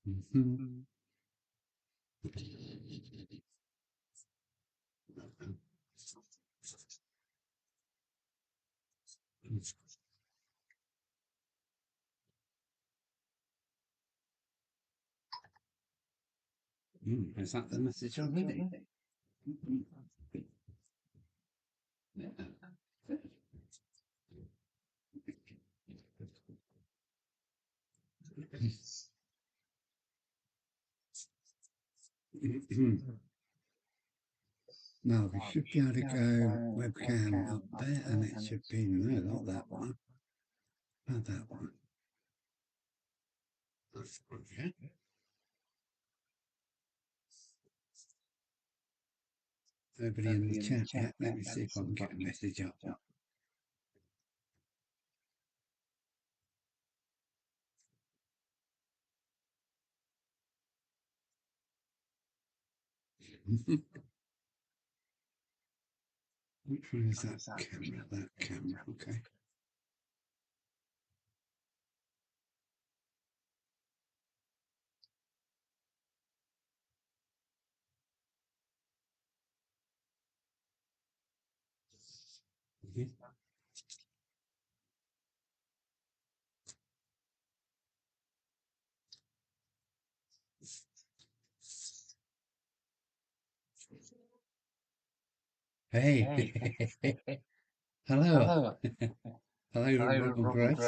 Mhm. Is that the message already? Yeah. Now we should be able to go webcam up there, and it should be no, not that one. Not that one. That's good, yeah. Nobody in the chat yet. Let me see if I can get a message up. Which one is that camera? That camera, okay. Hey, hello. Hello, Rob and Grace.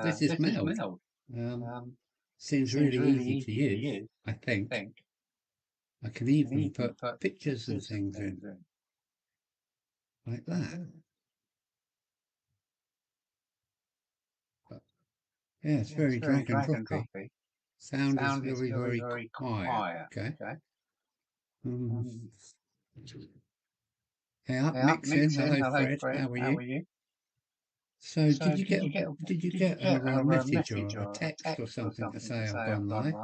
This is Mel. Seems really easy to use, I think. I can even put pictures and things in, like that. But, yeah, it's very drag and droppy. Sound is very, very quiet. Okay. Hey, up, mixing. Hello, Fred. How are you? So, did you get a message or a text or something to say I've gone live?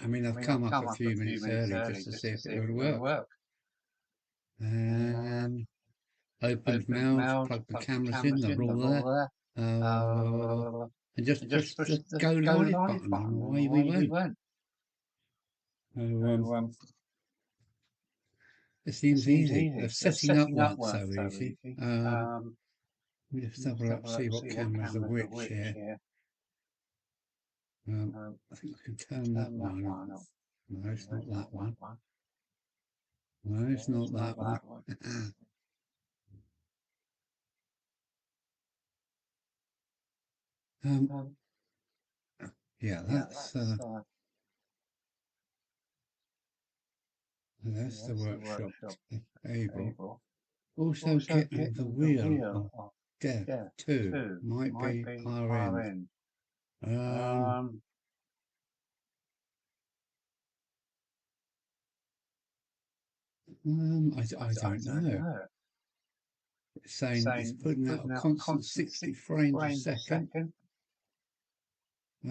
I mean, I've come up a few minutes early just to see if it would work. And opened mouth, plugged the cameras in, they're all there. And just push the go live button and away we went. It seems easy. The setting up weren't so easy. We just have a look, see what cameras are which here. I think I can turn that one off. No, it's not that one. No, it's not that one. Yeah, that's the workshop able. Also getting the wheel of Dev 2 might be our end. I don't know. It's saying it's putting out a constant 60 frames a second. So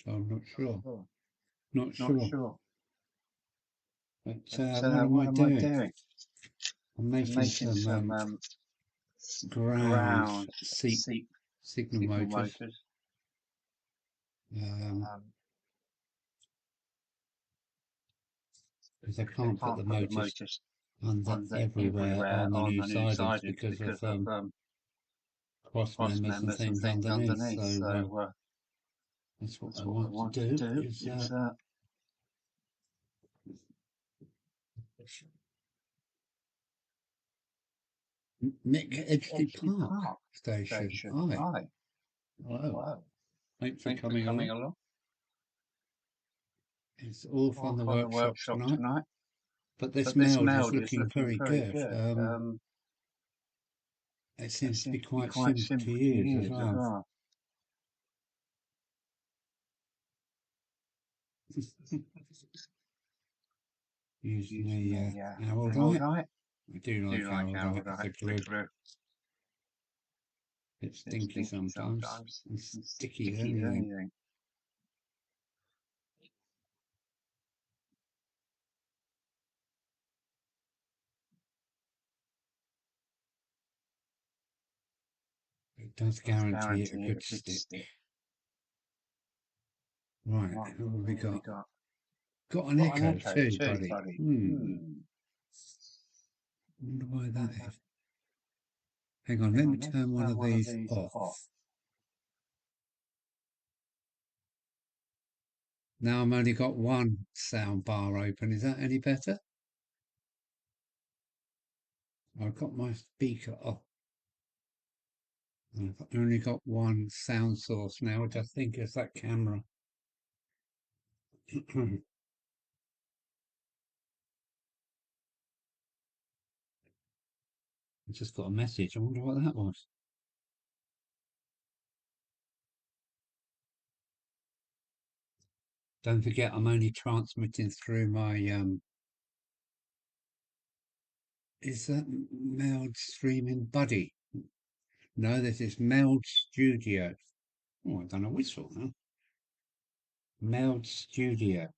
I'm not sure. Not sure. But what am I doing? I'm making some ground signal motors. Because I can't put the motors under everywhere on the new sidings because of cross members and things underneath. So that's what I want to do. Is Nick Edgley Park Station. Hi. Hello. Thanks for coming along. It's all from the workshop tonight. But this meld is looking very good. It seems to be quite simple to use as well. Using the araldite. I do like araldite as a glue. It's stinky sometimes. It's sticky as anything. does guarantee it a good stick. Right, what have we got? Got an echo too, buddy. Wonder why that is. Hang on, let me turn one of these off. Now I've only got one sound bar open. Is that any better? I've got my speaker off. I've only got one sound source now, which I think is that camera. I just got a message. I wonder what that was. Don't forget, I'm only transmitting through my is that Meld Streaming Buddy? No, this is Meld Studio. Oh, I've done a whistle now. Meld Studio.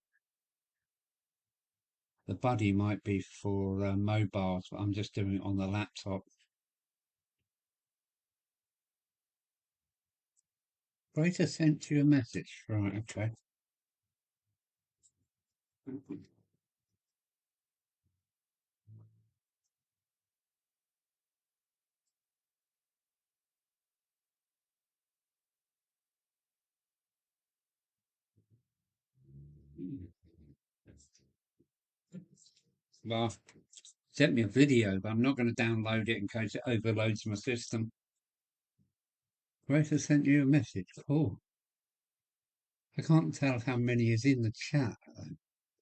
The Buddy might be for mobiles, but I'm just doing it on the laptop. Greater sent you a message. Right, okay. Well, sent me a video, but I'm not going to download it in case it overloads my system. Greater sent you a message. Cool. I can't tell how many is in the chat.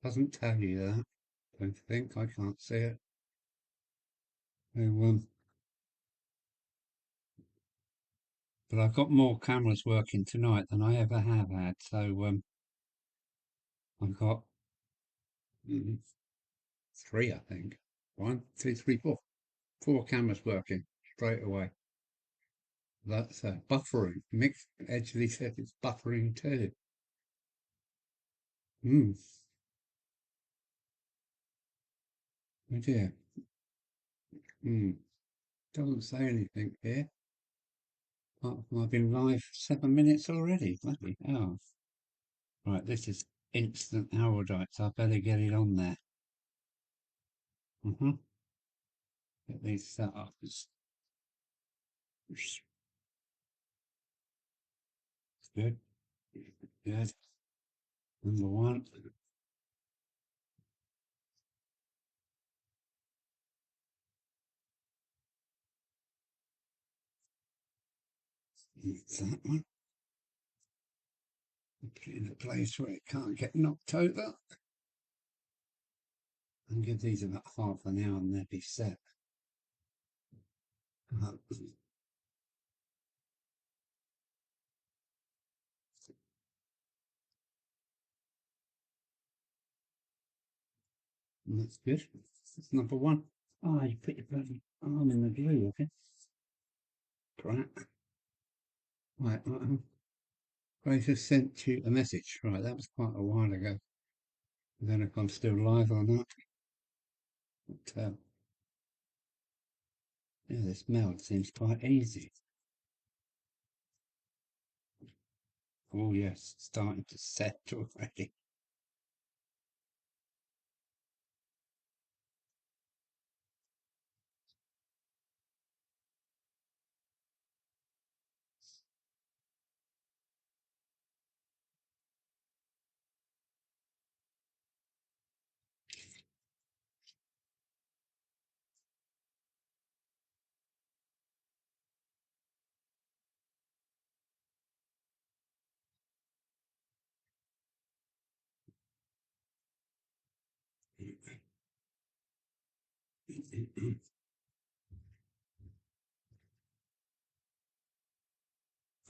Doesn't tell you that. Don't think. I can't see it. So, but I've got more cameras working tonight than I ever have had. So I've got three, I think. 1, 2, 3, 4. 4 cameras working straight away. That's buffering. Mick actually said it's buffering too. Oh dear. Doesn't say anything here. I've been live 7 minutes already. Bloody hell. Right, this is instant Hourdites. So I better get it on there. Get these set up. It's good. Good. Number 1. It's that one. Put it in a place where it can't get knocked over. And give these about half an hour and they'll be set. And that's good. That's number 1. Oh, you put your bloody arm in the glue, okay? Crap. Right, Grace has sent you a message. Right, that was quite a while ago. I don't know if I'm still live or not. But, yeah, this meld seems quite easy. Oh yes, it's starting to set already.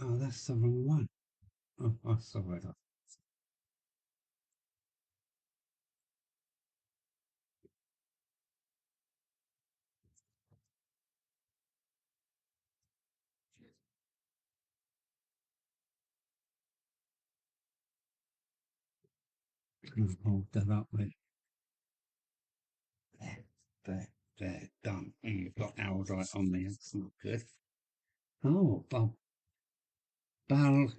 Oh, that's the wrong one. Oh, I saw it. Hold that up with. There, done. You've got Aldrite on me. That's not good. Oh, Buckland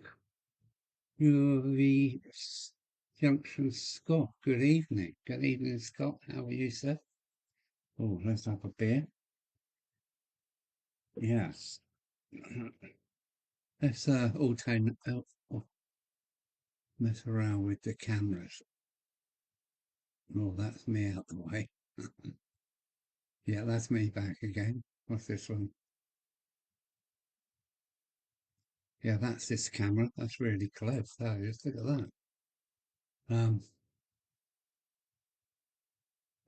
Junction, Scott. Good evening. Good evening, Scott. How are you, sir? Oh, let's have a beer. Yes. Let's mess around with the cameras. Oh, that's me out the way. Yeah, that's me back again. What's this one? Yeah, that's this camera. That's really clever. So just look at that.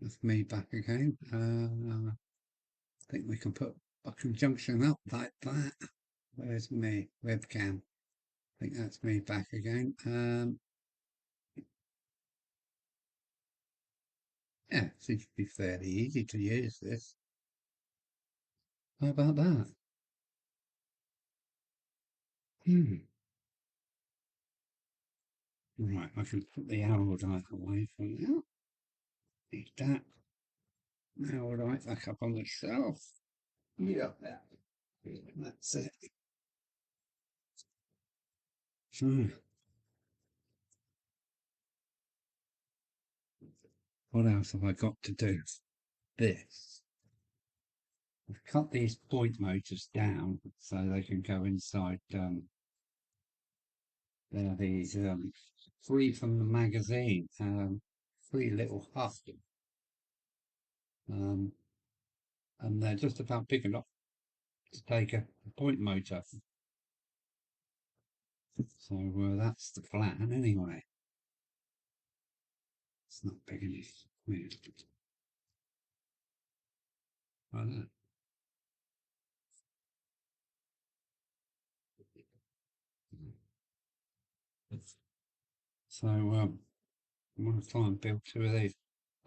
That's me back again. I think we can put Buckland Junction up like that. Where's me? Webcam. I think that's me back again. Yeah, seems to be fairly easy to use this. How about that? Right, I can put the arrow light away from now. Need that. Arrow light back up on the shelf. Yeah, that's it. So, what else have I got to do? This. I've cut these point motors down so they can go inside. They're these free from the magazine, free little hut, um, and they're just about big enough to take a point motor. So that's the plan anyway. It's not big enough. Yeah. Like that. So I'm going to try and build two of these.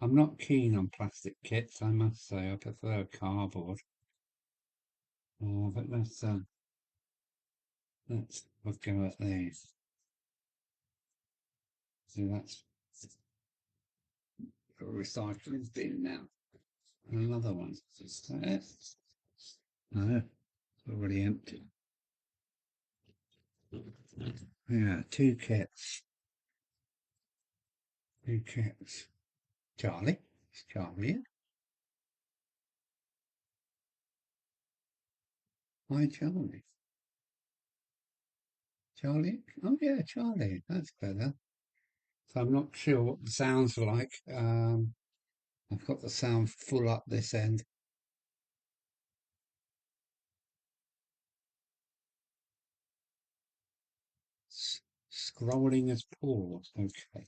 I'm not keen on plastic kits, I must say. I prefer cardboard. But let's have a go at these. So that's a recycling bin now. Another one. No, it's already empty. Yeah, two kits. Two kits. Charlie? Is Charlie in? Hi, Charlie. Charlie? Oh, yeah, Charlie. That's better. So I'm not sure what the sound's like. I've got the sound full up this end. Scrolling as paused. Okay.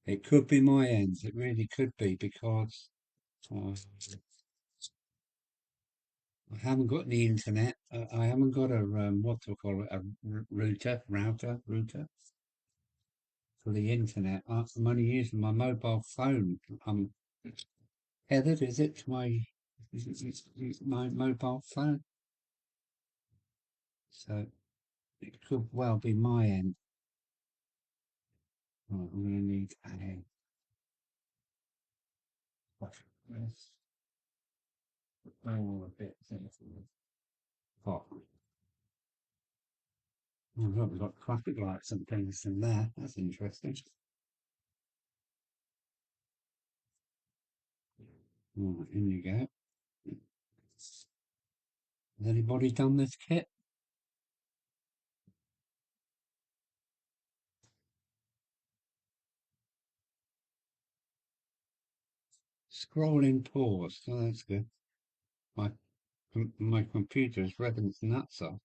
It could be my end. It really could be because uh, I haven't got the internet. I haven't got a what to call it, a router for the internet. I'm only using my mobile phone. I'm tethered, is it, to my mobile phone? So it could well be my end. Right, I'm going to need a all a bit. Oh, look, we've got traffic lights and things in there. That's interesting. Right, in you go. Has anybody done this kit? Scrolling pause. Oh, that's good. My my computer is revving its nuts off.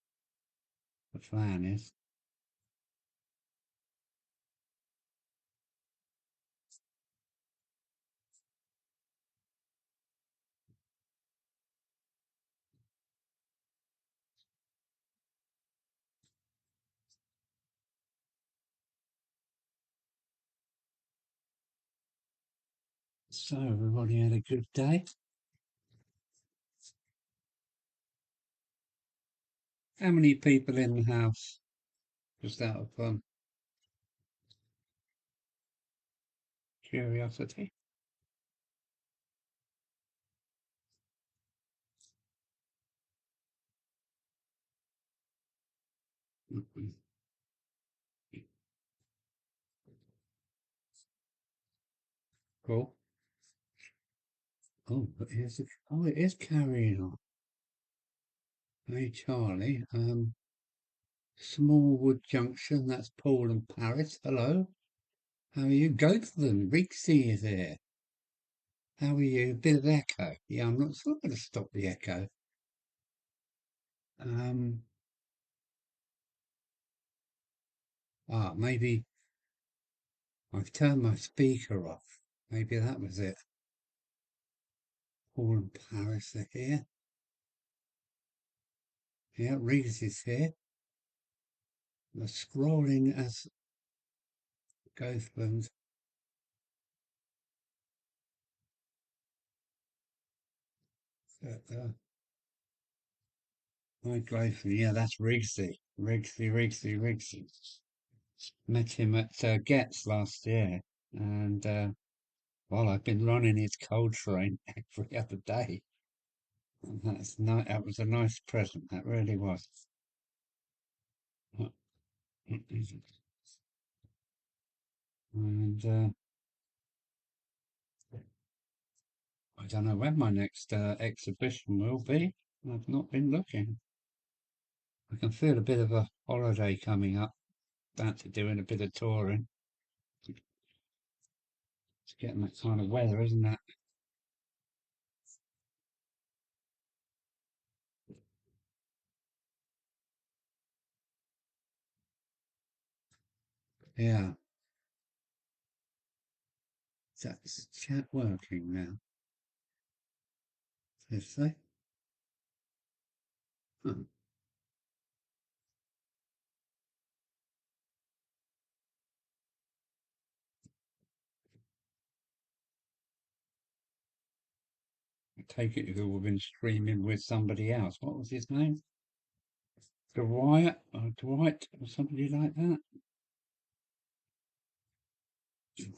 The fan is. So everybody had a good day. How many people in the house? Just out of curiosity. Cool. Oh, it is carrying on. Hey, Charlie. Smallwood Junction. That's Paul and Paris. Hello. How are you? Gotham. Rixie is here. How are you? Bit of echo. Yeah, I'm not going to stop the echo. Um, maybe I've turned my speaker off. Maybe that was it. Paul and Paris are here. Yeah, Reese is here. The scrolling as Gothland. My Gothland. Yeah, that's Rigsy. Rigsy. Met him at Getz last year. And, well, I've been running his cold train every other day. And that was a nice present. That really was. And I don't know when my next exhibition will be. I've not been looking. I can feel a bit of a holiday coming up. Fancy doing a bit of touring. It's getting that kind of weather, isn't it? Yeah. That's chat working now. Is they? Huh. I take it you've all been streaming with somebody else. What was his name? Dwight, or somebody like that?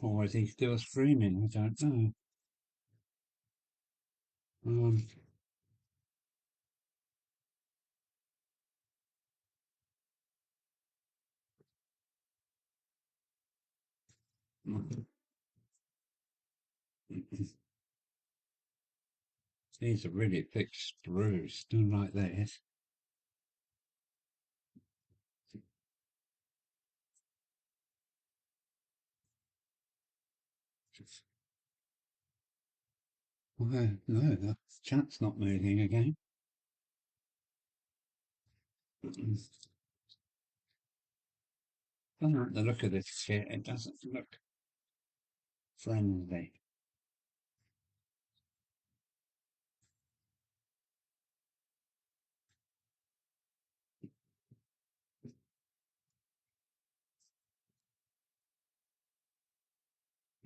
Or is he still streaming? I don't know. Um, these are really thick screws, done like this. Well, no, the chat's not moving again. I don't like the look of this shit. It doesn't look friendly.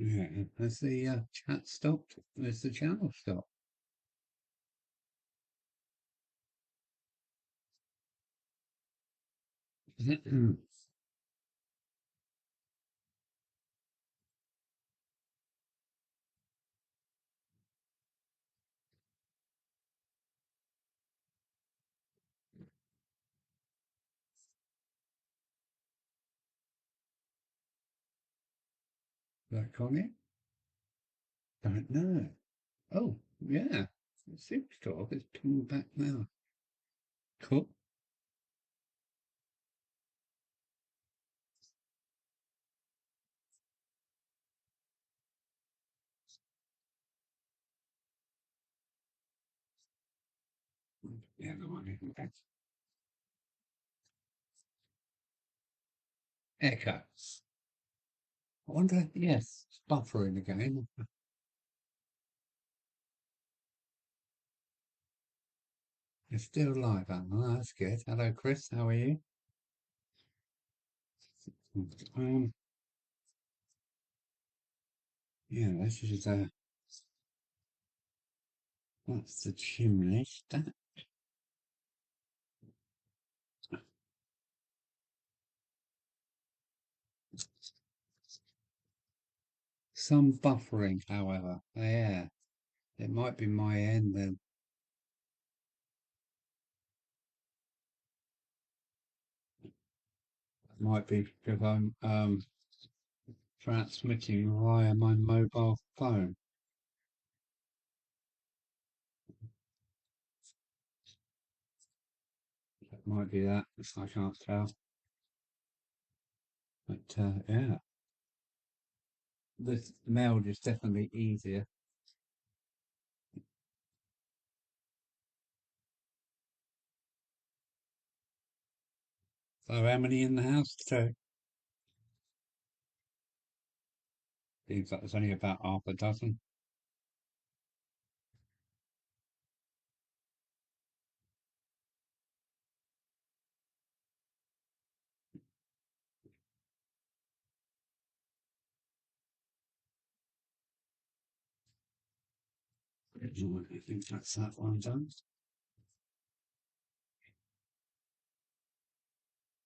Yeah, has the chat stopped? Has the channel stopped? Back on it? Don't know. Oh, yeah. It seems to have. It's pinged back now. Cool. Yeah, no, I mean, that's echo. I wonder, yes, it's buffering again. It's still live, Alan. That's good. Hello, Chris. How are you? Um, yeah, this is that's the chimney stack. Some buffering, however. Yeah, it might be my end then. Might be because I'm transmitting via my mobile phone. That might be that. I can't tell. But yeah, this meld is definitely easier. So how many in the house today? Seems like there's only about half a dozen. I think that's that one done.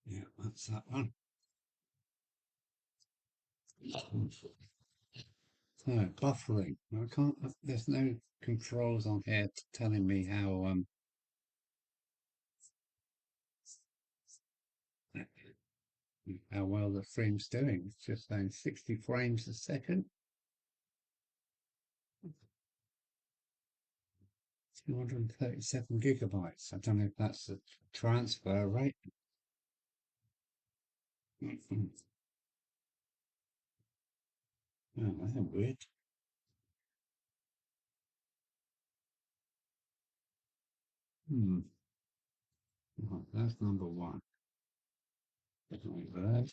Yeah, that's that one. So buffering. I can't. There's no controls on here telling me how well the frame's doing. It's just saying 60 frames a second, 237 gigabytes. I don't know if that's the transfer rate. Oh, that's weird. Hmm. Right, that's number one. Like that.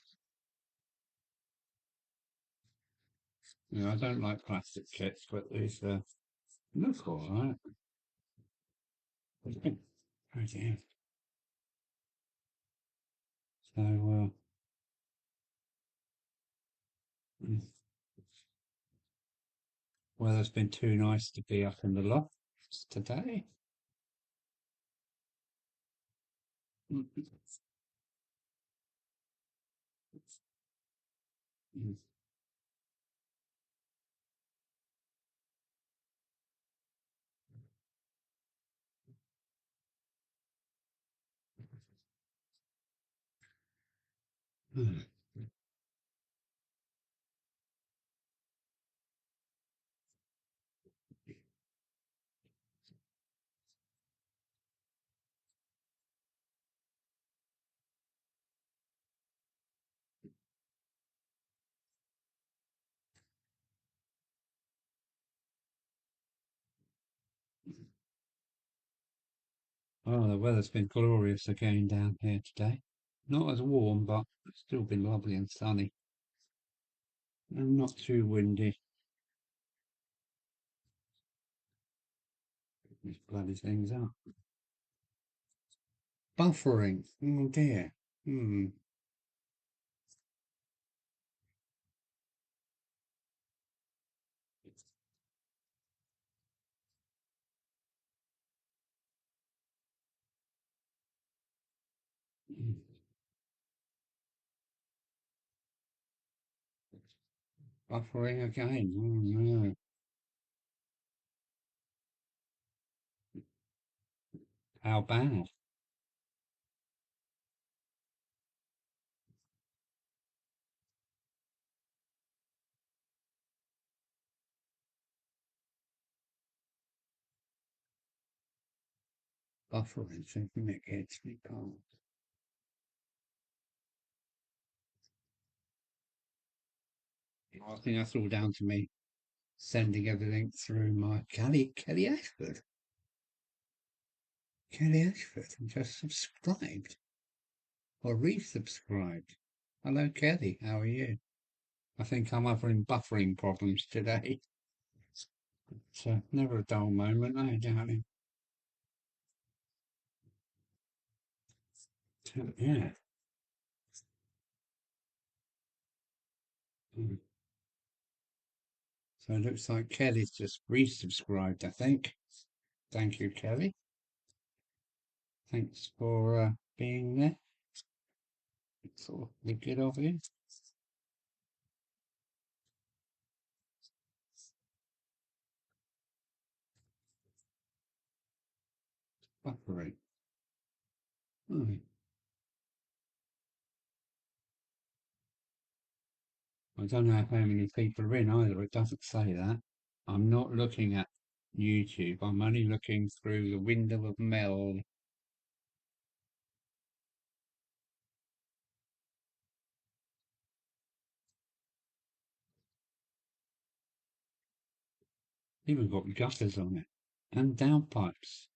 Yeah, I don't like plastic kits, but these look all right. Oh dear. So, mm, weather's been too nice to be up in the lofts today. Mm, mm, mm. Oh, the weather's been glorious again down here today. Not as warm, but it's still been lovely and sunny. And not too windy. These bloody things up. Buffering. Oh dear. Hmm. Buffering again. Oh no. How bad? Buffering. Something that gets me cold. I think that's all down to me sending everything through my Kelly Ashford. Kelly Ashford just subscribed or resubscribed. Hello, Kelly. How are you? I think I'm having buffering problems today. So never a dull moment, eh, darling? So, yeah. Mm. So it looks like Kelly's just resubscribed, I think. Thank you, Kelly. Thanks for being there. It's awfully good of you. Buffering. Oh, I don't know how many people are in either. It doesn't say that. I'm not looking at YouTube. I'm only looking through the window of Mel. Even got gutters on it and downpipes.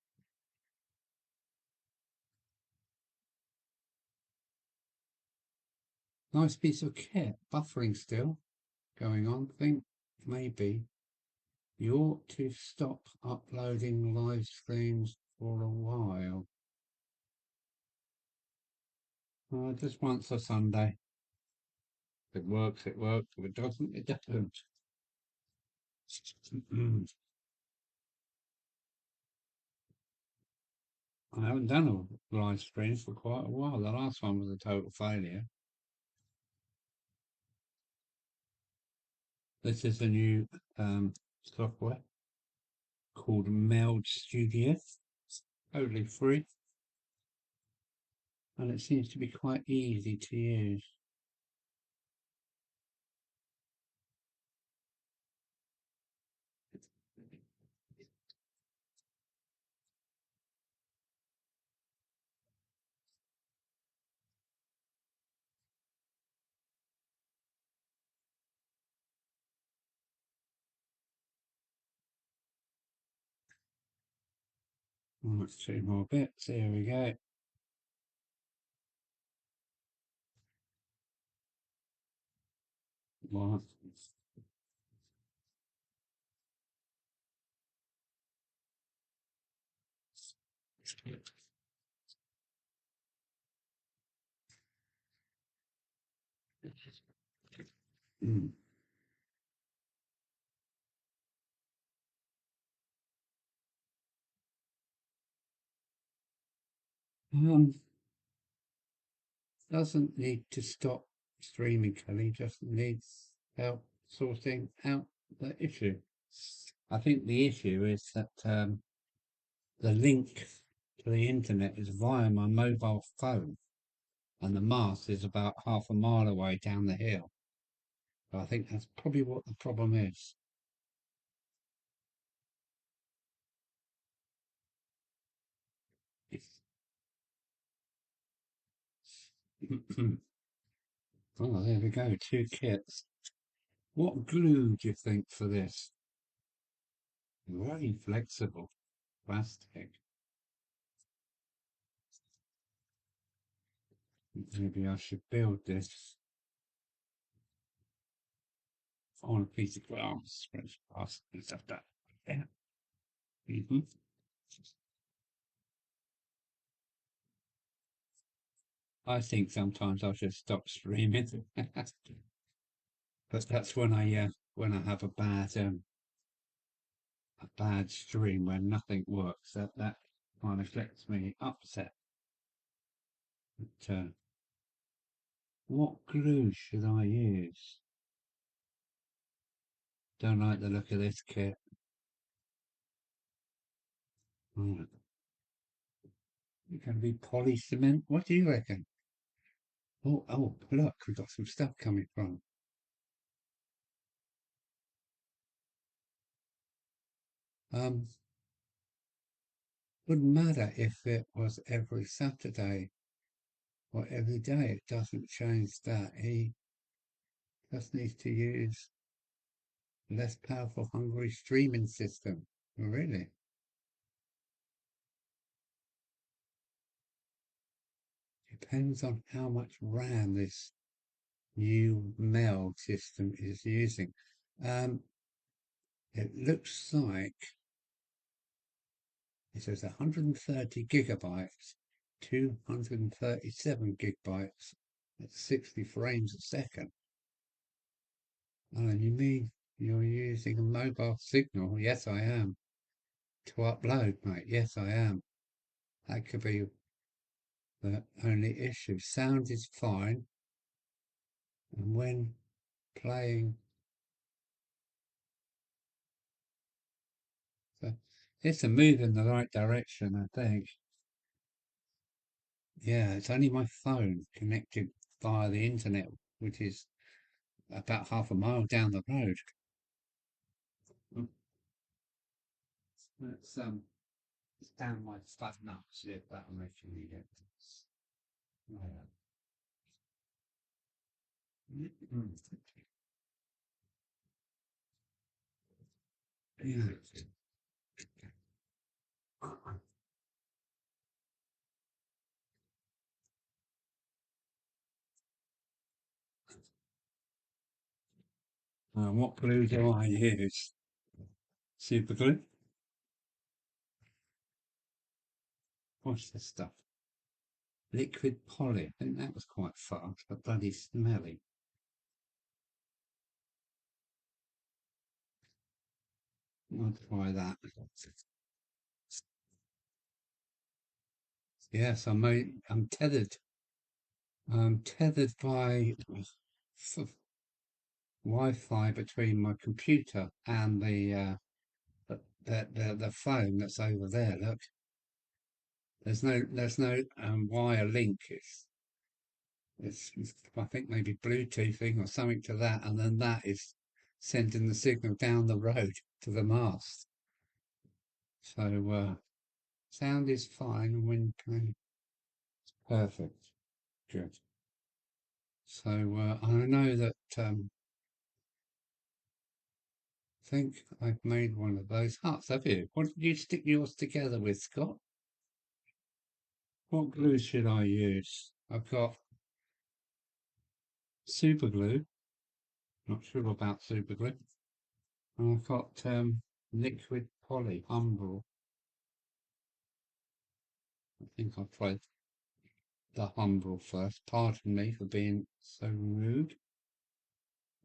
Nice piece of kit. Buffering still going on. Think maybe you ought to stop uploading live streams for a while. Just once a Sunday. If it works, it works. If it doesn't, it doesn't. I haven't done a live stream for quite a while. The last one was a total failure. This is a new software called Meld Studio. Totally free. And it seems to be quite easy to use. Let's 2 more bits. Here we go. One. Mm. Doesn't need to stop streaming, Kelly. Just needs help sorting out the issue. I think the issue is that the link to the internet is via my mobile phone, and the mast is about half a mile away down the hill. So I think that's probably what the problem is. Oh, there we go. 2 kits. What glue do you think for this? Very flexible plastic. Maybe I should build this on a piece of glass. Glass and stuff like that. Yeah. I think sometimes I should stop streaming, but that's when I have a bad stream when nothing works. That kind of gets me upset. But, what glue should I use? Don't like the look of this kit. Right. It's going to be poly cement. What do you reckon? Oh, look, we've got some stuff coming from. Wouldn't matter if it was every Saturday or every day. It doesn't change that. He just needs to use less powerful Hungary streaming system. Oh, really? Depends on how much RAM this new meld system is using. Um, it looks like it says 130 gigabytes, 237 gigabytes at 60 frames a second. Oh, you mean you're using a mobile signal? Yes, I am. To upload, mate. Yes, I am. That could be the only issue. Sound is fine. And when playing, so it's a move in the right direction, I think. Yeah, it's only my phone connected via the internet, which is about half a mile down the road. Let's down my flat nuts, see if that'll make any difference. Yeah. What glue do I use? Super glue? What's this stuff? Liquid poly. I think that was quite fast, but bloody smelly. I'll try that. Yes, I'm tethered. I'm tethered by Wi-Fi between my computer and the phone that's over there. Look, there's no wire link. It's I think maybe Bluetoothing or something to that, and then that is sending the signal down the road to the mast. So sound is fine and wind coming perfect. Good. So I know that I think I've made one of those huts. Have you? What did you stick yours together with, Scott? What glue should I use? I've got super glue. Not sure about super glue. And I've got liquid poly, Umbral. I think I'll try the Umbral first. Pardon me for being so rude.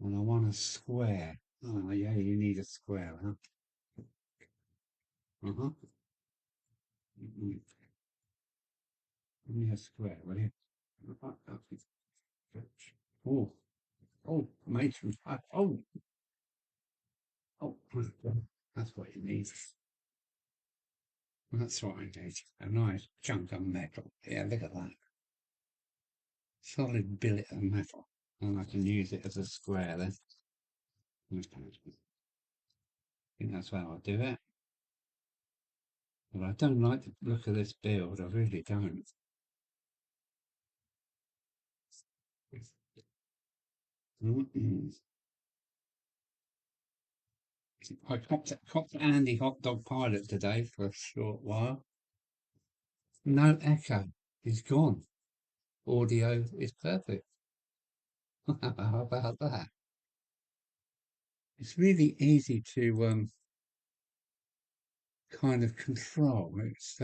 And I want a square. Oh, yeah, you need a square, huh? Uh-huh. Give me a square, will you? Oh, oh, matron. Oh, oh, that's what you need. That's what I need. A nice chunk of metal. Yeah, look at that. Solid billet of metal. And I can use it as a square then. I think that's how I do it. But I don't like the look of this build. I really don't. I copped Andy Hot Dog Pilot today for a short while. No echo. He's gone. Audio is perfect. How about that? It's really easy to kind of control. It's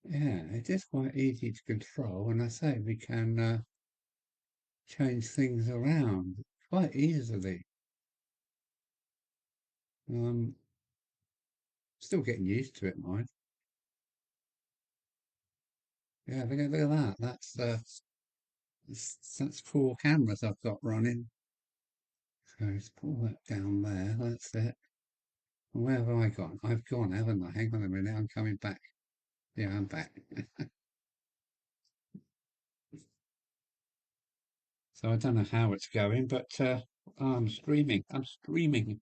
yeah, it is quite easy to control. And I say we can change things around quite easily. Still getting used to it, mind. Yeah, look at that. That's 4 cameras I've got running. So let's pull that down there. That's it. Where have I gone? I've gone, haven't I? Hang on a minute. I'm coming back. Yeah, I'm back. So I don't know how it's going, but I'm streaming. I'm streaming.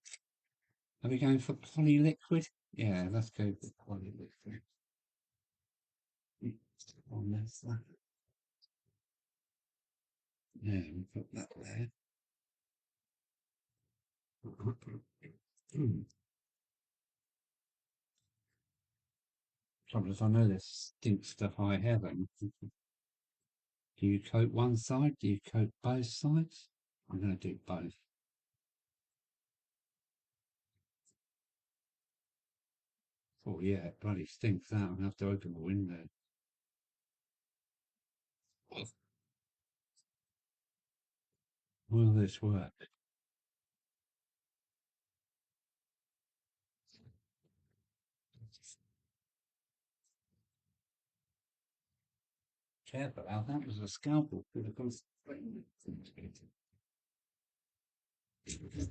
Are we going for poly liquid? Yeah, let's go for poly liquid. On this, that. Yeah, we put that there. Trouble is, I know this stinks to high heaven. Do you coat one side? Do you coat both sides? I'm going to do both. Oh yeah, it bloody stinks out. I have to open the window. Will this work? Careful, Al, that was a scalpel. Could have gone straight in it.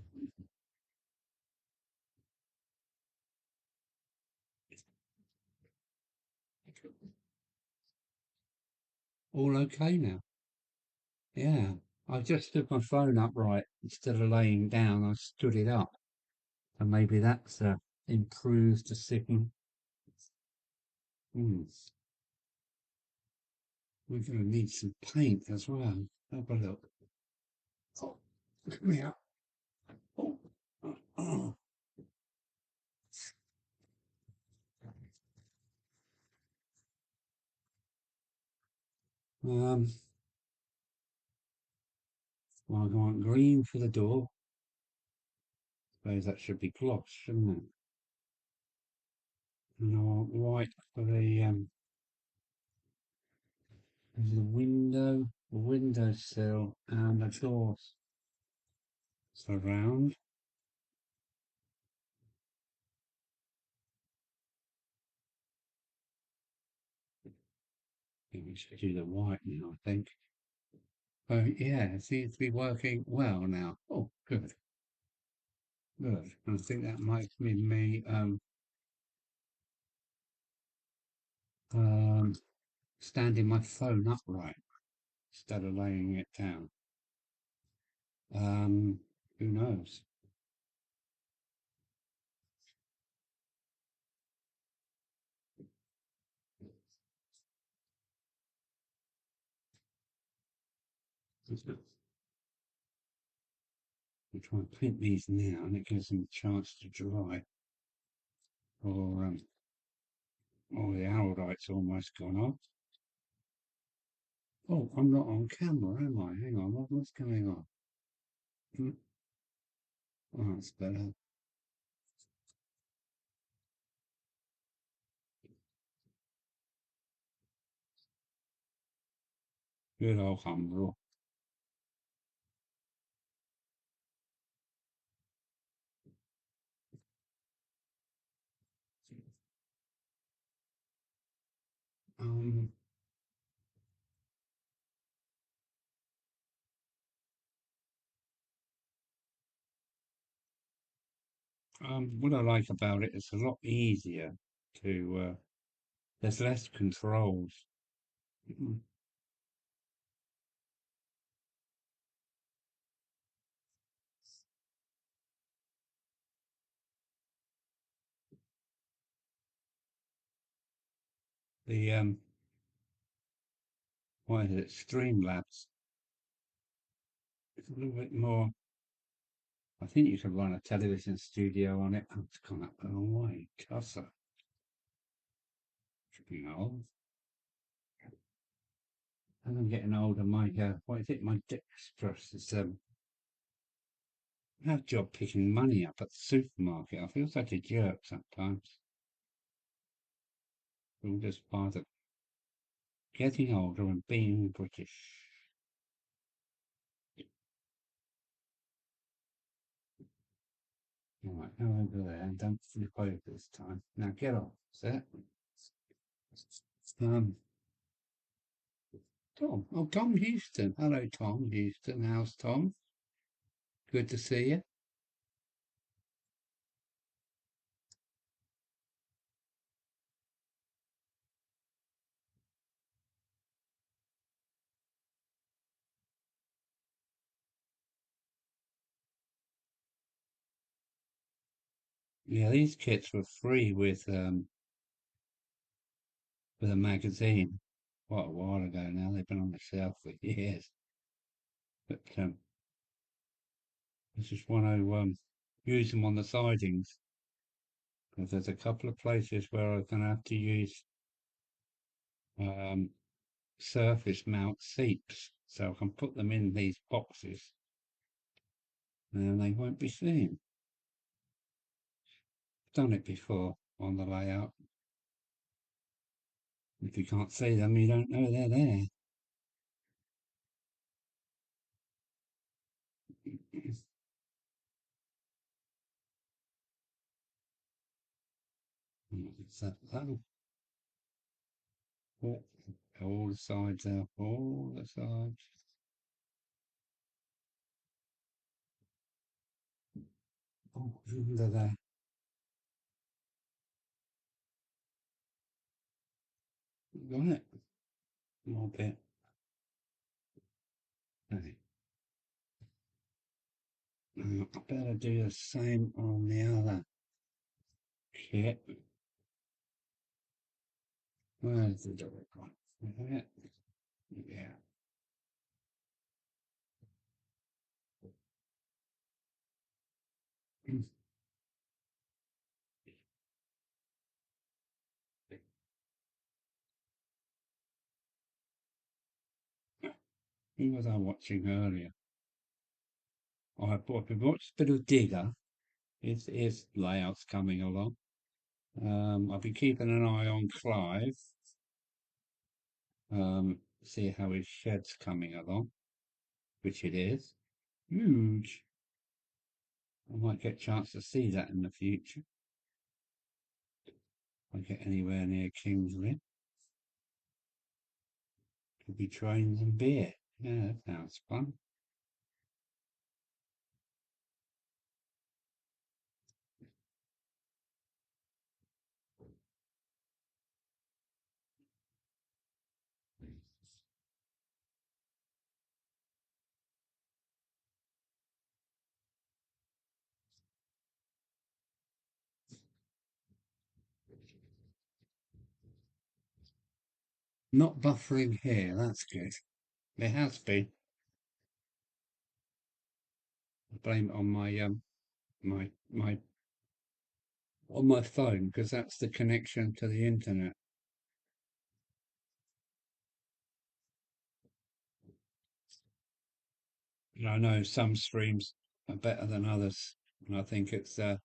All okay now? Yeah. I just stood my phone upright instead of laying down. I stood it up, and maybe that's improves the signal. Hmm. We're going to need some paint as well. Have a look. Oh, come here. Oh, oh. Um, well, I want green for the door. Suppose that should be gloss, shouldn't it? And I want white for the window, the windowsill, and the doors surround. I think we should do the white now, I think. Oh, yeah, it seems to be working well now. Oh, good, good. And I think that might be me um, standing my phone upright instead of laying it down. Who knows? I'm trying to paint these now, and it gives them a chance to dry. Or the araldite's almost gone off. Oh, I'm not on camera, am I? Hang on, what's going on? Hmm. Oh, that's better. Good old humble. Um, what I like about it is a lot easier to. There's less controls. Mm. The what is it? Streamlabs. It's a little bit more. I think you could run a television studio on it. Oh, it's gone up the wrong way. Cussor. Tripping old. As I'm getting older, my what is it? My dexterous is I have a job picking money up at the supermarket. I feel such a jerk sometimes. All just part of getting older and being British. All right, now over there, and don't flip over this time. Now get off, set. Um, Tom. Oh, Tom Houston. Hello, Tom Houston. How's Tom? Good to see you. Yeah, these kits were free with a magazine quite a while ago now. They've been on the shelf for years. But I just want to use them on the sidings because there's a couple of places where I'm going to have to use um, surface mount seats, so I can put them in these boxes and they won't be seen. I've done it before on the layout. If you can't see them, you don't know they're there. So, oh, all the sides out, all the sides. Oh, under there. Got it. More bit. Okay. I better do the same on the other kit. Where's the door gone? Yeah. Who was I watching earlier? Oh, I've watched a bit of Digger. His layout's coming along. I've been keeping an eye on Clive. See how his shed's coming along, which it is. Huge. I might get a chance to see that in the future. If I get anywhere near King's Lynn. Could be trains and beer. Yeah, that sounds fun. Not buffering here, that's good. It has been. I blame it on my on my phone because that's the connection to the internet. And I know some streams are better than others, and I think it's if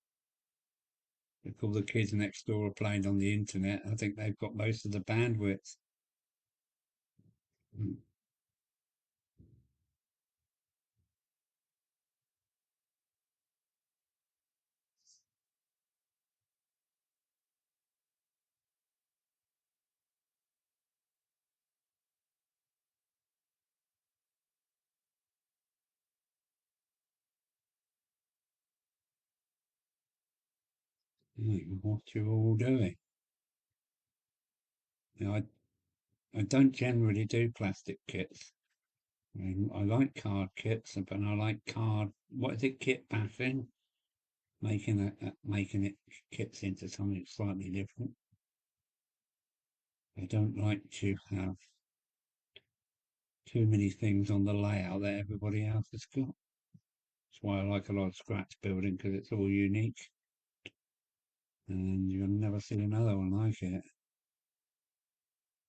all the kids next door are playing on the internet, I think they've got most of the bandwidth. Mm. What you're all doing. You know, I don't generally do plastic kits. I like card kits, but I like what is it, kit bashing? Making it kits into something slightly different. I don't like to have too many things on the layout that everybody else has got. That's why I like a lot of scratch building because it's all unique, and you'll never see another one like it.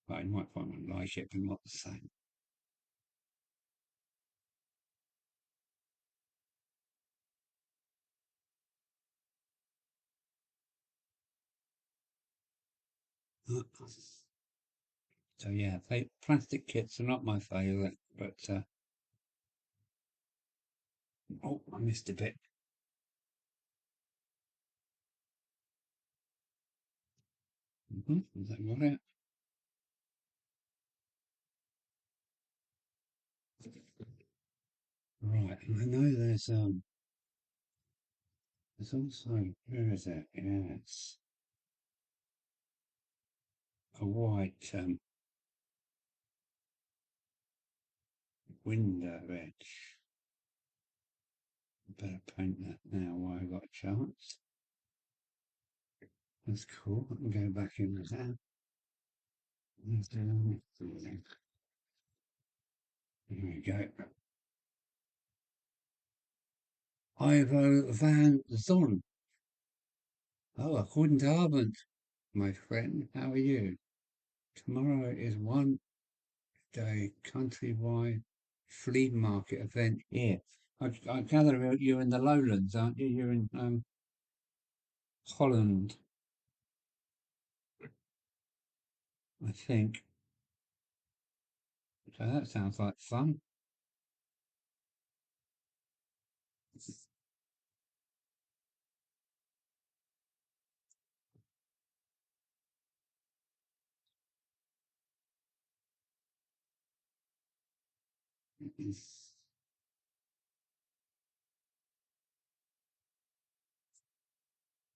Well, you might find one like it, but not the same. So yeah, plastic kits are not my favourite, but oh, I missed a bit. Is that got it? Right, and I know there's also where is it? Yeah, it's a white window edge. Better paint that now while I've got a chance. That's cool. I can go back in with that. Here we go. Ivo van Zon. Oh, according to Arbent, my friend, how are you? Tomorrow is one day countrywide flea market event here. I gather you're in the lowlands, aren't you? You're in Holland, I think. So that sounds like fun.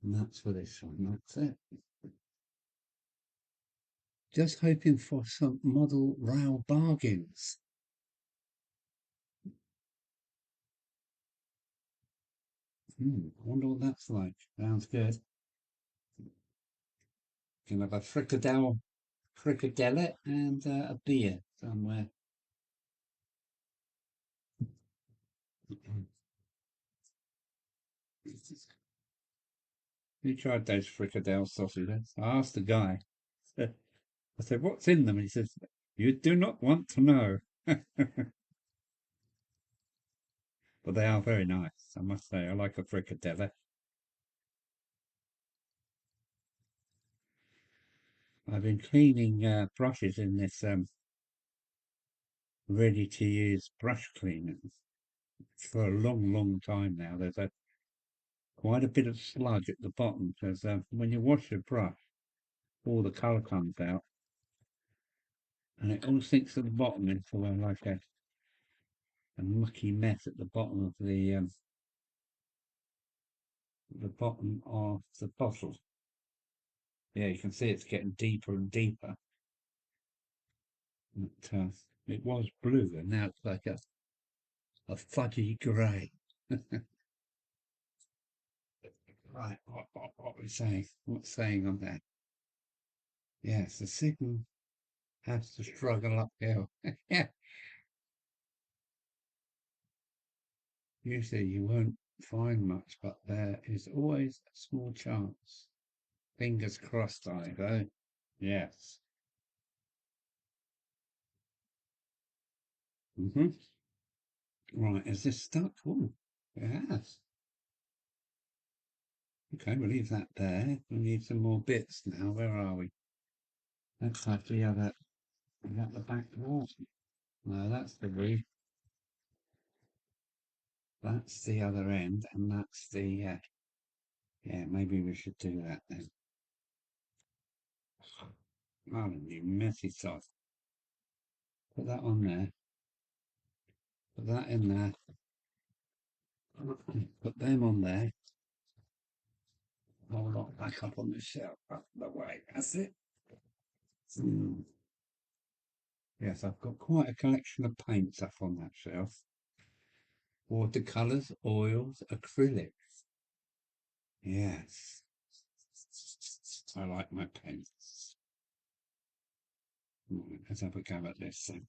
And that's for this one. That's it. Just hoping for some model rail bargains. I wonder what that's like. Sounds good. Can have a fricadelle and a beer somewhere. You tried those fricadelle sausages? I asked the guy. I said, "What's in them?" He says, "You do not want to know." But they are very nice, I must say. I like a fricadelle. I've been cleaning brushes in this ready-to-use brush cleaner for a long, long time now. There's quite a bit of sludge at the bottom because when you wash your brush, all the colour comes out and it all sinks at the bottom into like a mucky mess at the bottom of the bottle. Yeah, you can see it's getting deeper and deeper. But, it was blue and now it's like a fudgy grey. Right, what are we saying? What's saying on that? Yes, the signal has to struggle uphill. Yeah, usually you won't find much, but there is always a small chance. Fingers crossed, I go. Yes. hmm Right, is this stuck? Oh, it has. Okay, we'll leave that there. We need some more bits now. Where are we? Looks like the other. Is that the back wall? No, that's the roof. That's the other end, and that's the. Yeah, maybe we should do that then. Oh, you messy sod. Put that on there. Put that in there. Put them on there. Hold on, back up on the shelf. Up the way. That's it. Mm. Yes, I've got quite a collection of paints up on that shelf. Watercolours, oils, acrylics. Yes, I like my paints. Right, let's have a go at this then.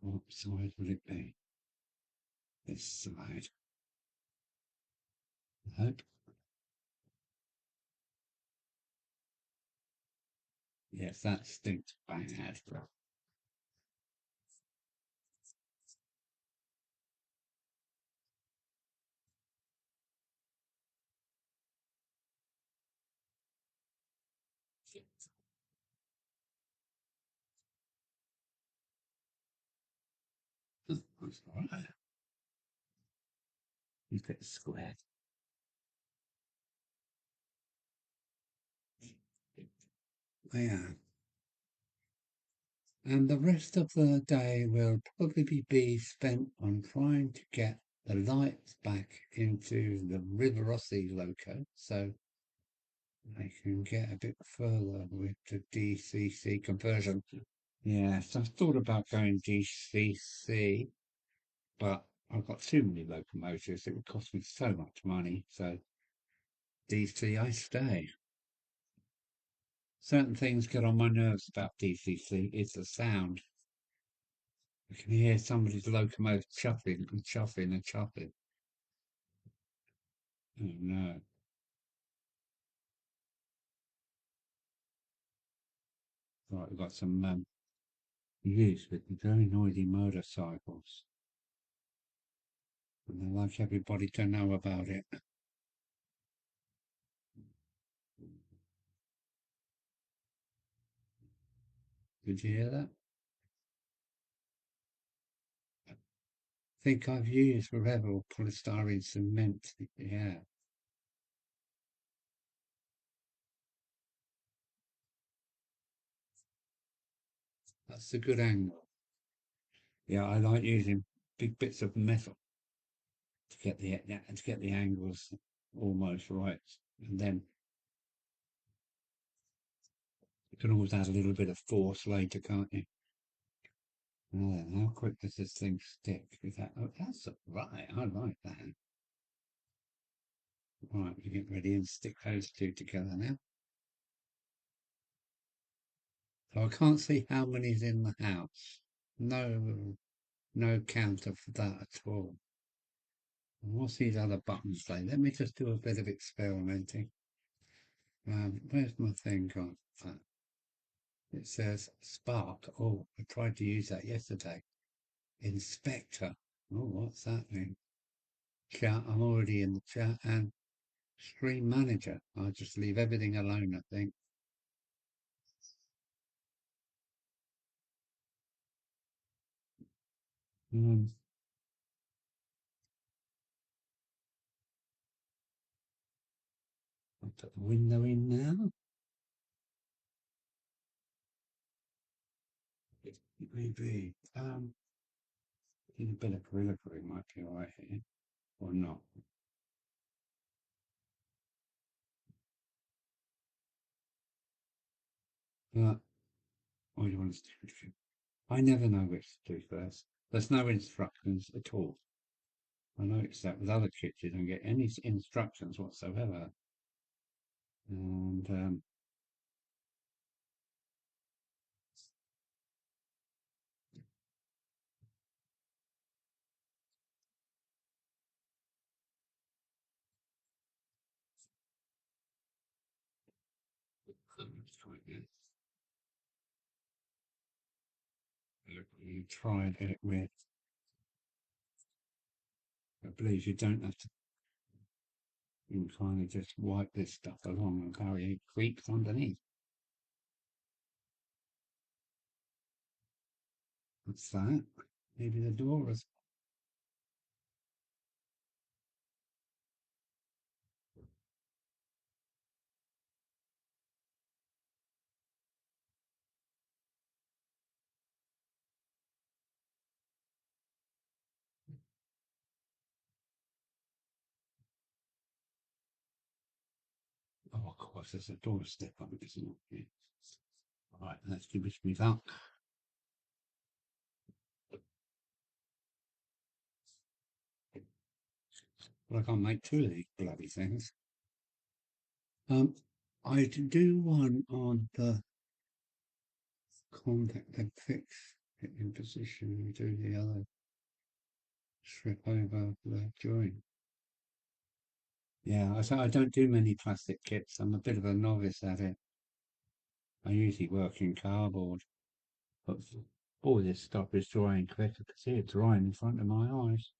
What side will it be? This side. Nope. Yes, that stinks bad. That's all right. Keep it square. Yeah. And the rest of the day will probably be spent on trying to get the lights back into the River Rossi loco so they can get a bit further with the DCC conversion. Yes, I've thought about going DCC, but I've got too many locomotives. It would cost me so much money. So DC, I stay. Certain things get on my nerves about DCC. It's the sound. I can hear somebody's locomotive chuffing and chuffing and chuffing. Oh no. Right, we've got some youths with very noisy motorcycles. And they like everybody to know about it. Did you hear that? I think I've used forever polystyrene cement. Yeah, that's a good angle. Yeah, I like using big bits of metal to get the angles. almost right. And then you can always add a little bit of force later, can't you? Now then, how quick does this thing stick? Is that, oh, that's right, I like that. Right, we get ready and stick those two together now. So I can't see how many's in the house. No counter for that at all. And what's these other buttons say? Let me just do a bit of experimenting. Where's my thing gone? It says Spark. Oh, I tried to use that yesterday. Inspector. Oh, what's that mean? Chat. I'm already in the chat. And Stream Manager. I'll just leave everything alone, I think. I'll put the window in now. Maybe. A bit of delivery might be alright here. Or not. But what do you want us to do? I never know which to do first. There's no instructions at all. I noticed that with other kits, you don't get any instructions whatsoever. And let's try again. You tried it with, I believe you don't have to. You can kind of just wipe this stuff along and carry it creeps underneath. What's that? Maybe the door is. Oh, of course, there's a doorstep on it, isn't it? All right, let's give it me that. But I can't make two of these bloody things. I do one on the contact and fix it in position and do the other strip over the joint. Yeah, I don't do many plastic kits. I'm a bit of a novice at it. I usually work in cardboard, but all this stuff is drying quick. I can see it drying in front of my eyes.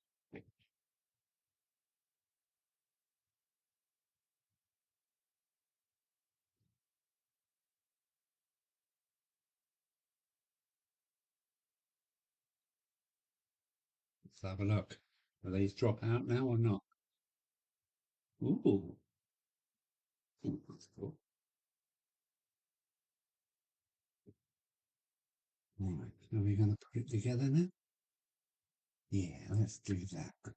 Let's have a look. Are these drop out now or not? Ooh, that's cool. Right, are we going to put it together now? Yeah, let's do that.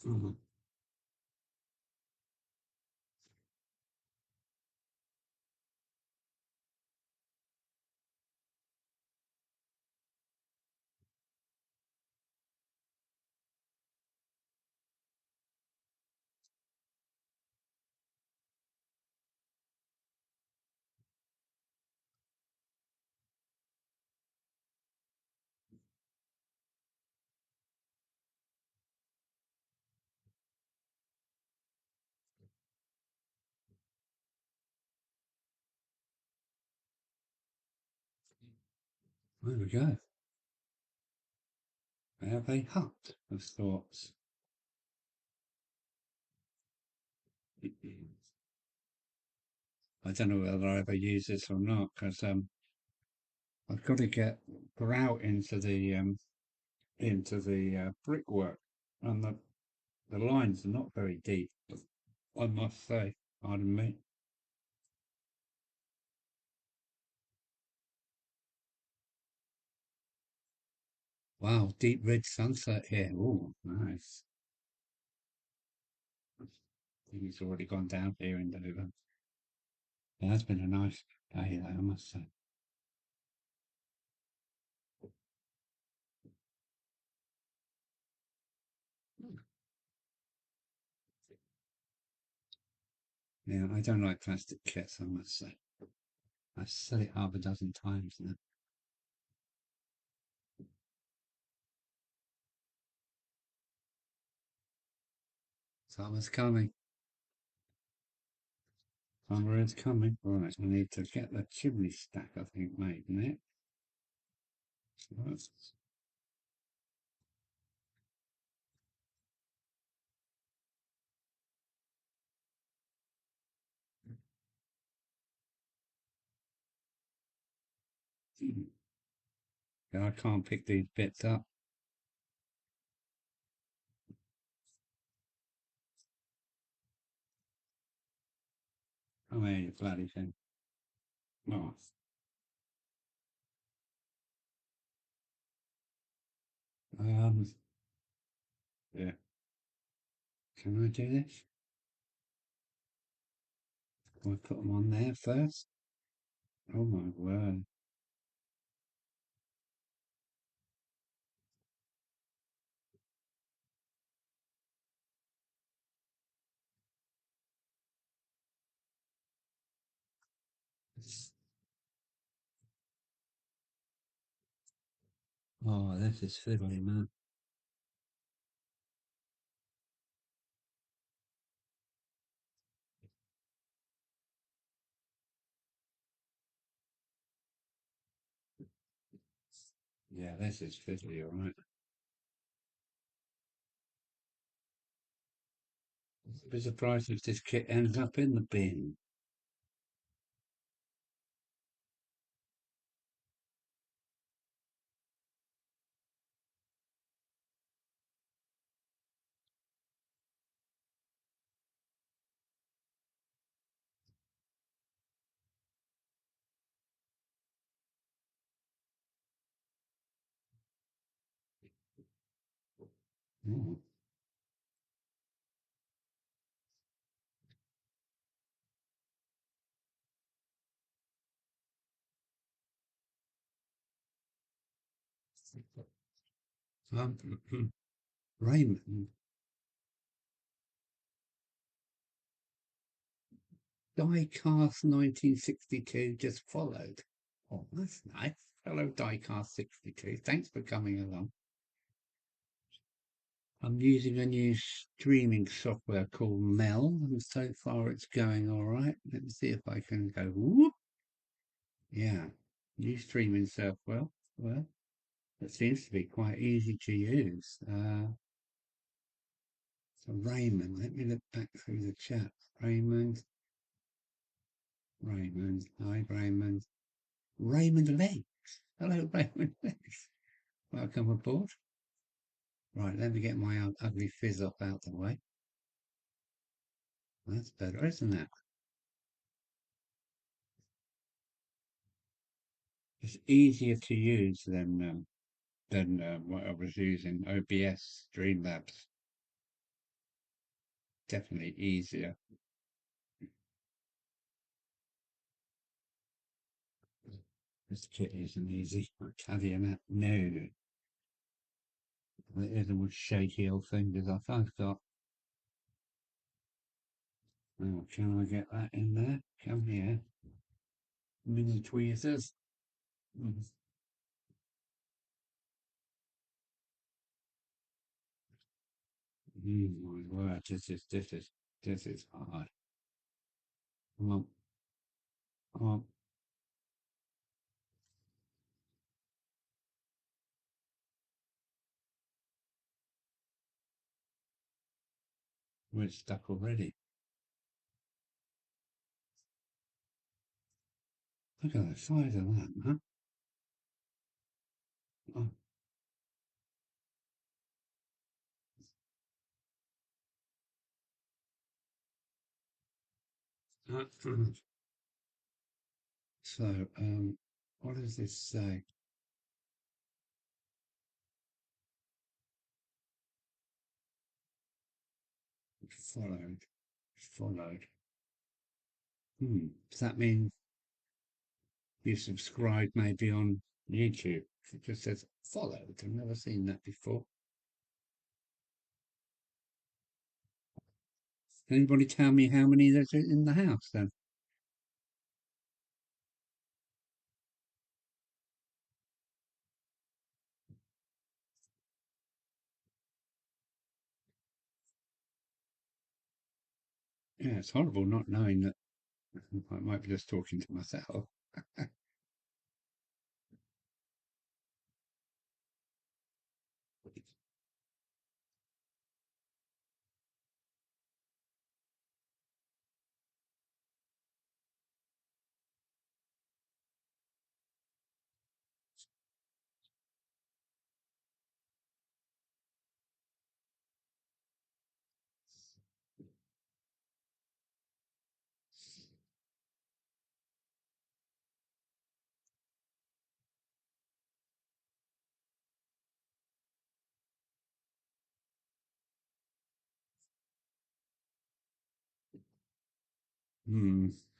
Mhm. There we go. I have a hut of sorts. I don't know whether I ever use this or not because I've got to get grout into the brickwork, and the lines are not very deep. I must say, pardon me. Wow, deep red sunset here. Oh, nice. I think it's already gone down here in Dover. Yeah, that's been a nice day, though, I must say. Yeah, I don't like plastic kits, I must say. I've said it half a dozen times now. Summer's coming. Summer is coming. Right, I need to get the chimney stack, I think, made next. Right. Yeah, I can't pick these bits up. Oh, yeah, you bloody thing. Oh, um, yeah. Can I do this? Do I put them on there first? Oh my word. Oh, this is fiddly, man. Yeah, this is fiddly, all right. I'd be surprised if this kit ends up in the bin. Oh, um, Raymond, Diecast 1962 just followed. Oh, that's nice. Hello, Diecast 62. Thanks for coming along. I'm using a new streaming software called Mel, and so far it's going all right. Let me see if I can go. Whoop. Yeah, new streaming software. Well, it seems to be quite easy to use. So Raymond, let me look back through the chat. Raymond, Raymond, hi Raymond. Raymond Legs. Hello, Raymond Legs. Welcome aboard. Right, let me get my ugly fizz up out the way. That's better, isn't it? It's easier to use than what I was using. OBS, Streamlabs, definitely easier. This kit isn't easy. I tell you that. No, it isn't with shaky old fingers. I've got. Oh, can I get that in there? Come here. Mini tweezers. Mm, my word, this is hard. Come on, come on. We're stuck already. Look at the size of that, man. Oh, so, what does this say? Followed. Followed. Does that mean you subscribe maybe on YouTube? It just says followed. I've never seen that before. Anybody tell me how many there's in the house then? Yeah, it's horrible not knowing that. I might be just talking to myself.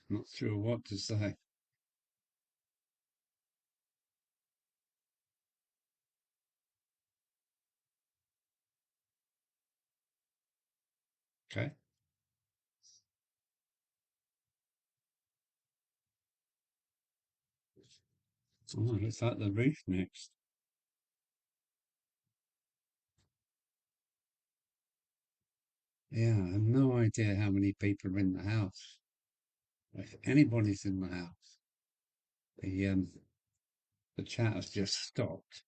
Not sure what to say. Okay. Oh, looks like the roof next. Yeah, I have no idea how many people are in the house. If anybody's in the house, the the chat has just stopped.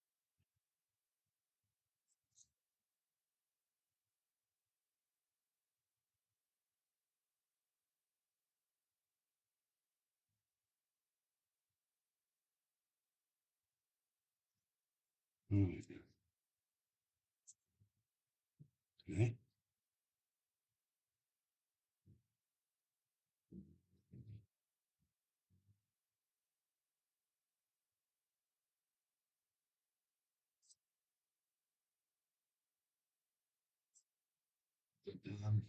Right. Okay. Um,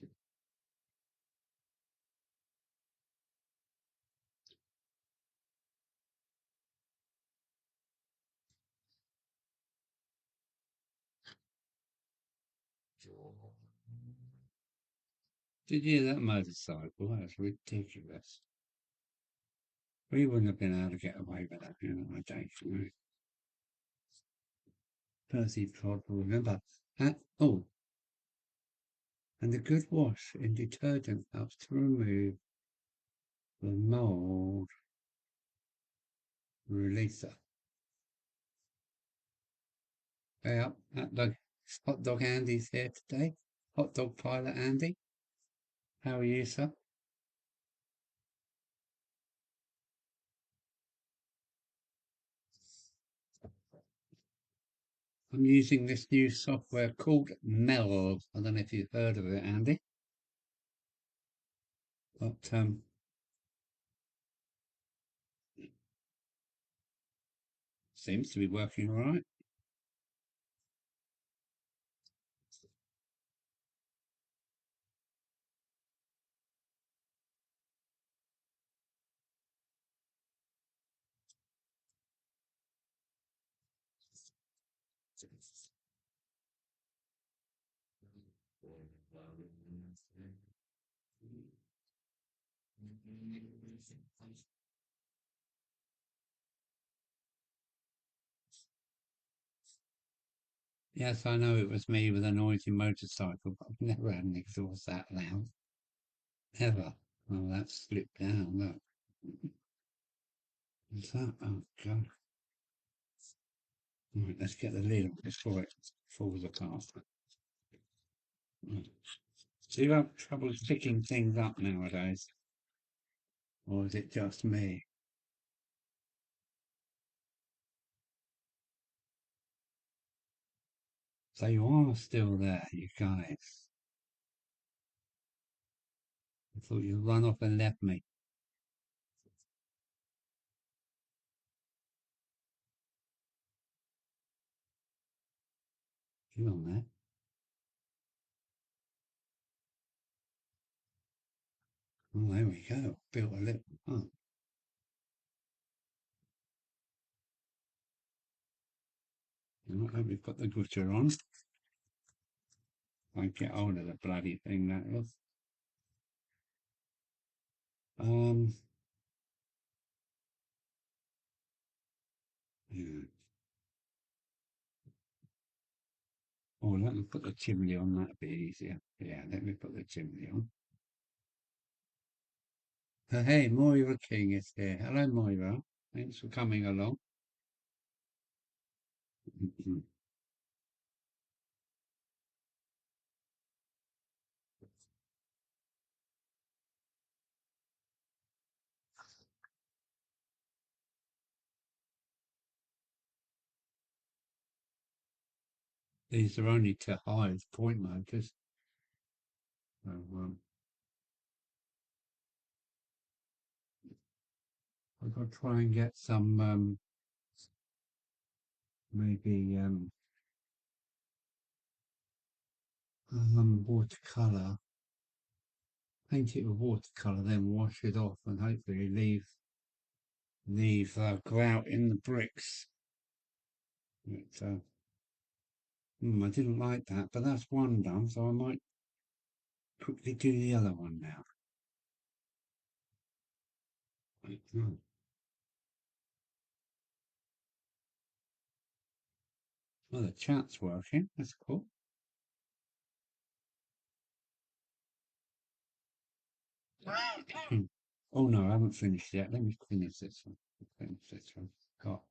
did you hear that motorcycle? That's ridiculous. We wouldn't have been able to get away with that, I don't know. Percy Prod will remember. Oh, and a good wash in detergent helps to remove the mold releaser. Hey up, hot dog Andy's here today. Hot dog pilot Andy. How are you, sir? I'm using this new software called Mel. I don't know if you've heard of it, Andy, but seems to be working all right. Yes, I know it was me with a noisy motorcycle, but I've never had an exhaust that loud. Ever. Oh, that slipped down, look. What's that? Oh, God. Right, let's get the lid off before it falls apart. Right. Do you have trouble picking things up nowadays? Or is it just me? So you are still there, you guys. I thought you'd run off and left me. You on there? Oh, there we go. Built a little. Oh, let me put the gutter on. I get hold of the bloody thing that was. Um, yeah. Oh, let me put the chimney on. That'd be easier. Yeah, let me put the chimney on. Hey, Moira King is here. Hello, Moira. Thanks for coming along. These are only to hide point motors. So, I've got to try and get some, maybe, watercolour. Paint it with watercolour, then wash it off and hopefully leave grout in the bricks. But, I didn't like that, but that's one done, so I might quickly do the other one now. Oh, well, the chat's working. That's cool. Oh no, I haven't finished yet. Let me finish this one. Finish this one. Got.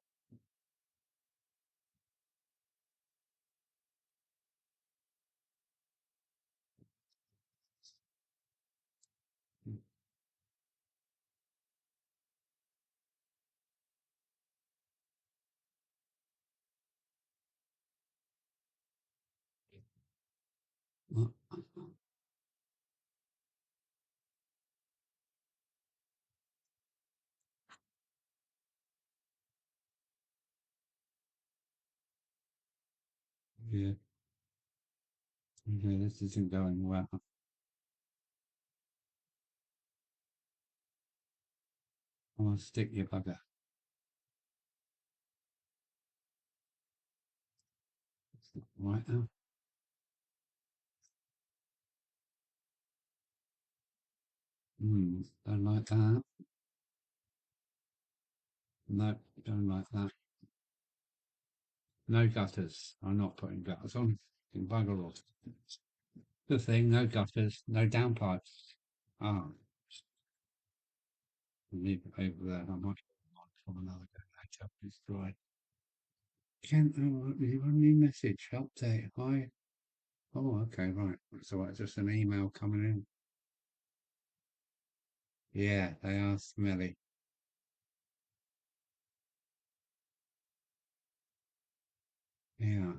Yeah, yeah, this isn't going well. I want to stick your bugger. Right now. Don't like that. No, don't like that. No gutters. I'm not putting gutters on. You can bugger off. Good thing, no gutters, no downpipes. Ah, leave it over there. I might from another go later. Destroy. Can you want a new message? Update. Hi. Oh, okay, right. So it's just an email coming in. Yeah, they are smelly. Yeah.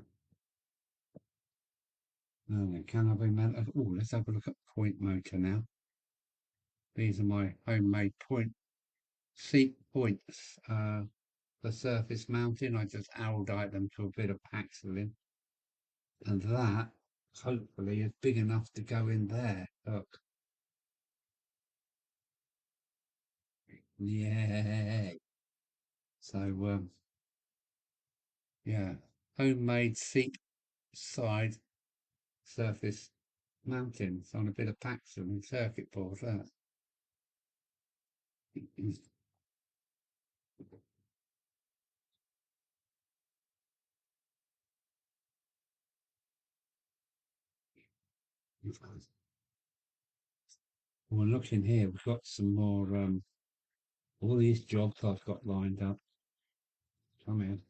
No, can I be meant? Oh, let's have a look at point motor now. These are my homemade seat points. The surface mounting, I just araldite them to a bit of Paxilin. And that, hopefully, is big enough to go in there. Look. Yay. So, yeah, homemade seat side surface mountains on a bit of Paxton circuit board. That. Well, looking here, we've got some more. All these jobs I've got lined up. Come in.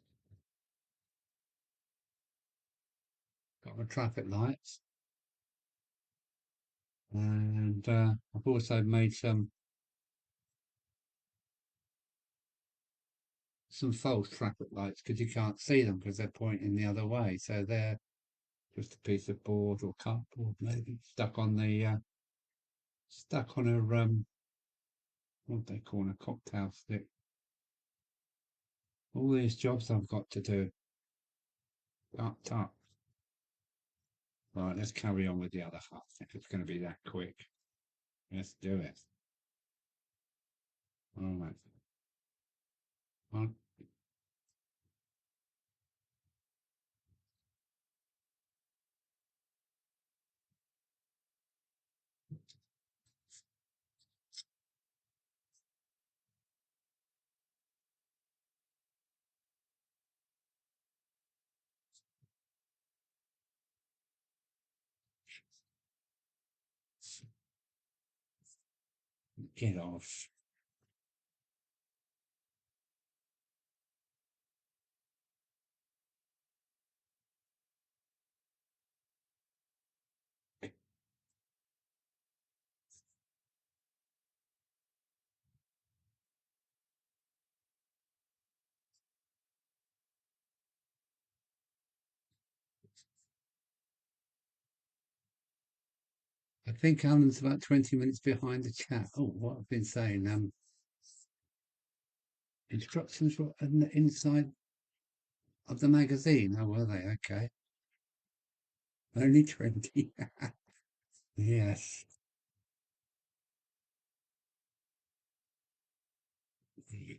Got my traffic lights, and I've also made some false traffic lights because you can't see them because they're pointing the other way. So they're just a piece of board or cardboard maybe stuck on a what they call a cocktail stick. All these jobs I've got to do. Up. Right, let's carry on with the other half if it's going to be that quick. Let's do it. All right. Well, get off. I think Alan's about 20 minutes behind the chat. Oh, what I've been saying. Instructions were on the inside of the magazine. Oh, were they? Okay. Only 20. Yes.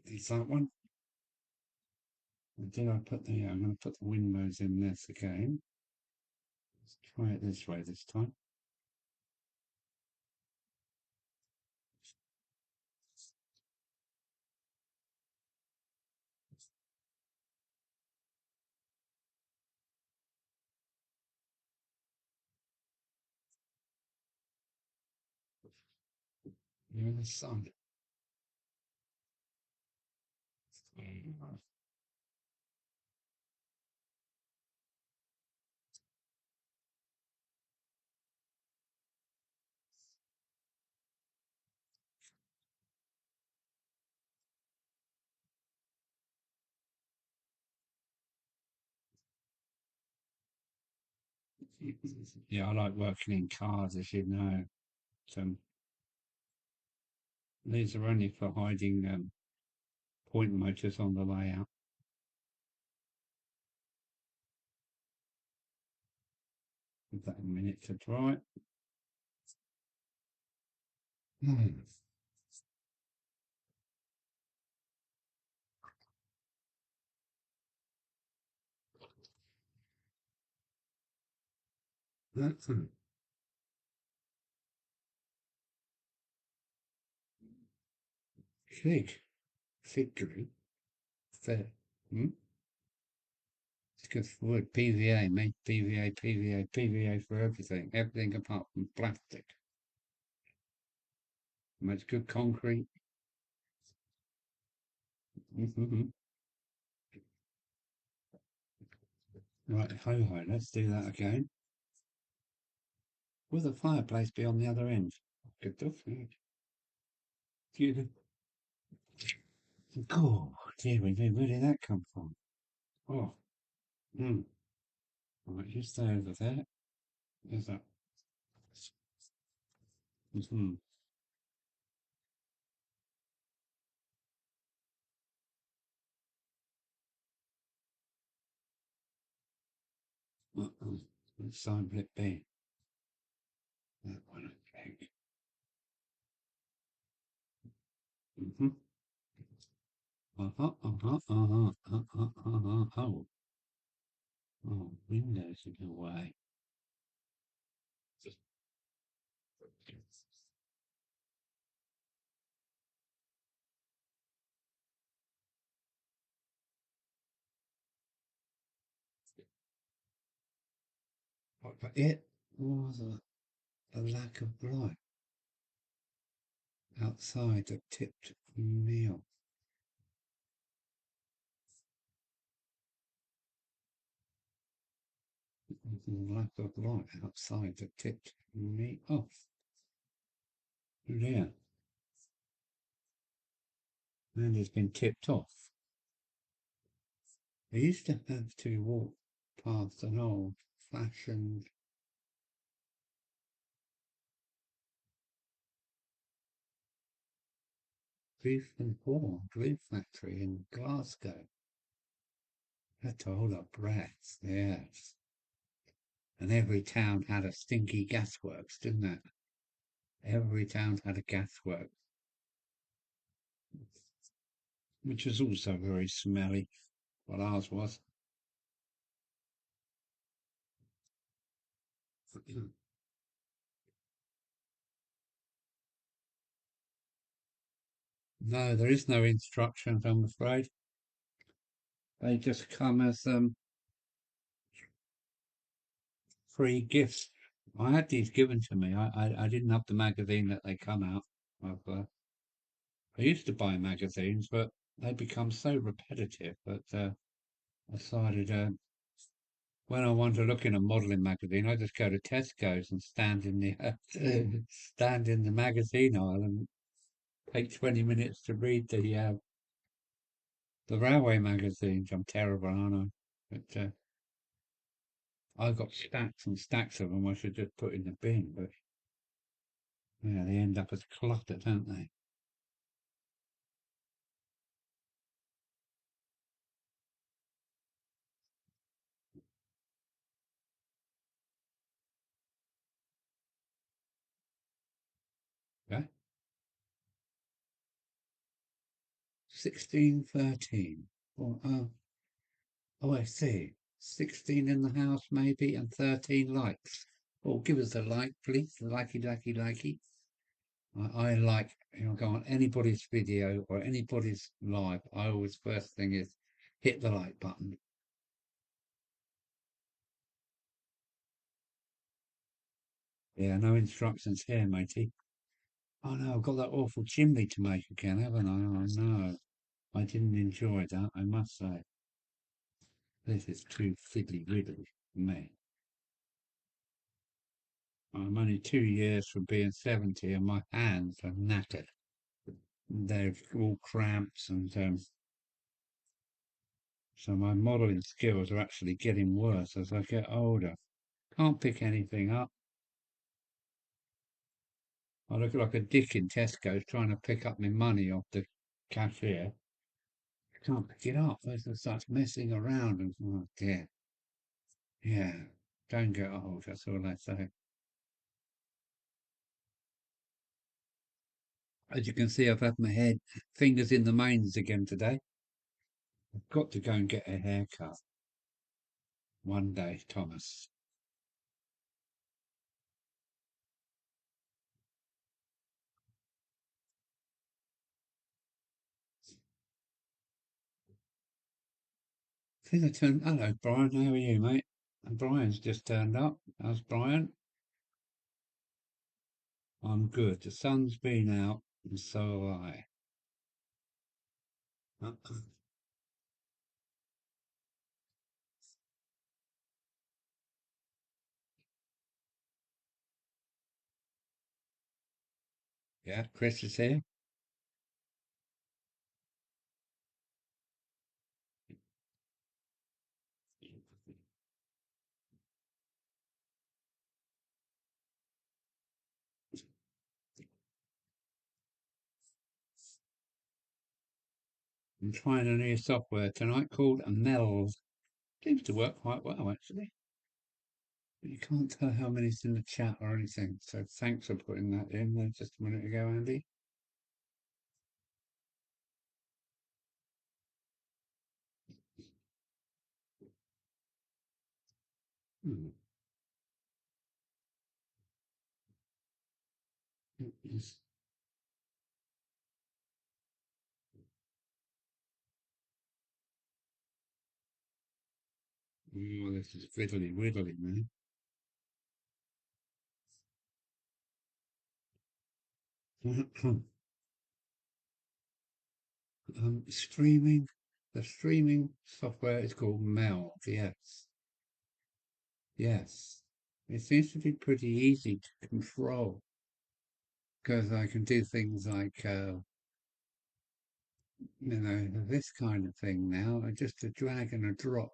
Is that one? Did I put the, I'm going to put the windows in this again. Let's try it this way this time. You're the sun. Yeah, I like working in cars, as you know. So these are only for hiding point motors on the layout. Give that a minute to dry. Hmm. That's a fig tree. Fair. Hmm? It's good for wood. PVA, make PVA, PVA, PVA for everything. Everything apart from plastic. Makes good concrete. Mm-hmm. Right, ho ho, let's do that again. Will the fireplace be on the other end? Good stuff. Oh, dear, where did that come from? Oh, hmm. Right, you stay over there. There's that. Mm-hmm. Uh-oh. What side will it be? That one, I think. Mm-hmm. Uh-huh, uh-huh, uh-huh, uh-huh, uh-huh. Oh, oh, windows in the way. But it was a lack of light outside that tipped me off. It was a lack of light outside that tipped me off. Yeah, and it's been tipped off. I used to have to walk past an old-fashioned glue factory in Glasgow. Had to hold up breath, yes. And every town had a stinky gasworks, didn't it? Every town had a gasworks. which was also very smelly. Well, ours was. No, there is no instructions, I'm afraid. They just come as free gifts. I had these given to me. I didn't have the magazine that they come out of. I used to buy magazines, but they become so repetitive that I decided when I want to look in a modelling magazine, I just go to Tesco's and stand in the stand in the magazine aisle and take 20 minutes to read the railway magazines. I'm terrible, aren't I? But I've got stacks and stacks of them. I should just put in the bin, but yeah, they end up as clutter, don't they? Yeah, 1613. Well, oh, I see. 16 in the house, maybe, and 13 likes. Well, give us a like, please. Likey, likey, likey. I like, go on anybody's video or anybody's live. I always, first thing is hit the like button. Yeah, no instructions here, matey. Oh no, I've got that awful chimney to make again, haven't I? Oh no, I didn't enjoy that, I must say. This is too fiddly widdly for me. I'm only 2 years from being 70 and my hands are knackered. They're all cramps and so my modelling skills are actually getting worse as I get older. Can't pick anything up. I look like a dick in Tesco's trying to pick up my money off the cashier. I can't pick it up. It starts messing around and oh dear. Yeah, don't get old, that's all I say. As you can see, I've had my head fingers in the mains again today. I've got to go and get a haircut one day, Thomas. I think I turned. Hello, Brian. How are you, mate? And Brian's just turned up. How's Brian? I'm good. The sun's been out, and so have I. Yeah, Chris is here. I'm trying a new software tonight called Meld. Seems to work quite well, actually. But you can't tell how many's in the chat or anything. So thanks for putting that in there just a minute ago, Andy. Hmm. Oh, this is fiddly widdly, man. Streaming. The streaming software is called Meld. Yes, yes. It seems to be pretty easy to control because I can do things like, this kind of thing now. Just a drag and a drop.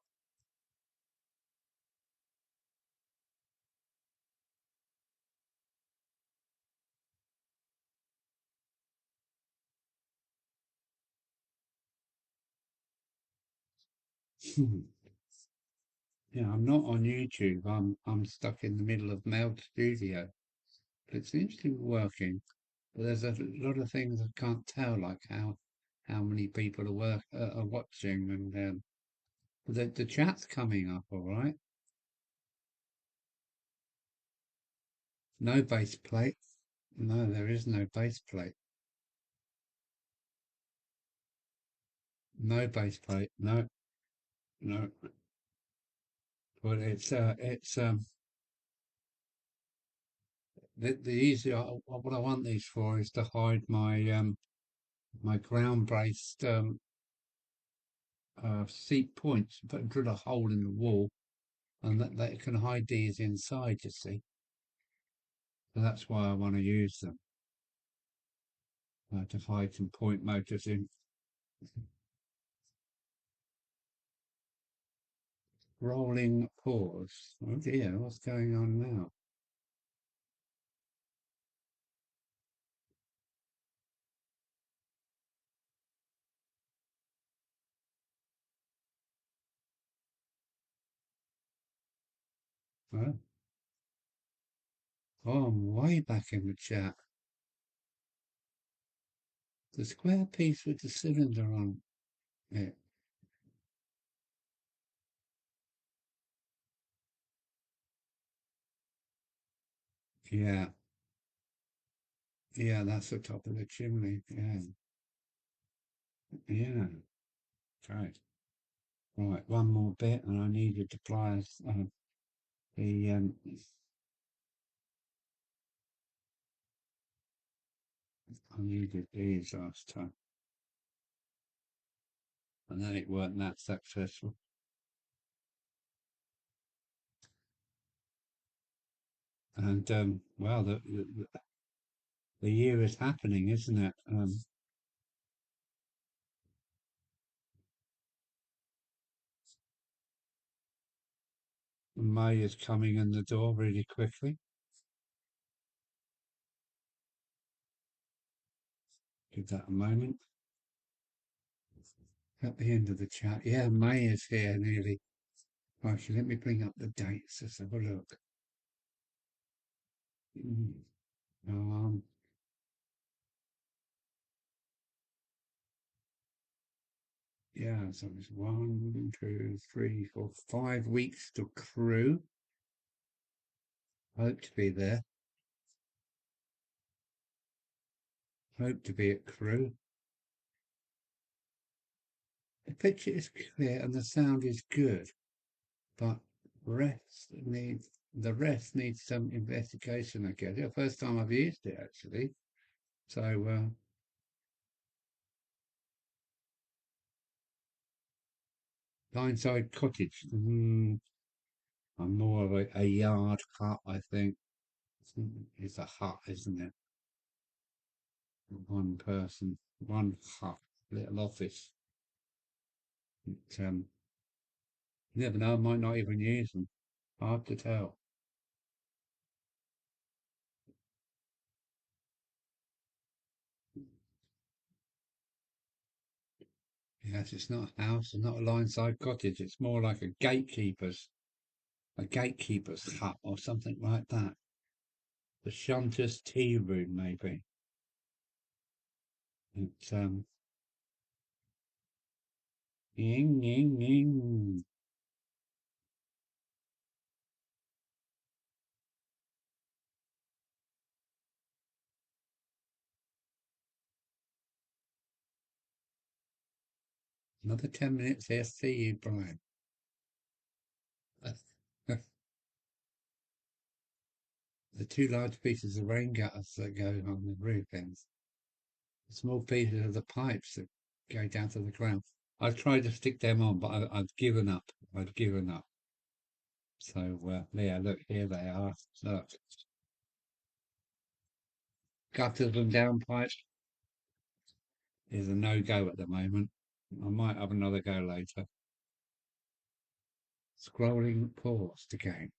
Yeah, I'm not on YouTube. I'm stuck in the middle of Meld Studio. But it seems to be working. But there's a lot of things I can't tell, like how how many people are watching, and the chat's coming up, all right. No base plate. No, there is no base plate. No base plate. No, no. But it's the easy. What I want these for is to hide my ground braced seat points, but drill a hole in the wall, and that can hide these inside. You see, so that's why I want to use them to hide some point motors in. Rolling pause. Oh dear, what's going on now? Oh, oh, I'm way back in the chat. The square piece with the cylinder on it. Yeah, yeah, that's the top of the chimney. Yeah, yeah. Great. Right, one more bit, and I needed to pliers. The I needed these last time, and then it weren't that successful. And well, the year is happening, isn't it? May is coming in the door really quickly. Give that a moment. At the end of the chat, yeah, May is here nearly. Actually, let me bring up the dates. Let's have a look. Mm, Um, yeah, so it's 5 weeks to crew. Hope to be there. Hope to be at crew. The picture is clear and the sound is good, but the rest needs some investigation. I guess. The first time I've used it actually. So Lineside Cottage. I'm more of a yard hut, I think. It's a hut, isn't it? One person, one hut, little office. It, you never know, I might not even use them. Hard to tell. Yes, it's not a house, it's not a lineside cottage. It's more like a gatekeeper's hut or something like that. The shunter's tea room, maybe. It's ying ying ying. Another 10 minutes here. See you, Brian. The two large pieces of rain gutters that go on the roof ends. Small pieces of the pipes that go down to the ground. I've tried to stick them on, but I've given up. I've given up. So yeah, look, here they are. Look, gutters and downpipes is a no-go at the moment. I might have another go later. Scrolling paused again.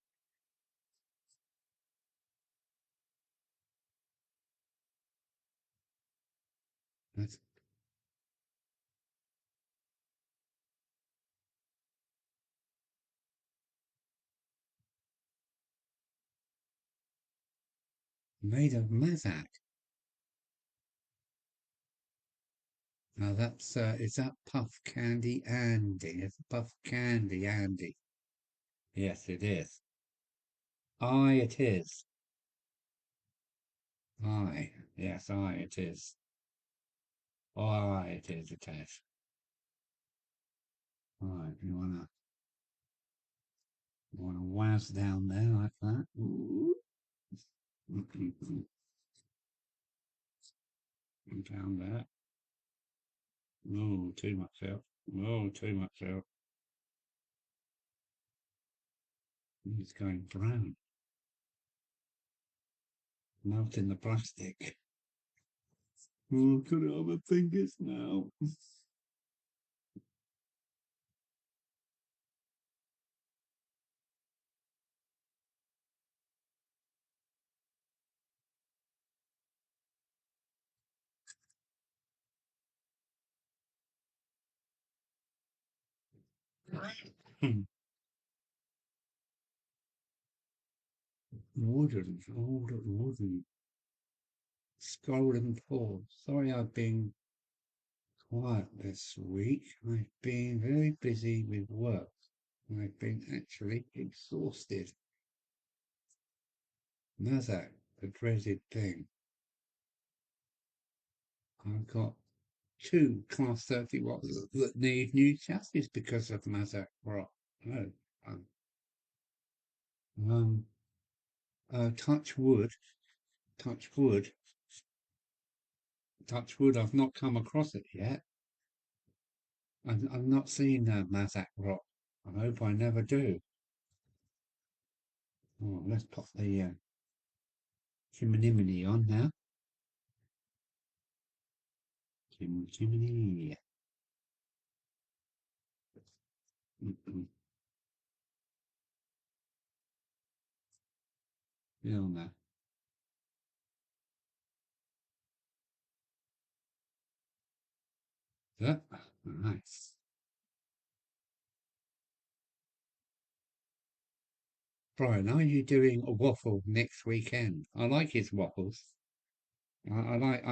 That's made of Mazak. Now is that Puff Candy Andy? It's Puff Candy Andy. Yes, it is. I it is. I. Yes, I it is. I it is, it is. Right, you wanna waz down there like that. Ooh. Down there. No, too much out. No, too much out. It's going brown. Melting the plastic. Oh, could it have my fingers now? Wooden. Scrolling forward. Sorry I've been quiet this week. I've been very busy with work. I've been actually exhausted. Mazak, the dreaded thing. I've got two Class 30 watts that need new chassis because of Mazak rot. Oh, um, um, touch wood, touch wood, touch wood. I've not come across it yet. I've not seen Mazak rot. I hope I never do. Oh, let's pop the chimney on now. Chimney. Feel that. That nice. Brian, are you doing a waffle next weekend? I like his waffles. I like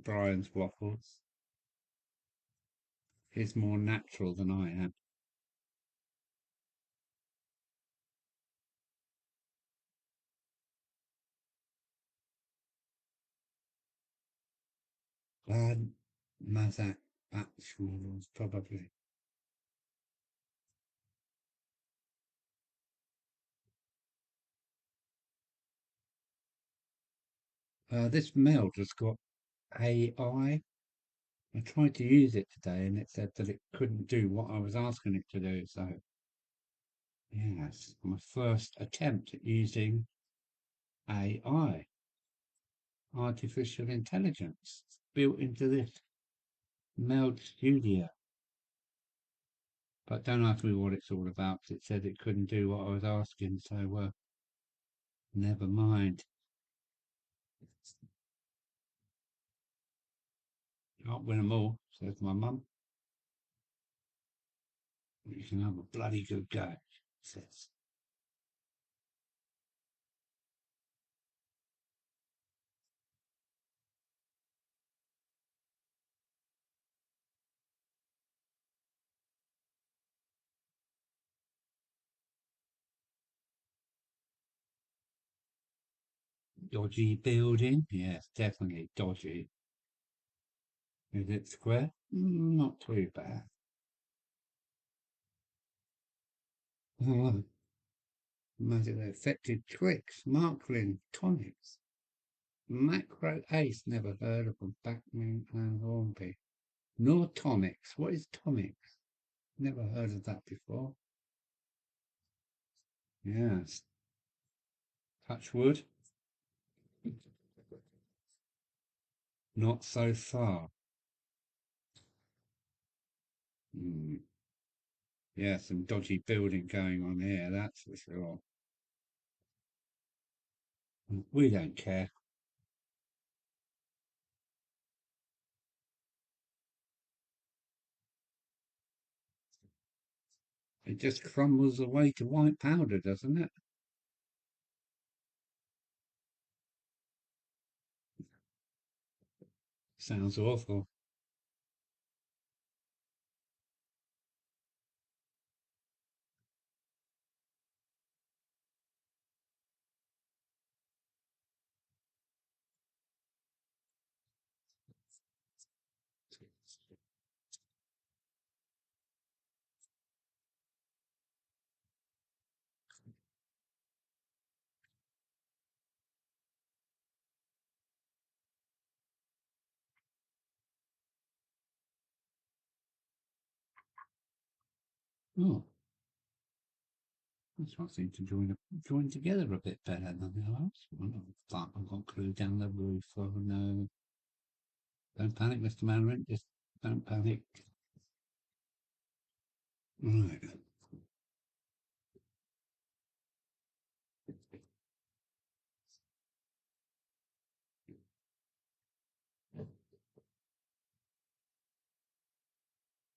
Brian's waffles. He's more natural than I am. Glad Mazak batch models probably. This meld has got AI. I tried to use it today and it said that it couldn't do what I was asking it to do. So, yes, my first attempt at using AI, artificial intelligence, built into this Meld Studio. But don't ask me what it's all about 'cause it said it couldn't do what I was asking. So, never mind. Can't win 'em all, says my mum. You can have a bloody good go, says. Dodgy building? Yes, definitely dodgy. Is it square? Not too bad. Oh, imagine affected Twix, Marklin, Tonics, Macro Ace, never heard of them, Backman and Hornby. Nor Tonics. What is Tonics? Never heard of that before. Yes. Touch wood. Not so far. Hmm. Yeah, some dodgy building going on here, that's for sure. We don't care. It just crumbles away to white powder, doesn't it? Sounds awful. Oh, that's what seems to join together a bit better than the others. Well, I've got glue down the roof. Oh no. Don't panic, Mr. Mandarin. Just don't panic. Right.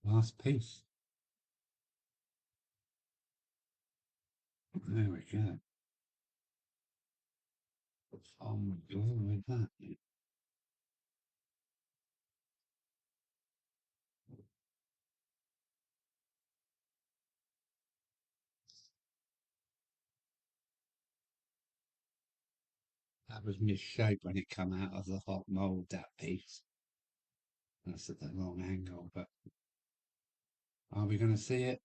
Last piece. There we go. Oh, go with that. That was misshaped when it come out of the hot mould, that piece. That's at the wrong angle, but are we going to see it?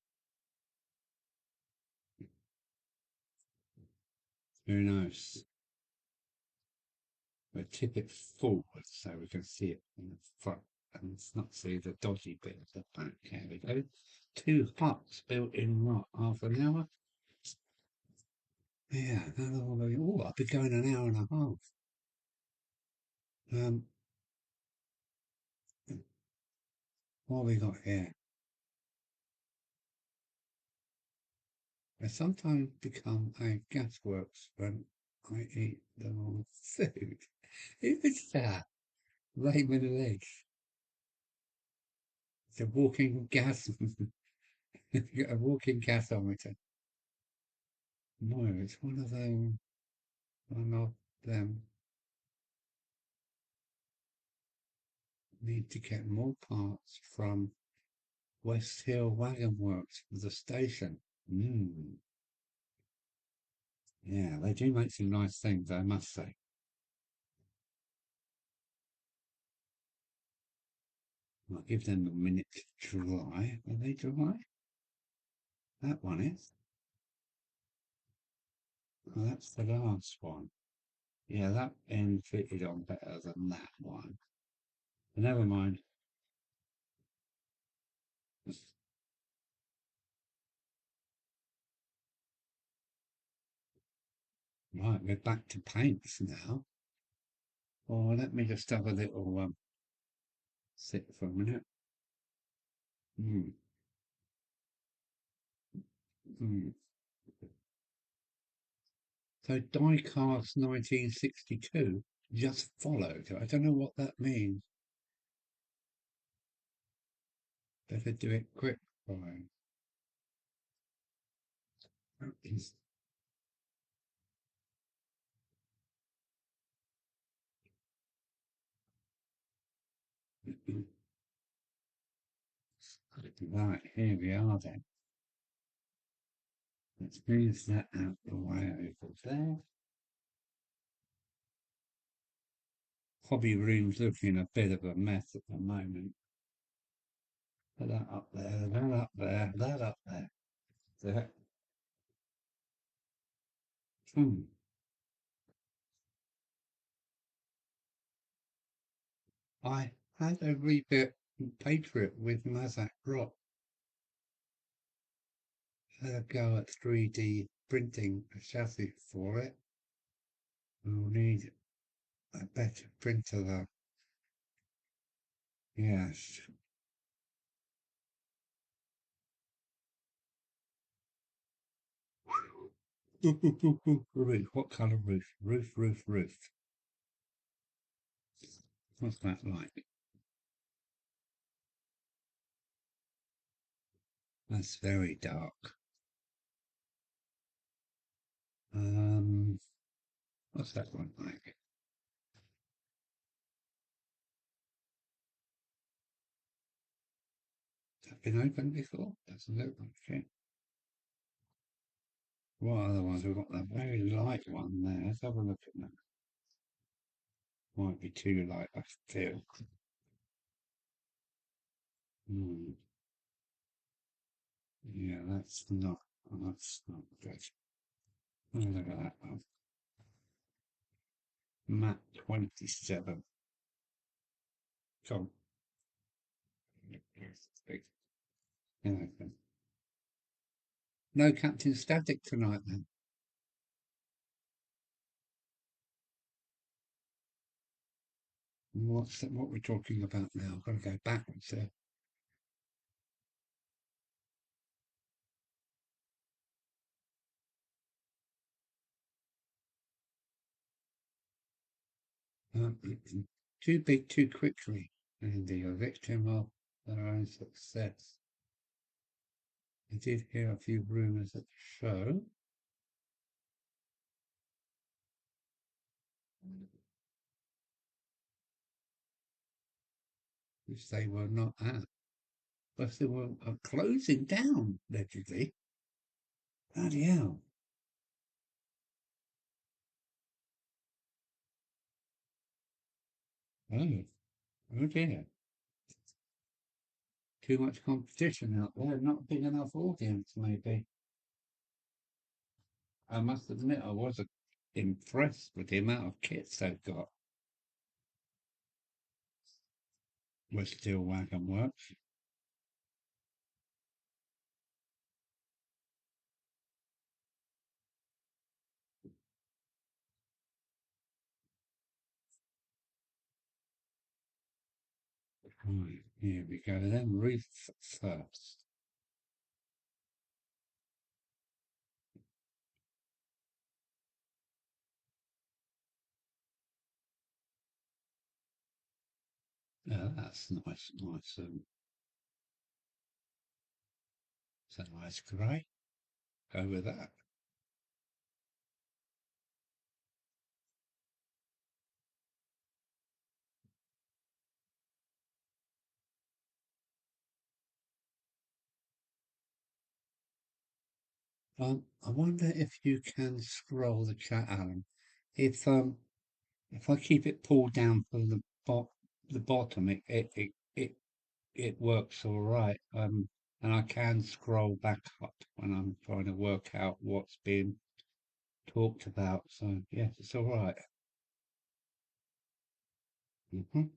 Who knows? We'll tip it forward so we can see it in the front and not see the dodgy bit of the back. There we go. 2 huts built in what, half an hour? Yeah, oh, I'll be going an hour and a half. What have we got here? I sometimes become a gasworks when I eat the wrong food. Who is that? Raymond Ledge. It's a walking gas, a walking gasometer. No, it's one of them. Need to get more parts from West Hill Wagon Works for the station. Yeah, they do make some nice things, I must say. I'll give them a minute to dry. Are they dry? That one is. Oh, that's the last one. Yeah, that end fitted on better than that one. But never mind. Right, we're back to paints now. Oh, let me just have a little sit for a minute. Mm, mm. So die-cast 1962 just followed. I don't know what that means. Better do it quick, Brian. Right, here we are then. Let's move that out the way over there. Hobby room's looking a bit of a mess at the moment. Put that up there, that up there, that up there. There. Hmm. I had a rebit Patriot with Mazak Rock. Had a go at 3D printing a chassis for it. We'll need a better printer though. Yes. Roof. What colour roof? Roof. What's that like? That's very dark. Um, what's that one like? that been opened before? Doesn't look like it. What other ones? We've got that very light one there. Let's have a look at that. Might be too light, I feel. Hmm. Yeah, that's not good. Oh, look at that one. Map 27. Come. Yeah, okay. No Captain Static tonight then. What we're talking about now? I've got to go backwards there. Um, too big too quickly, and the victim of their own success. I did hear a few rumours at the show, which they were not at. But they were closing down, allegedly. Bloody hell. Oh, oh dear. Too much competition out there, not big enough audience, maybe. I must admit, I was impressed with the amount of kits they've got. We're still wagon works. Right, here we go. Then roof first. Yeah, that's nice. Nice. It's a nice grey. Go with that. I wonder if you can scroll the chat, Alan. If I keep it pulled down from the bottom, it works all right. And I can scroll back up when I'm trying to work out what's being talked about. So yes, it's all right. Mm-hmm.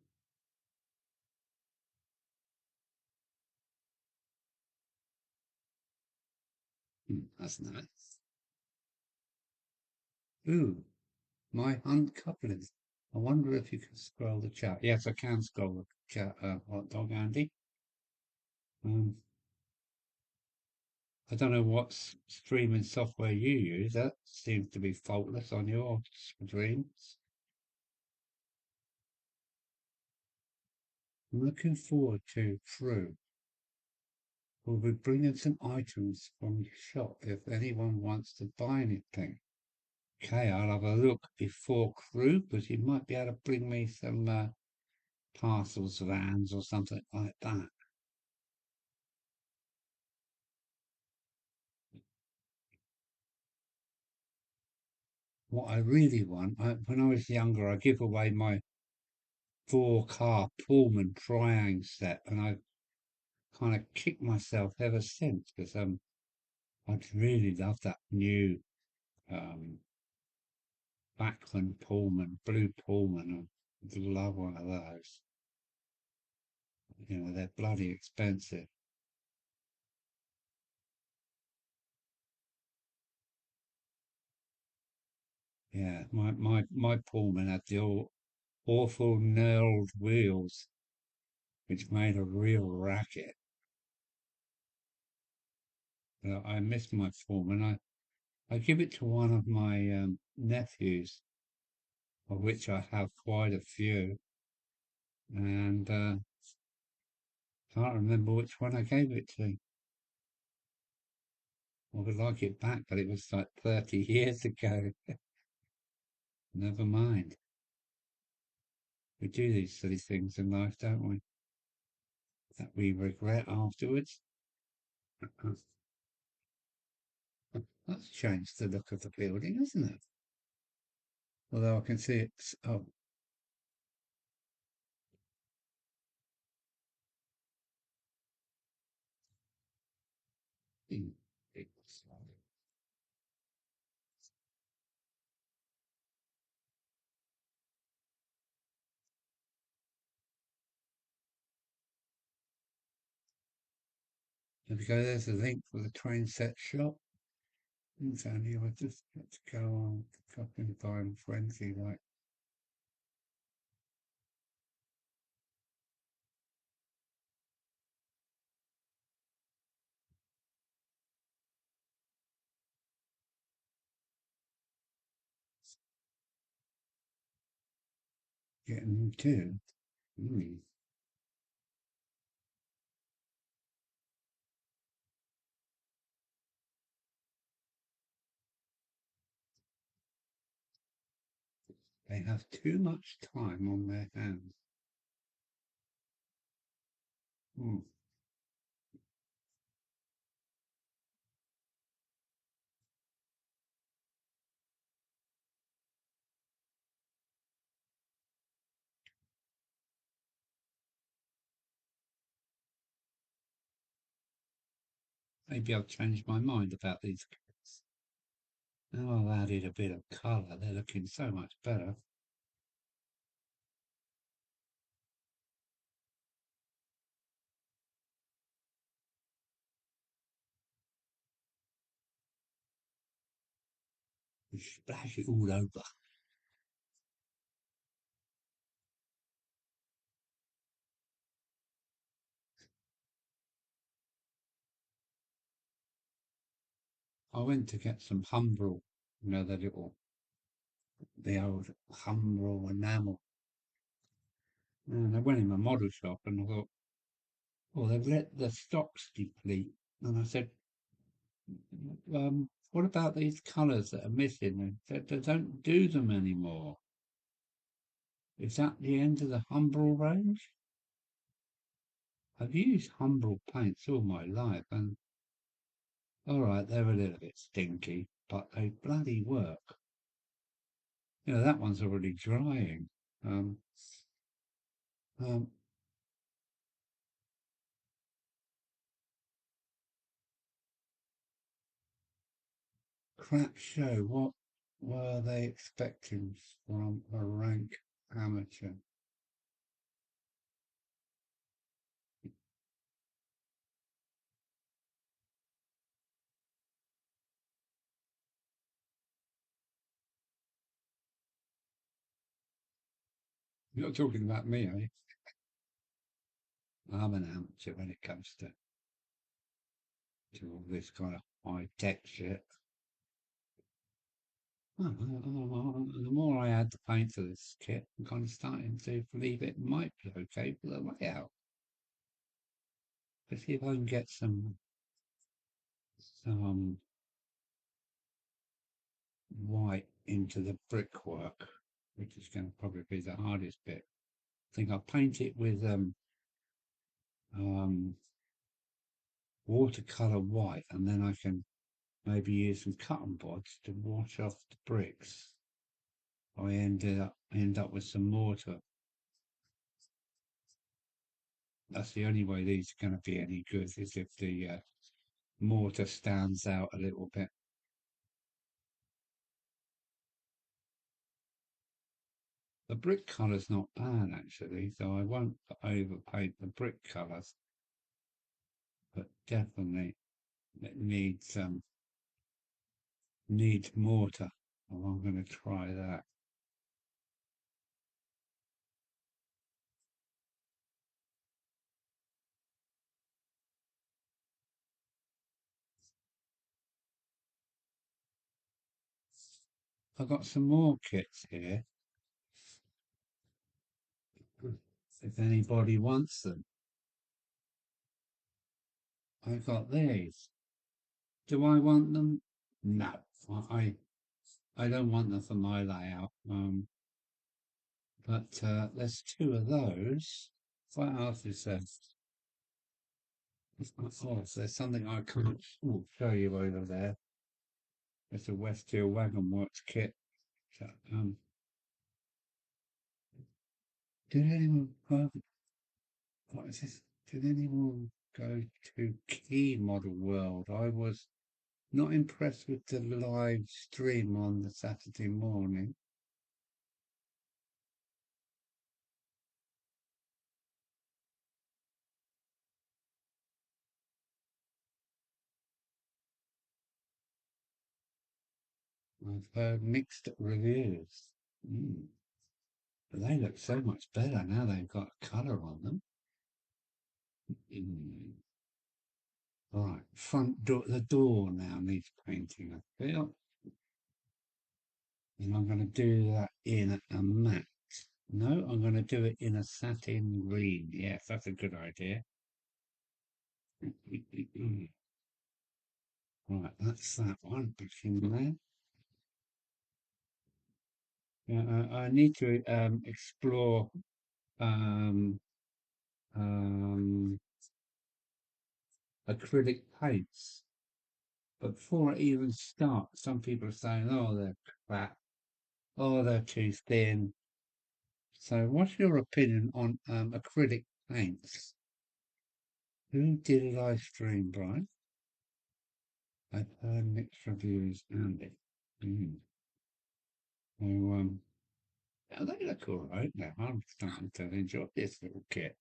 That's nice. Ooh, my uncoupling. I wonder if you can scroll the chat. Yes, I can scroll the chat. Hot dog Andy. Um, I don't know what streaming software you use. That seems to be faultless on your streams. I'm looking forward to True. We'll be bringing some items from your shop if anyone wants to buy anything. Okay, I'll have a look before Crew, because you might be able to bring me some parcels, vans, or something like that. What I really want, when I was younger, I give away my 4-car Pullman Triangle set, and I've kind of kicked myself ever since because I'd really love that new um, Buckland Pullman, blue Pullman. I'd love one of those. You know, they're bloody expensive. Yeah, my Pullman had the awful knurled wheels, which made a real racket. I miss my Pullman. I give it to one of my nephews, of which I have quite a few, and can't remember which one I gave it to. I would like it back, but it was like 30 years ago. Never mind. We do these silly things in life, don't we? that we regret afterwards. That's changed the look of the building, hasn't it? Although I can see it's it's there we go. There's a link for the train set shop. It's only I just got to go on copying time frenzy like getting to. Mm. They have too much time on their hands. Mm. Maybe I'll change my mind about these cats. Now I've added a bit of colour, they're looking so much better. You splash it all over. I went to get some Humbrol, the old Humbrol enamel. And I went in my model shop and I thought, well, they've let the stocks deplete. And I said, what about these colours that are missing? They don't do them anymore. Is that the end of the Humbrol range? I've used Humbrol paints all my life, and all right, they're a little bit stinky, but they bloody work. That one's already drying. Um, um, Crap show. What were they expecting from a rank amateur? You're not talking about me, are you? I'm an amateur when it comes to all this kind of high tech shit. The more I add the paint to this kit, I'm kind of starting to believe it might be okay for the layout. Let's see if I can get some white into the brickwork, which is going to probably be the hardest bit. I think I'll paint it with um, watercolor white, and then I can maybe use some cotton boards to wash off the bricks. I end up with some mortar. That's the only way these are going to be any good is if the mortar stands out a little bit. The brick colour's not bad actually, so I won't overpaint the brick colours, but definitely it needs mortar. Oh, I'm going to try that. I've got some more kits here. If anybody wants them, I've got these. Do I want them? No, I don't want them for my layout. But there's two of those. What else is there? Oh, so there's something I can't show you over there. It's a West Hill Wagon Works kit. So, did anyone, what is this? Did anyone go to Key Model World? I was not impressed with the live stream on the Saturday morning. I've heard mixed reviews. Mm. But they look so much better now they've got colour on them. Mm. Right, front door, the door now needs painting, I feel. And I'm going to do that in a matte. No, I'm going to do it in a satin green. Yes, that's a good idea. Right, that's that one back in there. Yeah, I need to explore um, um, acrylic paints. But before I even start, some people are saying, oh, they're crap. Oh, they're too thin. So what's your opinion on acrylic paints? Who did a live stream, Brian? I've heard mixed reviews, Andy. Mm. So, yeah, they look all right now. I'm starting to enjoy this little kit.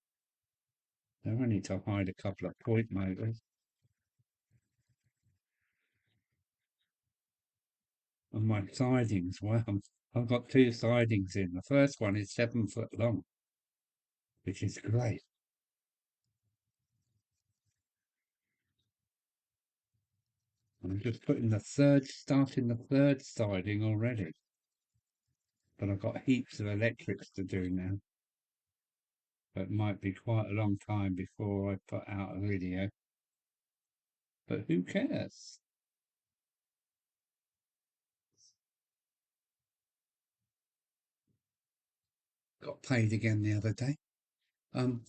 They only to hide a couple of point motors on my sidings. Well, I've got two sidings in. The first one is 7 foot long, which is great. I'm just starting the third siding already. But I've got heaps of electrics to do now. But it might be quite a long time before I put out a video. But who cares? Got paid again the other day. Um,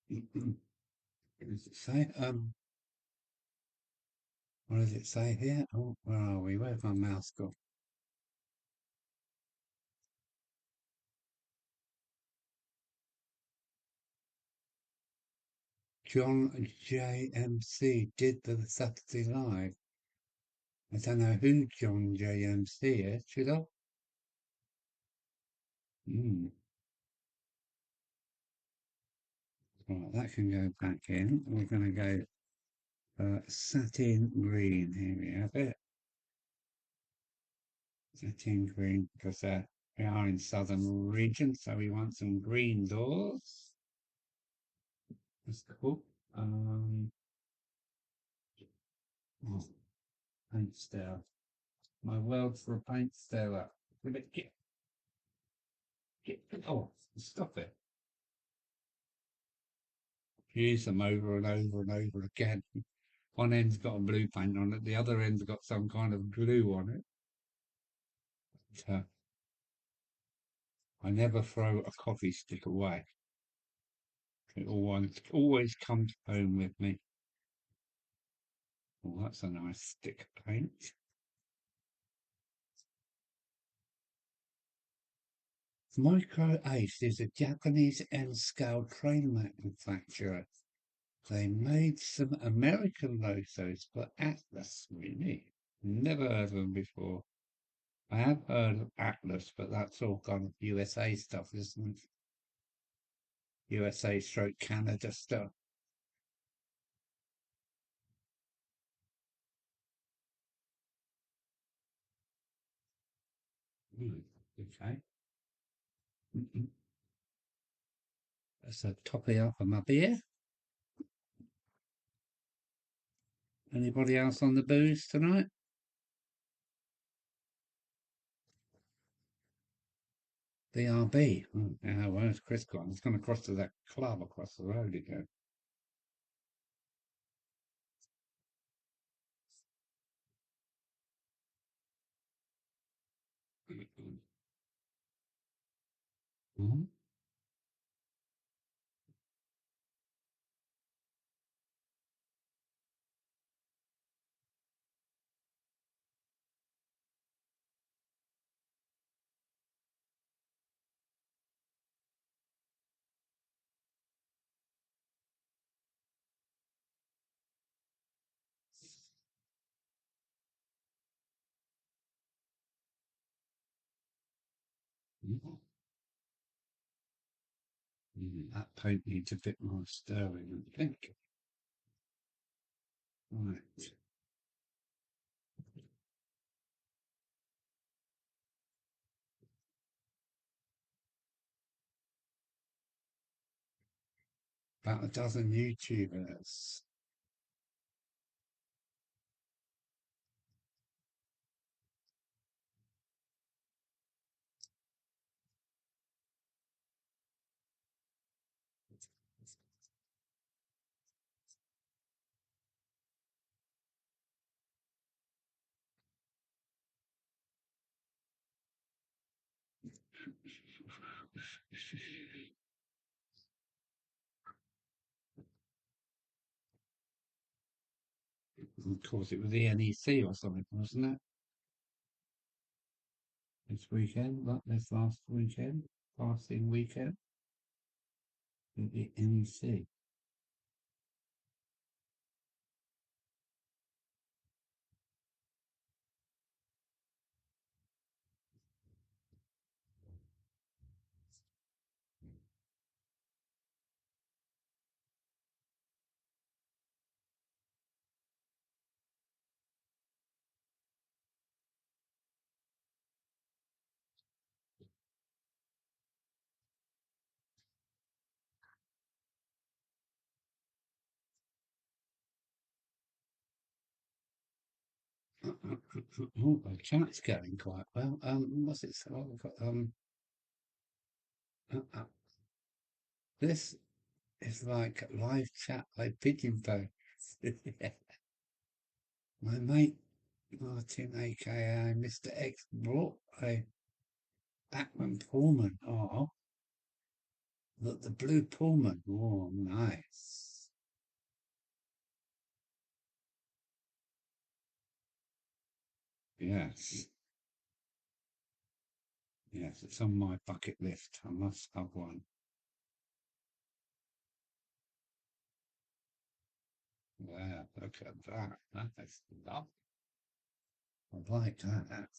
what does it say? What does it say here? Oh, where are we? Where's my mouse gone? John JMC did the Saturday Live. I don't know who John JMC is, should I? Mm. Right, that can go back in. We're going to go satin green. Here we have it. Satin green because we are in southern region, so we want some green doors. That's cool. Oh, paint stir. My world for a paint stirrer. Get, oh, stop it. Use them over and over and over again. One end's got a blue paint on it, the other end's got some kind of glue on it. But, I never throw a coffee stick away. It always comes home with me. Oh, that's a nice stick of paint. Micro Ace is a Japanese N-scale train manufacturer. They made some American logos for Atlas, really. Never heard of them before. I have heard of Atlas, but that's all kind of USA stuff, isn't it? USA stroke Canada stuff. Okay. That's a toppy up of my beer. Anybody else on the booze tonight? BRB. Oh, yeah, where's Chris gone? He's gone across to that club across the road again. Hmm? Mm, that paint needs a bit more stirring, I think. Right. About a dozen YouTubers. Of course, it was the NEC or something, wasn't it? This weekend, like this last weekend, passing weekend, the NEC. Oh, the chat's going quite well. What's it? So we've got uh, uh, this is like live chat by pigeon phone. My mate Martin, aka Mr. X, brought a Buckland Pullman. Oh, look, the blue Pullman. Oh, nice. Yes, yes, it's on my bucket list. I must have one. Yeah, look at that. That's lovely. I like that.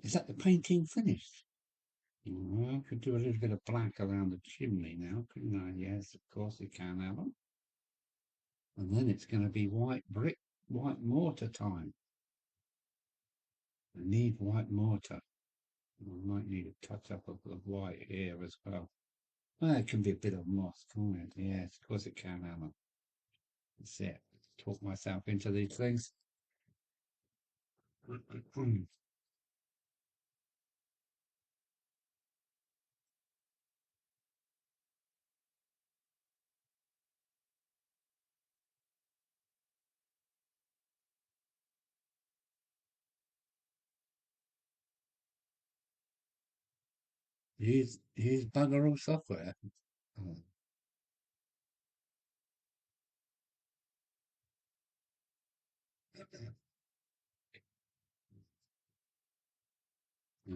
Is that the painting finished? Well, I could do a little bit of black around the chimney now, couldn't I? Yes, of course you can, Alan. And then it's going to be white brick, white mortar time. I need white mortar. I might need a touch up of the white here as well. Well, it can be a bit of moss, can't it? Yes, of course it can, Alan. That's it. Talk myself into these things. Use bugger all software. Oh,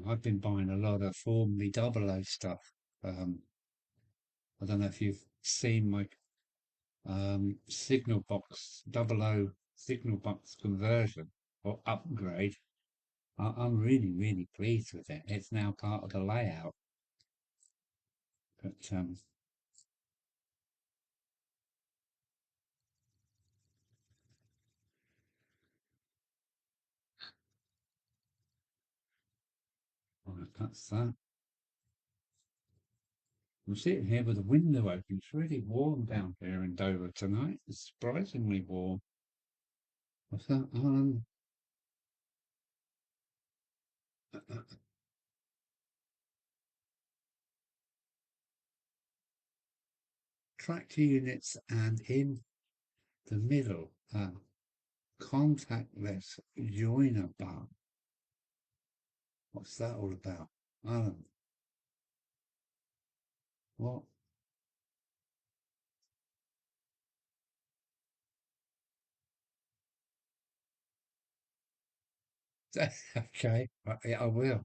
I've been buying a lot of formerly double O stuff. Um, I don't know if you've seen my signal box, double O signal box conversion or upgrade. I'm really, really pleased with it. It's now part of the layout. But right, that's that. I'm sitting here with the window open. It's really warm down here in Dover tonight. It's surprisingly warm. What's that? Tractor units and in the middle, contactless joiner bar. What's that all about? Alan, what? Okay, yeah, I will.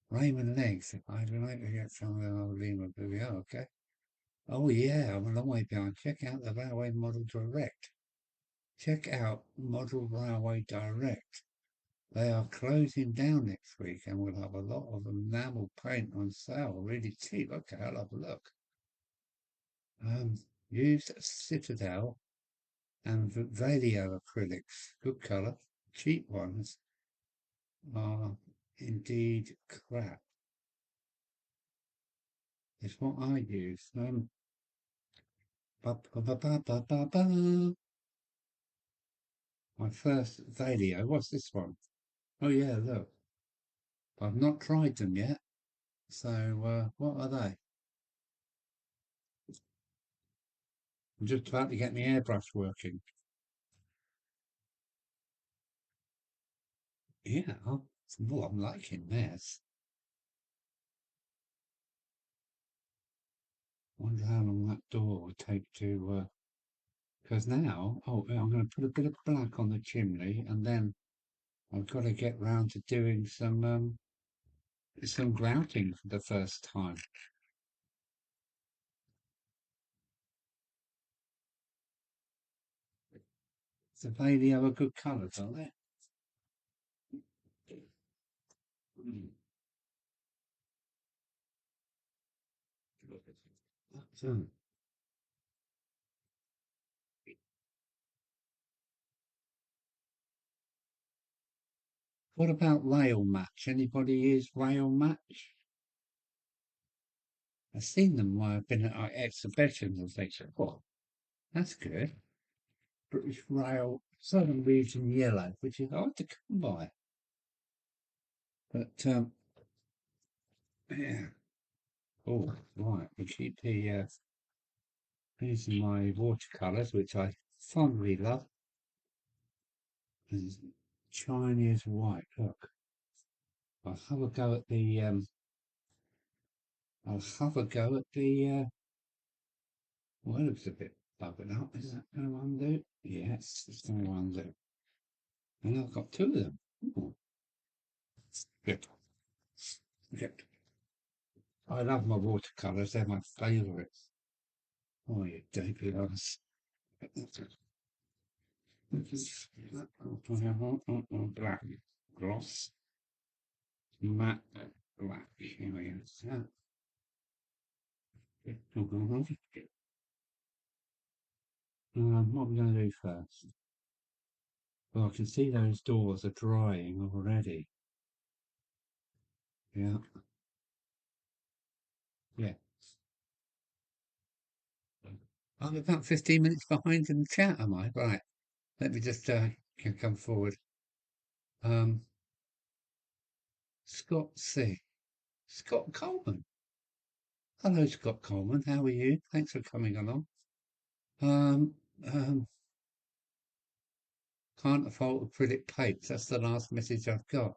Raymond Legs. I'd like to get some of the Lima Booby. Oh, okay. Oh, yeah, I'm a long way behind. Check out the Railway Model Direct. Check out Model Railway Direct. They are closing down next week and we'll have a lot of enamel paint on sale, really cheap. Okay, I'll have a look. Used Citadel and Valio acrylics. Good colour. Cheap ones are indeed crap. It's what I use. Ba, ba, ba, ba, ba, ba, ba. My first Valio. What's this one? Oh yeah, look. I've not tried them yet. So what are they? I'm just about to get my airbrush working. Yeah, well, I'm liking this. Wonder how long that door would take to. Because now, I'm going to put a bit of black on the chimney, and then I've got to get round to doing some grouting for the first time. So they have a good colours, aren't they? So, what about rail match? Anybody use rail match? I've seen them while I've been at exhibitions and things. Oh, that's good. British Rail Southern Region Yellow, which is hard to come by. But yeah. Oh, right. We keep these are my watercolours, which I fondly love. There's Chinese white. Look, I'll have a go at the. I'll have a go at the. Well, it looks a bit buggered up. Is that going to undo? Yes, it's going to undo. And I've got two of them. Ooh, good. Good. I love my watercolours. They're my favourites. Oh, you dainty ass. Black gloss, matte black. Here we go. What are we going to do first? Well, I can see those doors are drying already. Yeah, yeah. I'm about 15 minutes behind in the chat, am I? Right. Let me just come forward. Um, Scott C. Scott Coleman. Hello, Scott Coleman. How are you? Thanks for coming along. Um, um, can't afford acrylic plates. That's the last message I've got.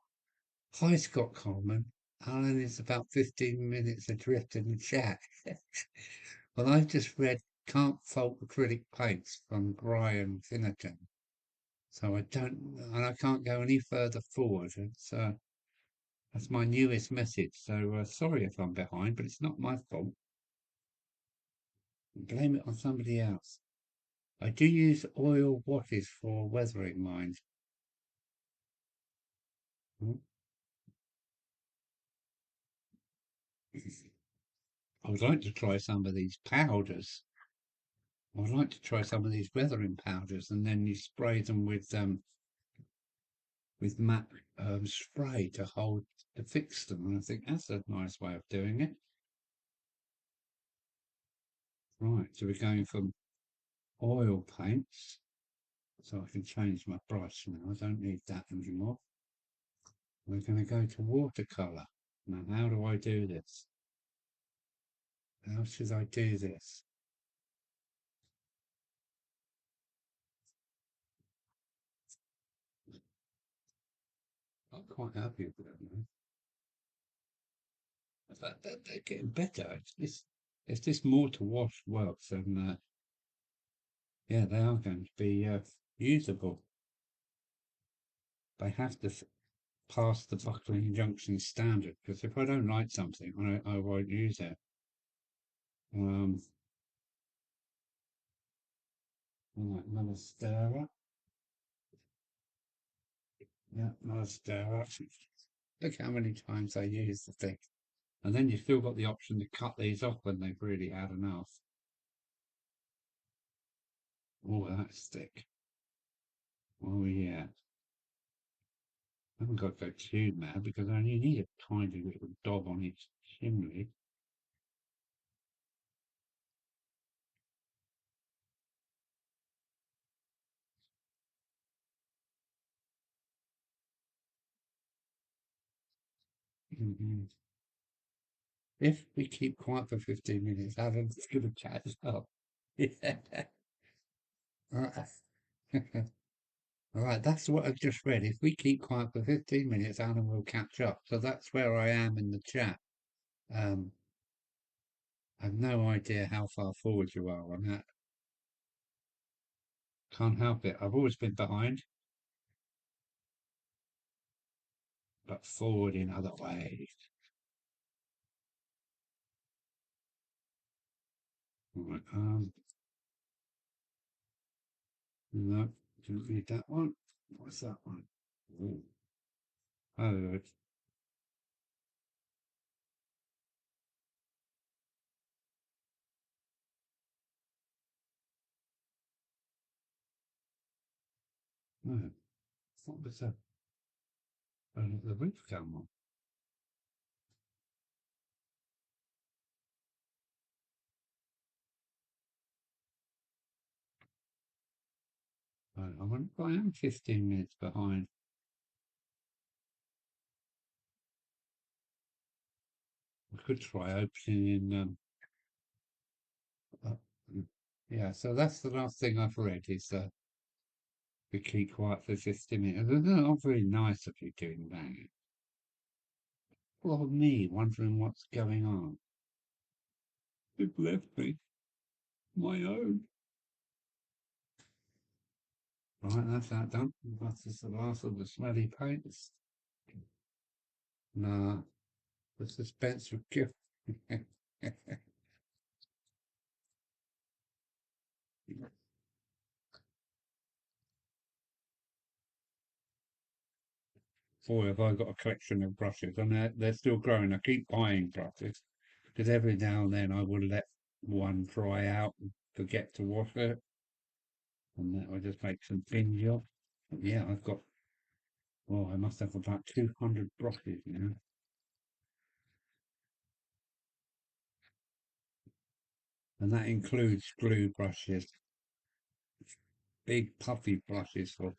Hi, Scott Coleman. Alan is about 15 minutes adrift in the chat. Well, I've just read Can't Fault Acrylic Paints from Brian Finnegan. So I don't, and I can't go any further forward. That's my newest message. So sorry if I'm behind, but it's not my fault. Blame it on somebody else. I do use oil washes for weathering mine. Hmm? I would like to try some of these powders. I would like to try some of these weathering powders, and then you spray them with matte spray to fix them. And I think that's a nice way of doing it. Right, so we're going from oil paints, so I can change my brush now. I don't need that anymore. We're going to go to watercolor. Now, how do I do this? How should I do this? I'm quite happy with that now. They're getting better. If this more to wash works, then yeah, they are going to be usable. They have to pass the Buckland Junction standard, because if I don't like something, I won't use it. Um, like another stirrer. Yeah, nice there. Look how many times I use the thing. And then you've still got the option to cut these off when they've really had enough. Oh, that's thick. Oh, yeah. I haven't got to go too mad because I only need a tiny little dog on each chimney. Mhm. If we keep quiet for 15 minutes, Adam's going to catch up. Yeah. Right. All right, that's what I've just read. If we keep quiet for 15 minutes, Alan will catch up. So that's where I am in the chat. Um, I've no idea how far forward you are on that. Can't help it. I've always been behind, but forward in other ways. Right, no, didn't read that one. What's that one? Ooh. Oh, no. What was that? The roof come on. I wonder if I am 15 minutes behind. I could try opening in. Uh, yeah, so that's the last thing I've read is we keep quiet for 50 minutes. It's not very nice of you doing that. Well, me wondering what's going on. It left me my own. Right, that's that done. That's the last of the smelly paints. Nah, the suspense of gift. Boy, have I got a collection of brushes, and they're still growing. I keep buying brushes because every now and then I will let one dry out and forget to wash it, and that will just make some binge off. Yeah, I've got, well, I must have about 200 brushes now. And that includes glue brushes, big puffy brushes for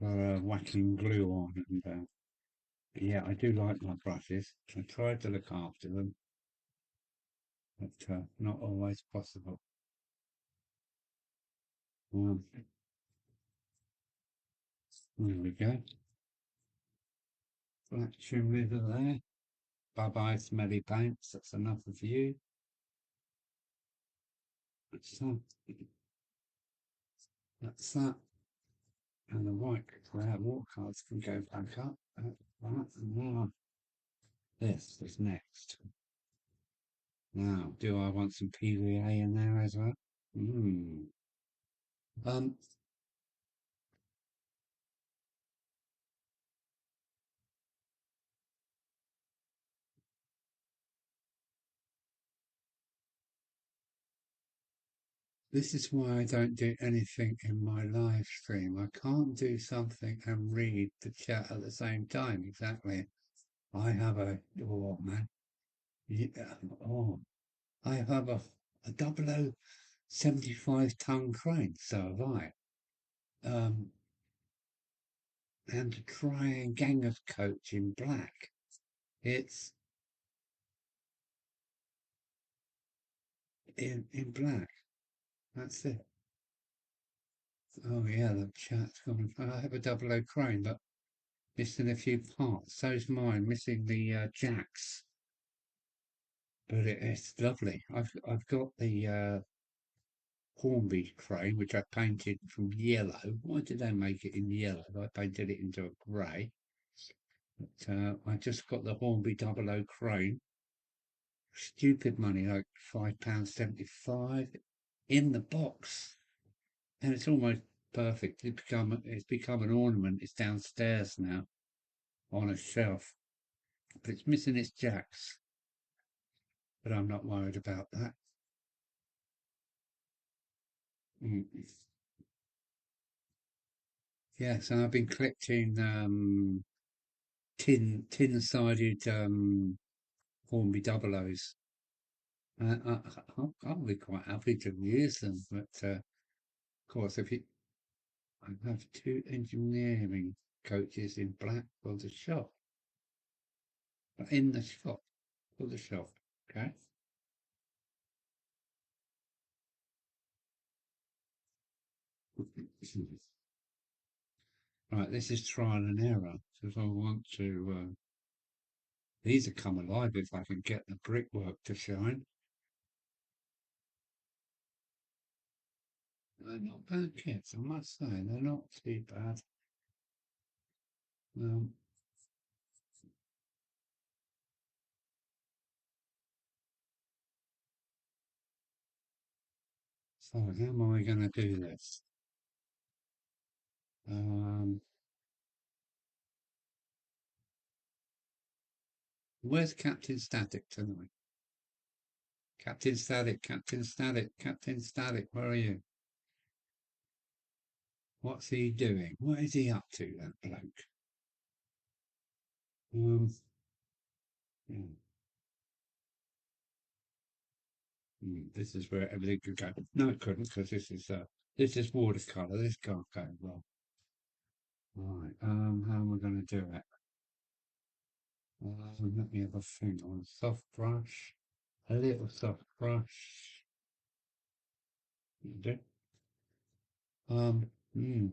whacking glue on. And yeah, I do like my brushes. I try to look after them, but not always possible. Um, there we go. Black chimney there. Bye bye, smelly paints. That's enough of you. That's that. That's that. And the white walk cards can go back up. Right, and now this is next. Now, do I want some PVA in there as well? Mm. Um, this is why I don't do anything in my live stream. I can't do something and read the chat at the same time. Exactly. I have oh man, yeah, oh, I have a 75 ton crane. So have I. Um, and to try and Ganger's coach in black. It's in black. That's it. Oh yeah, the chat's gone. I have a double O crane, but missing a few parts. So's mine, missing the jacks. But it's lovely. I've got the Hornby crane, which I painted from yellow. Why did they make it in yellow? I painted it into a grey. But I just got the Hornby double O crane. Stupid money, like £5.75 in the box. And it's almost perfect. It's become an ornament. It's downstairs now on a shelf, but it's missing its jacks. But I'm not worried about that. Mm. Yes, and I've been collecting tin-sided Hornby double O's. I'll be quite happy to use them, but of course, if you I have two engineering coaches in black for the shop, in the shop for the shop. Okay. Right, this is trial and error because I want to. These will come alive if I can get the brickwork to shine. They're not bad kits, I must say. They're not too bad. Um, so how am I going to do this? Um, where's Captain Static tonight? Captain Static, Captain Static, Captain Static, where are you? What's he doing? What is he up to, that bloke? Um, yeah. This is where everything could go. No, it couldn't because this is watercolor. This can't go wrong. Right. How am I going to do it? Let me have a thing on soft brush. A little soft brush. Do. Um. Hmm.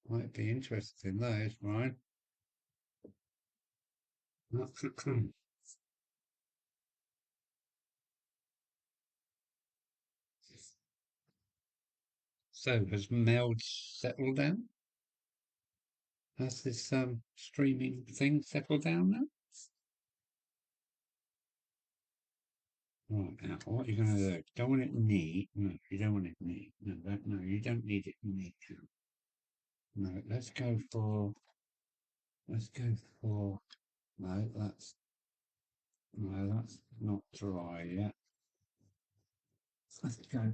Might be interested in those, right? So has Meld settled down? Has this streaming thing settled down now? Right, now, what are you going to do? Don't want it neat. No, you don't want it neat. No, you don't need it neat. No, let's go for, no, that's not dry yet. Let's go,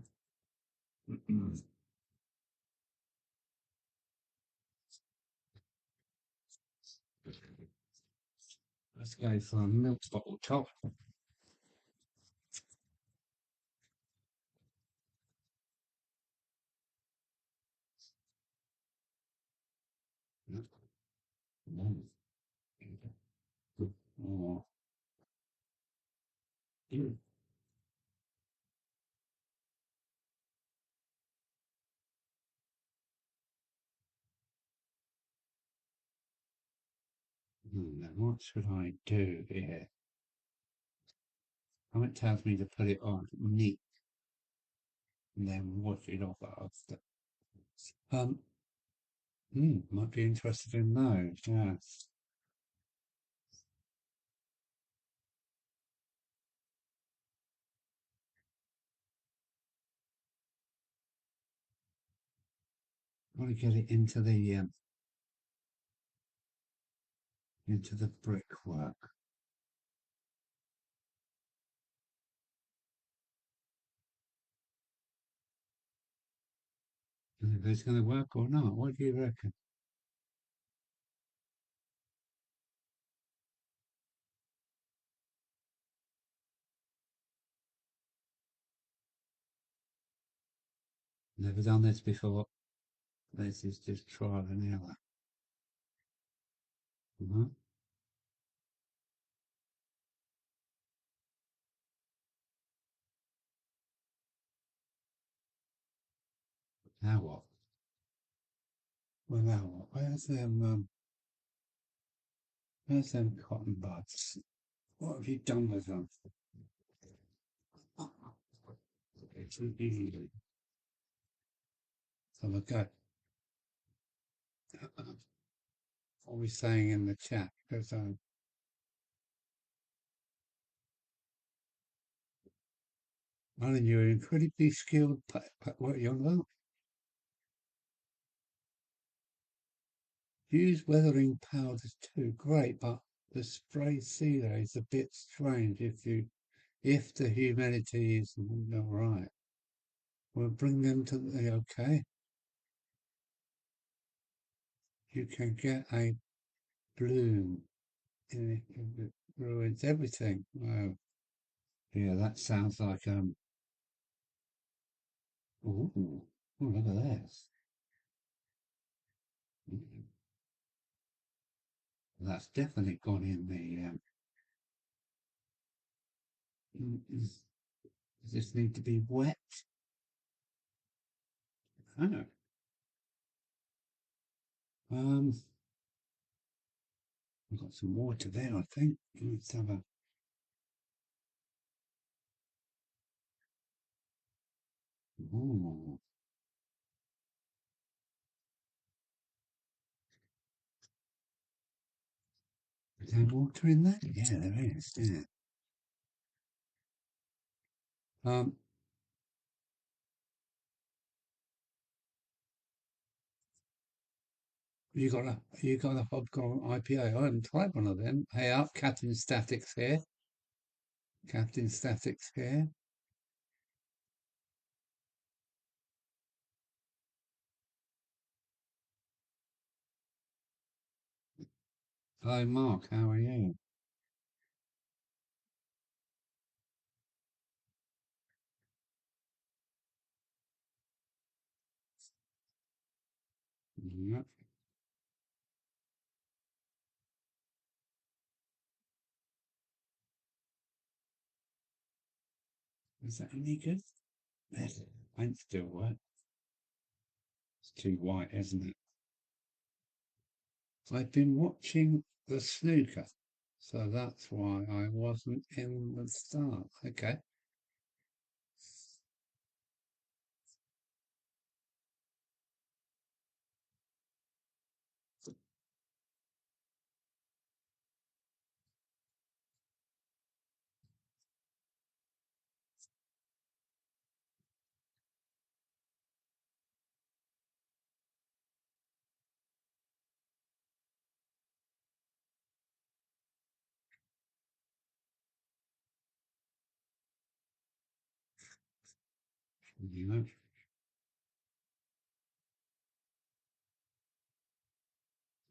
let's go for a milk bottle top. Oh, now what should I do here? Oh, it tells me to put it on neat and then wash it off after. Um, might be interested in those, yes. Want to get it into the brickwork. And if it's going to work or not, what do you reckon? Never done this before. This is just trial and error. Uh-huh. Now what? Well, now what? Where's them cotton buds? What have you done with them? It's easy. So look at what we're saying in the chat. Because Alan, you're incredibly skilled. What are you on about? Use weathering powders too. Great, but the spray sealer is a bit strange if the humidity is all right. We'll bring them to the okay. You can get a bloom and it ruins everything. Oh, yeah, that sounds like ooh, oh, look at this. Mm, that's definitely gone in the does this need to be wet? Oh, um, we've got some water there, I think. Let's have a ooh. Is there water in there? Yeah, there is. Yeah. Um, you got a Hobgoblin IPA. I haven't tried one of them. Hey up, Captain Statics here. Captain Statics here. Hi Mark, how are you? Yep. Is that any good? Yes. Paint still work. It's too white, isn't it? I've been watching the snooker, so that's why I wasn't in the start. Okay. You know,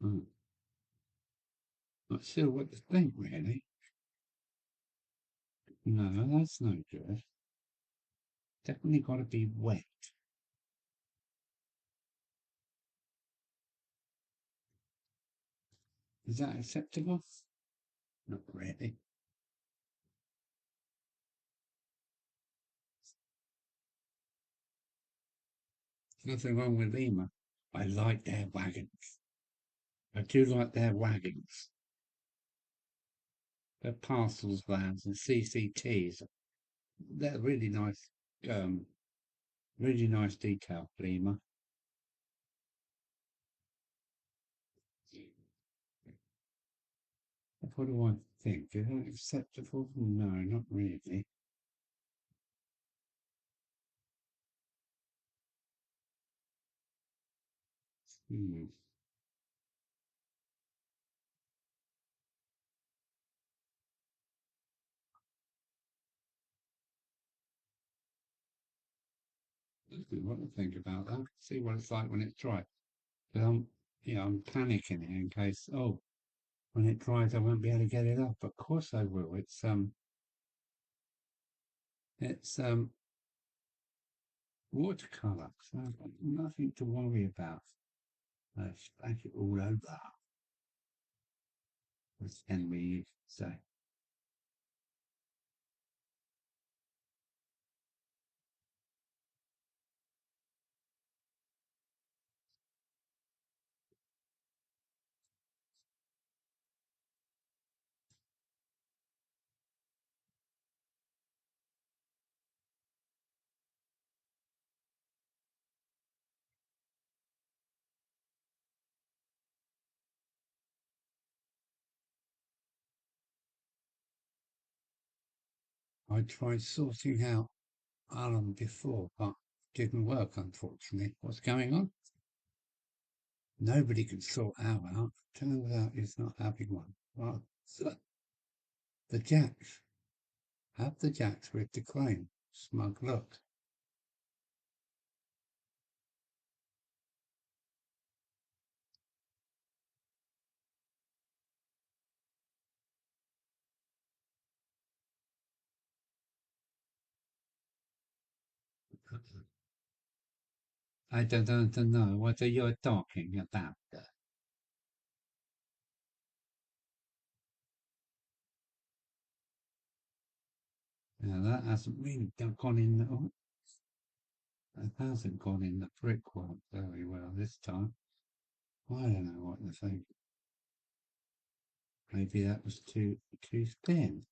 mm. Not sure what to think really. No, that's no good. Definitely got to be wet. Is that acceptable? Not really. Nothing wrong with Lima. I like their wagons. I do like their wagons. Their parcels vans and CCTs. They're um, really nice detail, Lima. What do I think? Is that acceptable? No, not really. Hmm. What to think about that? See what it's like when it's dry. But I'm panicking here in case. Oh, when it dries, I won't be able to get it up. Of course I will. It's watercolor, so I've got nothing to worry about. I splash it all over, as Henry used to say. I tried sorting out Alan before, but didn't work, unfortunately. What's going on? Nobody can sort Al out. Turns out he's not having one. Well, the jacks. Have the jacks with the crane. Smug look. I don't know what you're talking about. Now that hasn't really gone in. Oh, it hasn't gone in the brickwork very well this time. I don't know what to think. Maybe that was too thin.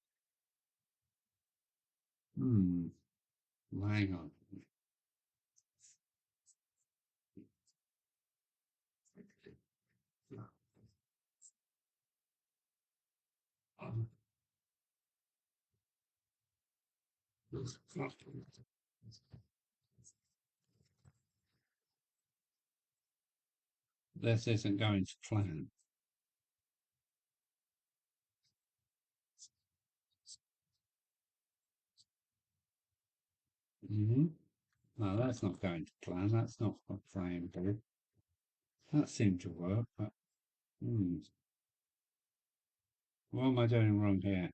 Hmm. Hang on. This isn't going to plan. Mm-hmm. No, that's not going to plan. That's not what frame do. That seemed to work, but what am I doing wrong here?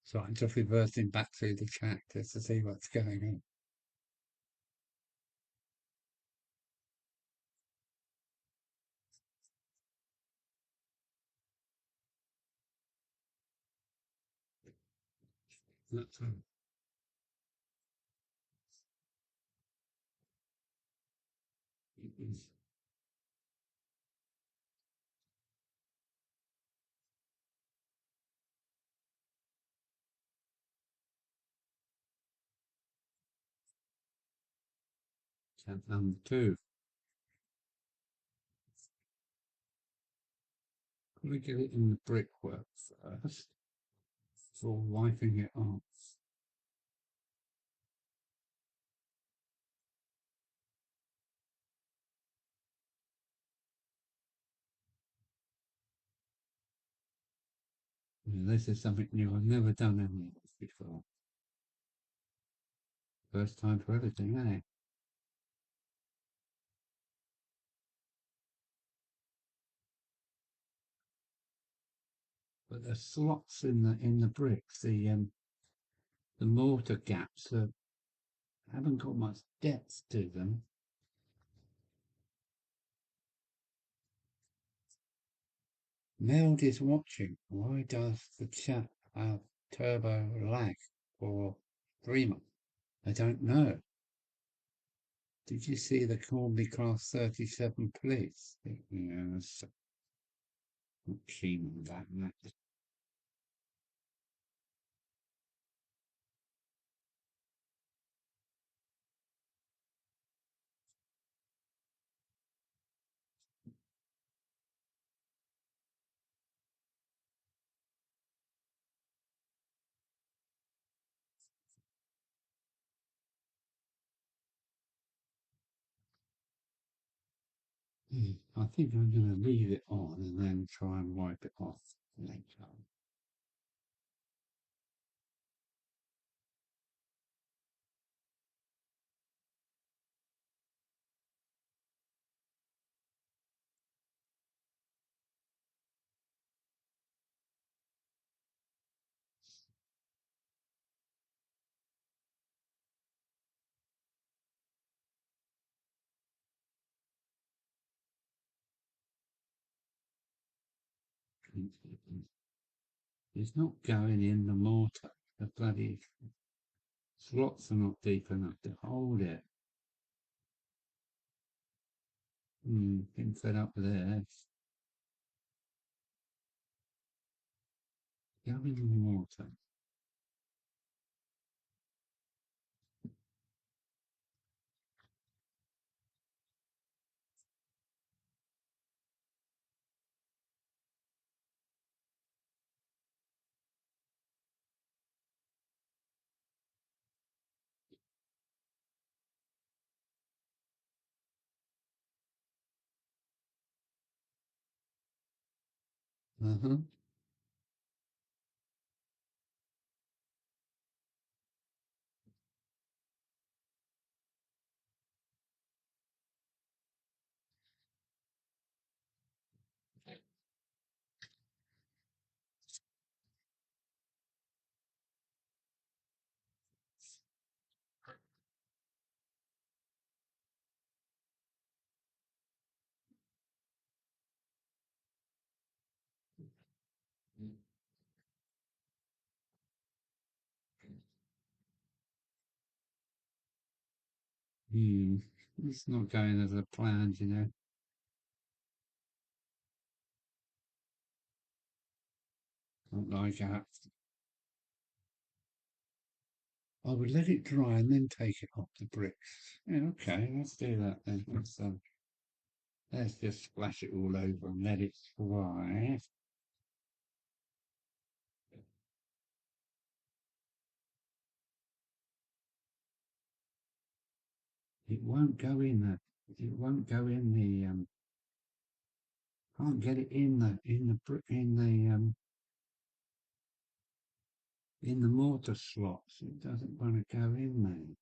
So I'm just reversing back through the track just to see what's going on. That's Step number two. Got to get it in the brickwork first before wiping it off. This is something new. I've never done any of this before. First time for everything, eh? But the slots in the bricks, the mortar gaps haven't got much depth to them. Meld is watching. Why does the chat have turbo lag for 3 months? I don't know. Did you see the Cornby Class 37 police? Yes, not keen on that much. I think I'm going to leave it on and then try and wipe it off later. It's not going in the mortar. The bloody slots are not deep enough to hold it. Getting fed up with this. Go in the mortar. Uh-huh. Hmm. It's not going as a planned, you know. Not like that. I would let it dry and then take it off the bricks. Yeah, okay, let's do that then. Let's just splash it all over and let it dry. It won't go in the. It won't go in the. Can't get it in the mortar slots. It doesn't want to go in there.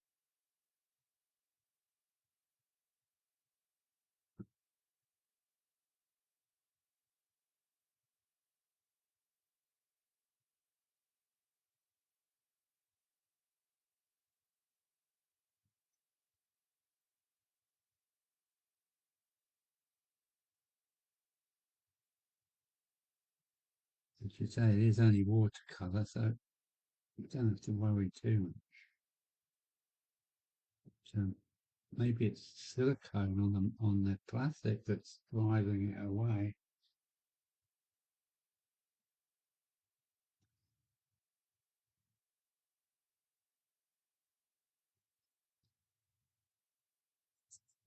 As you say, it is only watercolour, so you don't have to worry too much. So maybe it's silicone on the plastic that's driving it away.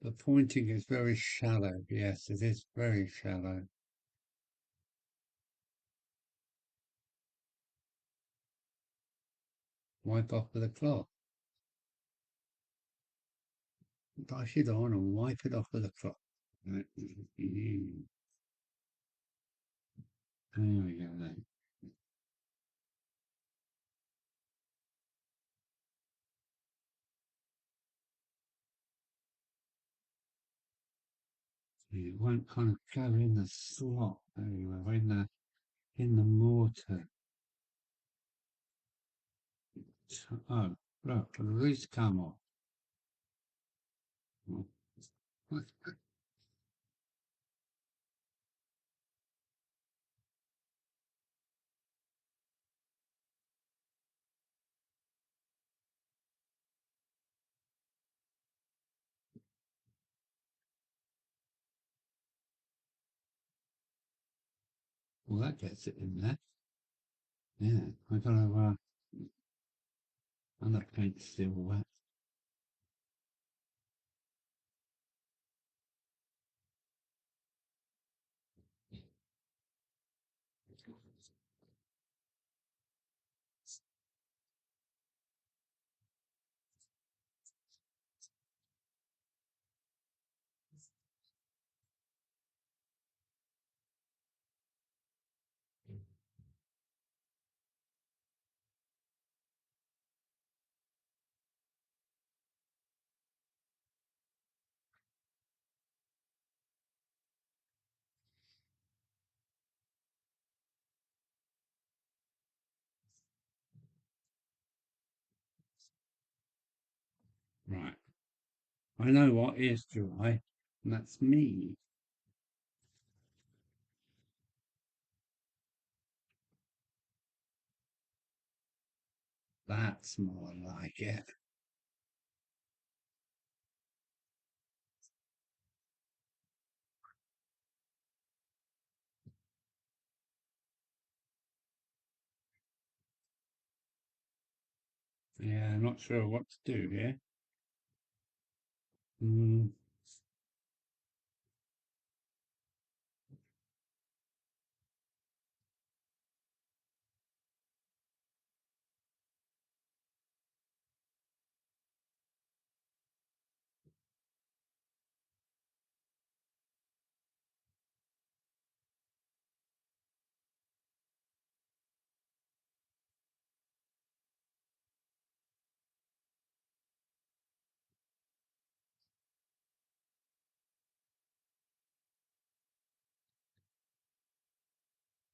The pointing is very shallow. Yes, it is very shallow. Wipe off with a cloth. Brush it on and wipe it off with a cloth. Right. There we go then. It won't kind of go in the slot very well, in the mortar. Oh, look, at least come off. Well, that gets it in there. Yeah, I gotta, and that paint's still wet. Right. I know what is dry, and that's me. That's more like it. Yeah, not sure what to do here. Mm,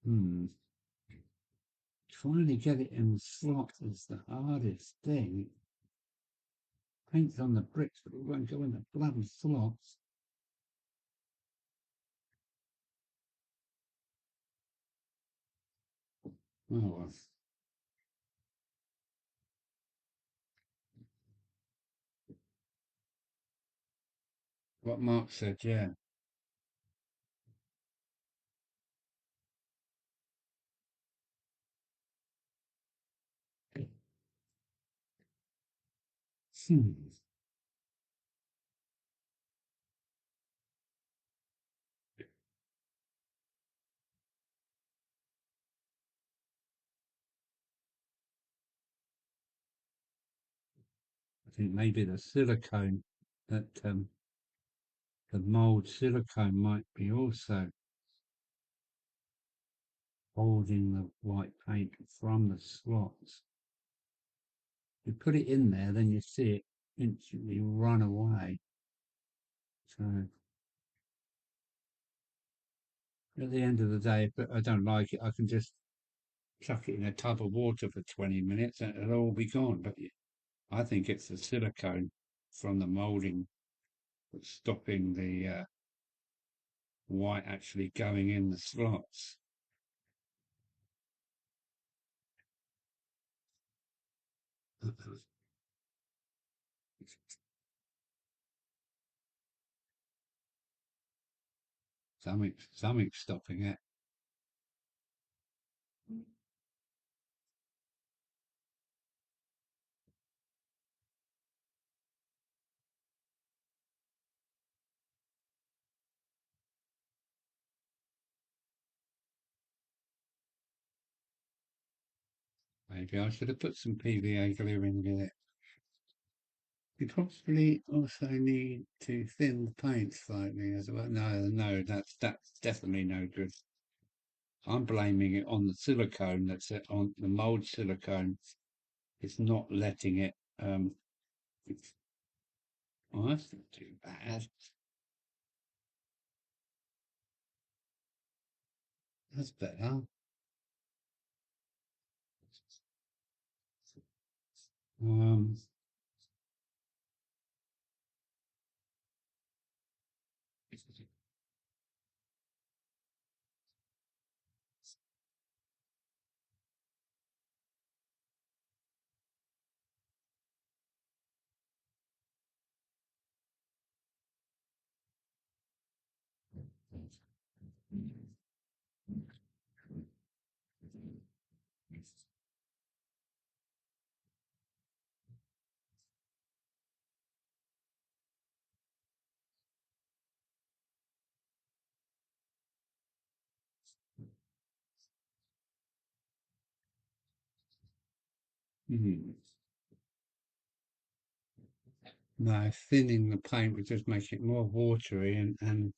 Hmm. Trying to get it in the slot is the hardest thing. Paint's on the bricks, but it won't go in the bloody slots. Oh well. What Mark said, yeah. Hmm. I think maybe the silicone that the mould silicone might be also holding the white paint from the slots. You put it in there, then you see it instantly run away. So at the end of the day, if I don't like it, I can just chuck it in a tub of water for 20 minutes and it'll all be gone. But I think it's the silicone from the moulding that's stopping the white actually going in the slots. Something's stopping it. Maybe I should have put some PVA glue in with it. You probably also need to thin the paint slightly as well. No, that's definitely no good. I'm blaming it on the silicone on the mold silicone. It's not letting it. Oh, that's not too bad. That's better. Um, hmm. No, thinning the paint would just make it more watery and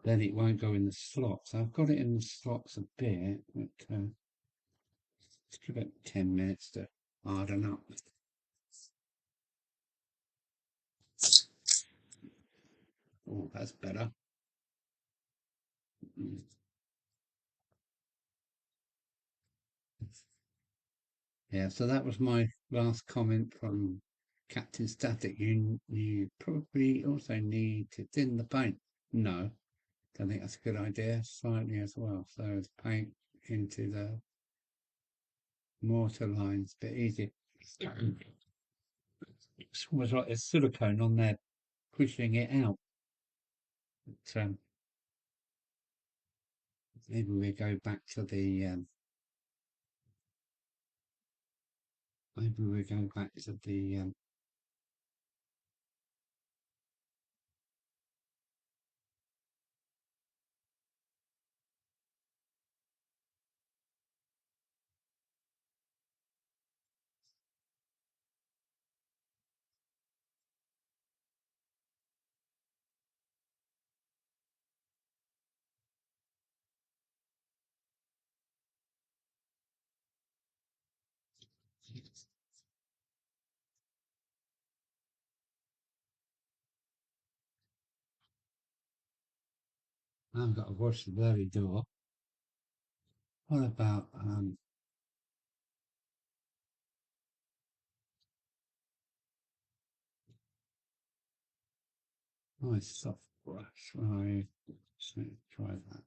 then it won't go in the slots. I've got it in the slots a bit, but let's give it 10 minutes to harden up. Oh, that's better. Mm. Yeah, so that was my last comment from Captain Static. You probably also need to thin the paint. No, I think that's a good idea. Slightly as well. So the paint into the mortar lines a bit easier. It's almost like there's silicone on there pushing it out. But, maybe we go back to the maybe we go back to the I've got to wash the bloody door. What about nice soft brush? Right, so try that.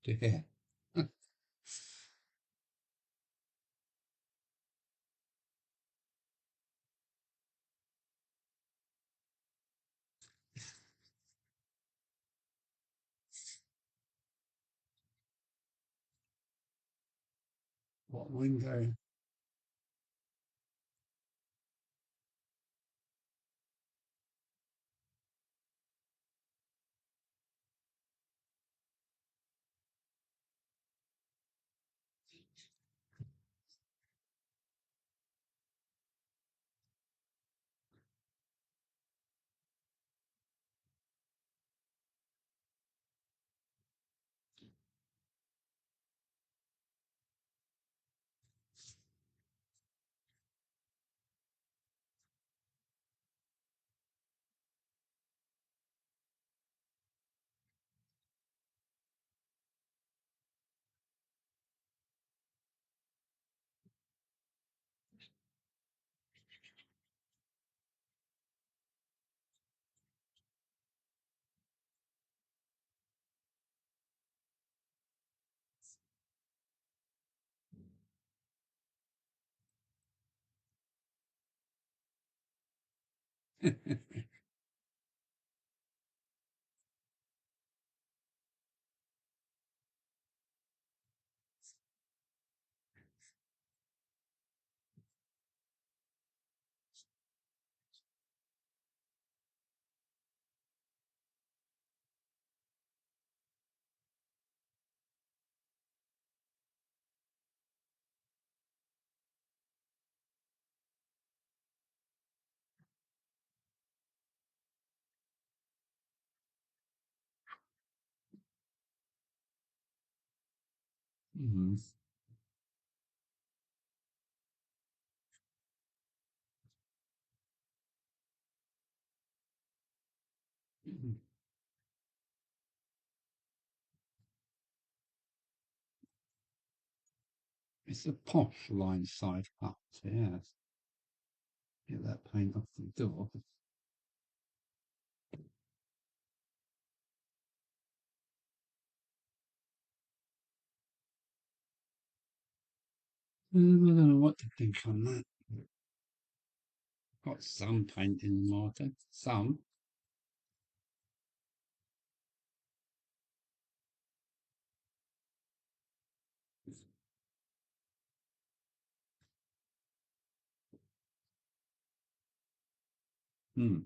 Dear. What window? Mhm. Mhm. It's a posh line side cut, yes. Get that paint off the door. I don't know what to think on that. Got some paint in the mortar. Some. Hmm.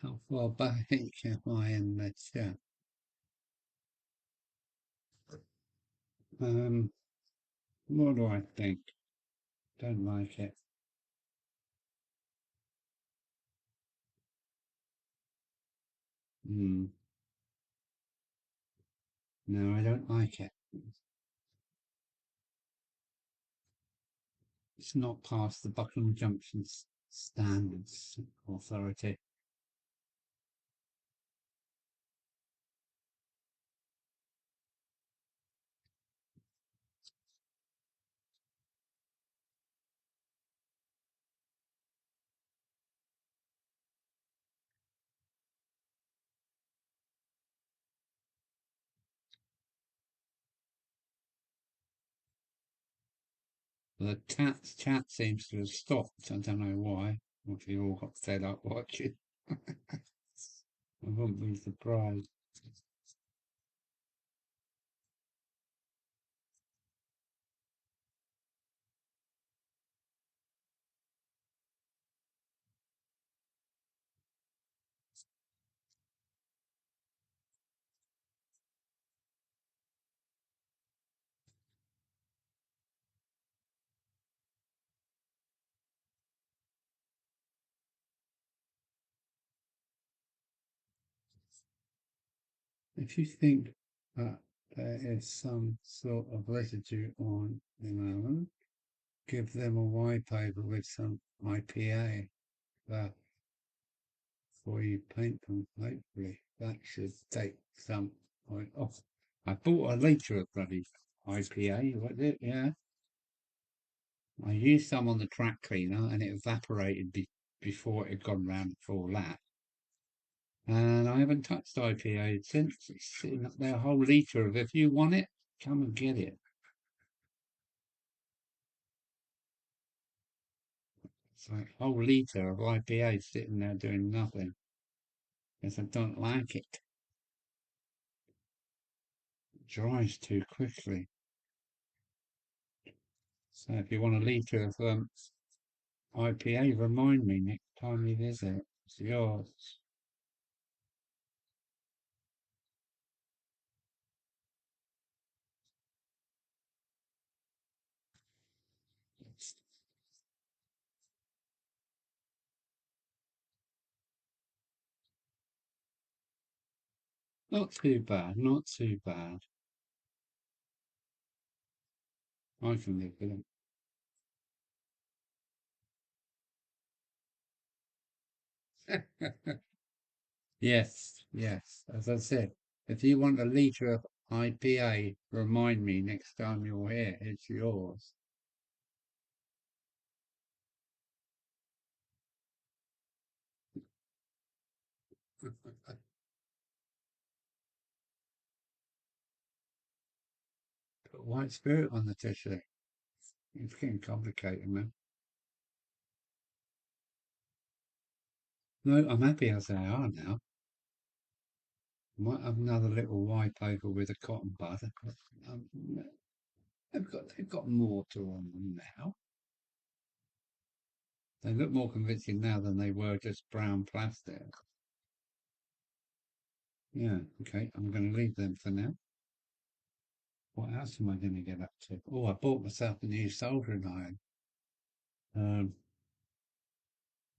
How far back am I in the chat? Um, what do I think? Don't like it. Hmm. No, I don't like it. It's not past the Buckland Junction standards authority. The chat seems to have stopped. I don't know why. If you all got fed up watching. I wouldn't be surprised. If you think that there is some sort of residue on the melon, give them a wipe over with some IPA before you paint them. Hopefully, that should take some off. I bought a litre of bloody IPA. Was it? Yeah. I used some on the track cleaner and it evaporated before it had gone round the full lap. And I haven't touched IPA since. It's sitting up there, a whole litre of it. If you want it, come and get it. It's like a whole litre of IPA sitting there doing nothing. Because I don't like it. It dries too quickly. So if you want a litre of IPA, remind me next time you visit. It's yours. Not too bad, not too bad. I can live with it. Yes, yes. As I said, if you want a litre of IPA, remind me next time you're here. It's yours. Put white spirit on the tissue. It's getting complicated, man. No, I'm happy as they are now. Might have another little wipe over with a cotton bud. Um, they've got mortar on them now. They look more convincing now than they were just brown plastic. Yeah, okay, I'm going to leave them for now. What else am I going to get up to? Oh, I bought myself a new soldering iron. Um,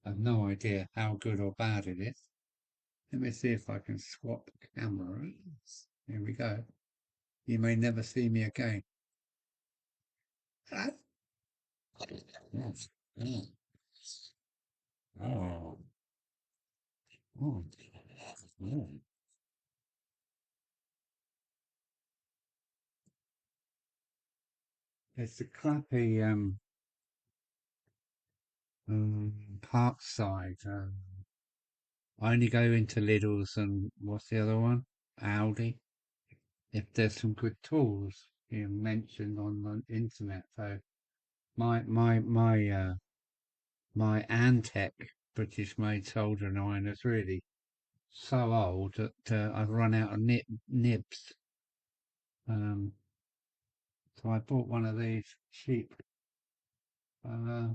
I have no idea how good or bad it is. Let me see if I can swap cameras. Here we go. You may never see me again. Hello? Yes. Oh. Oh. Oh. Oh. It's a crappy Parkside. I only go into Lidl's and what's the other one? Aldi. If there's some good tools you mentioned on the internet. So my Antec British made soldering iron is really so old that I've run out of nibs. Um, so I bought one of these cheap uh,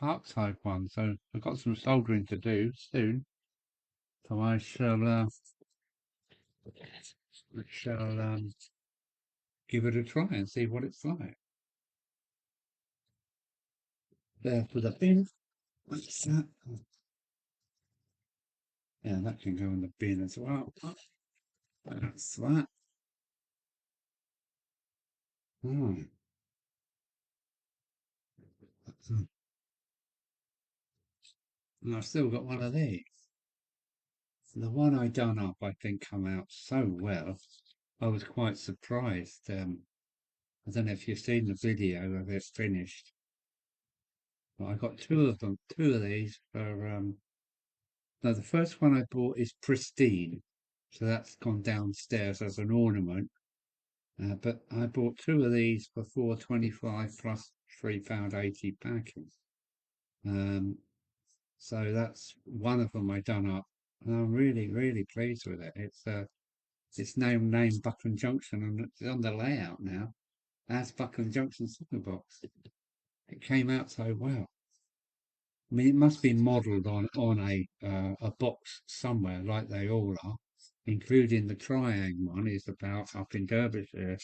Parkside ones. So I've got some soldering to do soon. So I shall give it a try and see what it's like. There for the bin. What's that? Yeah, that can go in the bin as well. That's that. Oh, and I've still got one of these. The one I done up, I think, come out so well. I was quite surprised. I don't know if you've seen the video of it finished, but I got two of them, two of these for. No, the first one I bought is pristine, so that's gone downstairs as an ornament. But I bought two of these for 4.25 plus £3.80 packing. Um, so that's one of them I done up, and I'm really, really pleased with it. It's now named Buckland Junction, and it's on the layout now as Buckland Junction signal box. It came out so well. I mean, it must be modelled on a box somewhere, like they all are, including the Triang one is about up in Derbyshire.